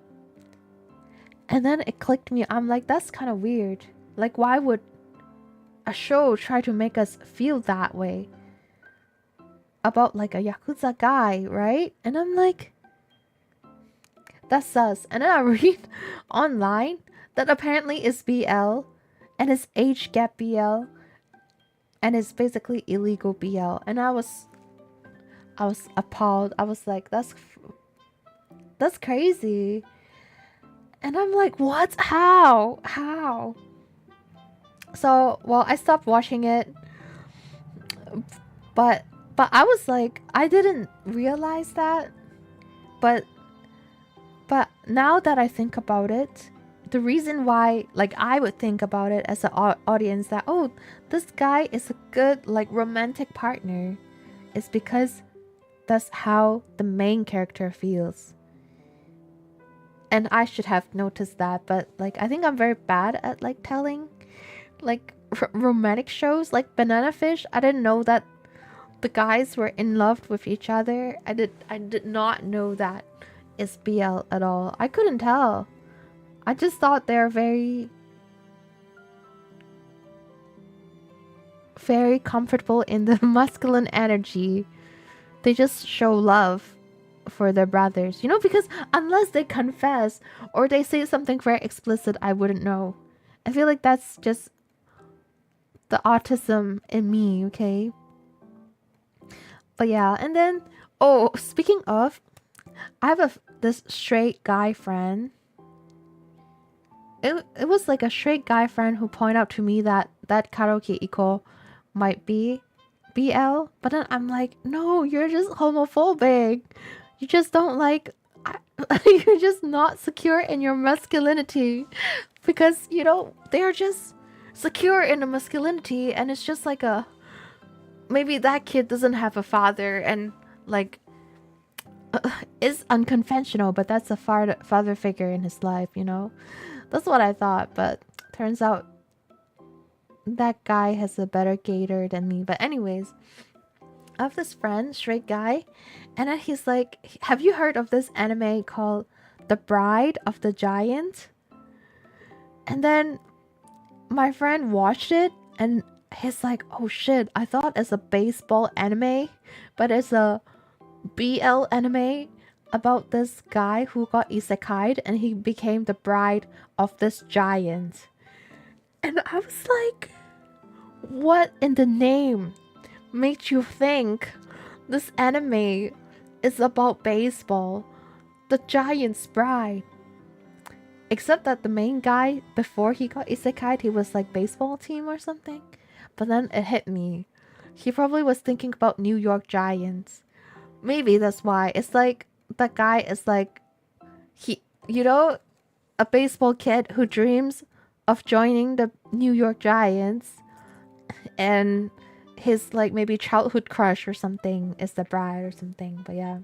And then it clicked me. I'm like, that's kind of weird. Like, why would a show try to make us feel that way about like a yakuza guy, right? And I'm like, that's sus. And then I read online that apparently it's BL and it's age gap BL and it's basically illegal BL. And I was appalled. I was like, that's crazy. And I'm like, what? How? So, well, I stopped watching it. But I was like, I didn't realize that. But now that I think about it, the reason why, like, I would think about it as an audience that, oh, this guy is a good, like, romantic partner, is because that's how the main character feels. And I should have noticed that, but like, I think I'm very bad at like telling like romantic shows. Like Banana Fish, I didn't know that the guys were in love with each other. I did not know that it's BL at all. I couldn't tell. I just thought they're very comfortable in the masculine energy. They just show love for their brothers, you know, because unless they confess or they say something very explicit, I wouldn't know. I feel like that's just the autism in me, okay? But yeah, and then, oh, speaking of, I have this straight guy friend. It was like a straight guy friend who pointed out to me that Karaoke Iko might be BL, but then I'm like, no, you're just homophobic. You just don't like, you're just not secure in your masculinity, because, you know, they're just secure in the masculinity, and it's just like a, maybe that kid doesn't have a father and like is unconventional, but that's a father figure in his life, you know. That's what I thought, but turns out that guy has a better gator than me. But anyways, I have this friend, straight guy, and then he's like, have you heard of this anime called The Bride of the Giant? And then my friend watched it and he's like, oh shit, I thought it's a baseball anime, but it's a BL anime about this guy who got isekai'd and he became the bride of this giant. And I was like, what in the name makes you think this anime is about baseball? The Giant's Bride. Except that the main guy, before he got isekai, he was like baseball team or something. But then it hit me. He probably was thinking about New York Giants. Maybe that's why. It's like that guy is like he, you know, a baseball kid who dreams of joining the New York Giants, and his like maybe childhood crush or something is the bride or something. But yeah.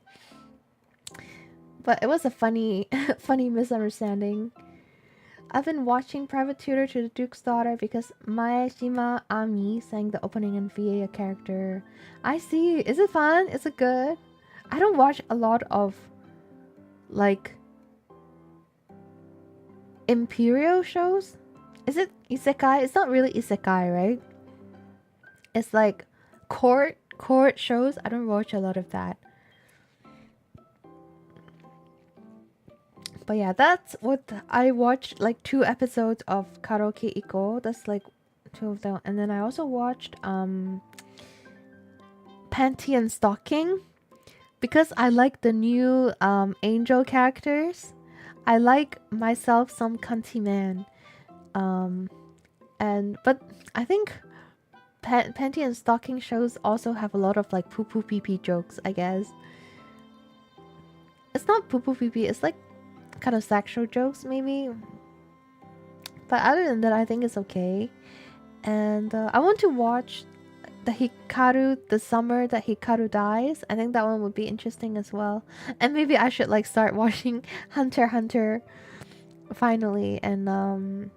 But it was a funny funny misunderstanding. I've been watching Private Tutor to the Duke's Daughter because Maeshima Ami sang the opening and VA a character. I see. Is it fun? Is it good? I don't watch a lot of like Imperial shows. Is it isekai? It's not really isekai, right? It's like court shows. I don't watch a lot of that. But yeah, that's what I watched, like 2 episodes of Karaoke Iko. That's like 2 of them. And then I also watched Panty and Stocking because I like the new angel characters. I like myself some cunty man. But I think Panty and Stocking shows also have a lot of like poo poo pee pee jokes, I guess. It's not poo poo pee pee, it's like kind of sexual jokes maybe. But other than that, I think it's okay. And I want to watch the summer that Hikaru dies. I think that one would be interesting as well. And maybe I should like start watching Hunter x Hunter finally. And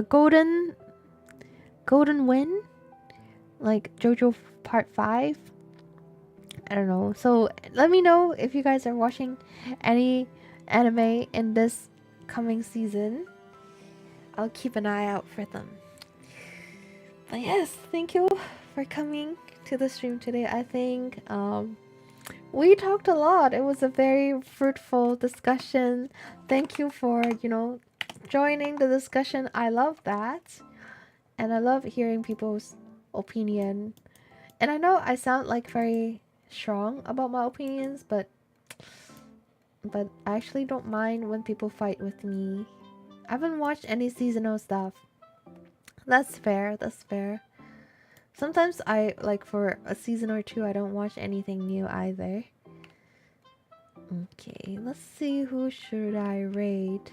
Golden Wind, like JoJo Part 5. I don't know. So let me know if you guys are watching any anime in this coming season. I'll keep an eye out for them. But yes, thank you for coming to the stream today. I think we talked a lot. It was a very fruitful discussion. Thank you for, joining the discussion. I love that. And I love hearing people's opinion. And I know I sound like very strong about my opinions, but I actually don't mind when people fight with me. I haven't watched any seasonal stuff. That's fair, that's fair. Sometimes I, like for a season or 2, I don't watch anything new either. Okay, let's see, who should I rate?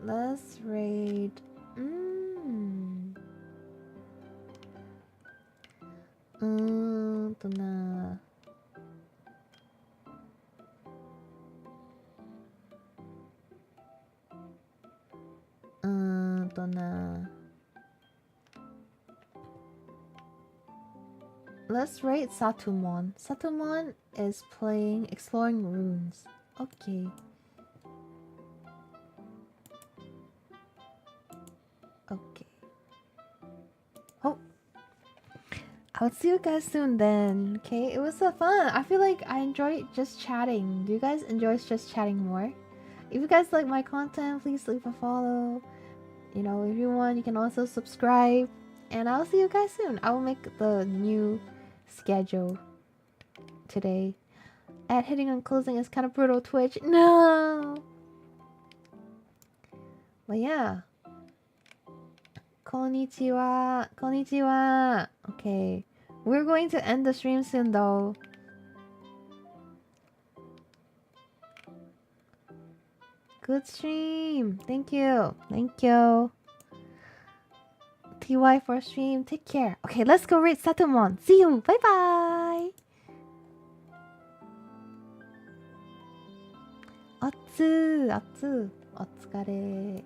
Let's rate... Let's rate Satumon. Satumon is playing Exploring Runes. Okay. Okay. Oh. I'll see you guys soon then. Okay, it was so fun. I feel like I enjoy just chatting. Do you guys enjoy just chatting more? If you guys like my content, please leave a follow. If you want, you can also subscribe. And I'll see you guys soon. I will make the new schedule today. Hitting on closing is kind of brutal, Twitch. No! But yeah. Konnichiwa. Konnichiwa. Okay. We're going to end the stream soon though. Good stream. Thank you. Thank you. TY for stream. Take care. Okay, let's go rate Satumon. See you. Bye bye. Atsu. Atsu. Otsukare.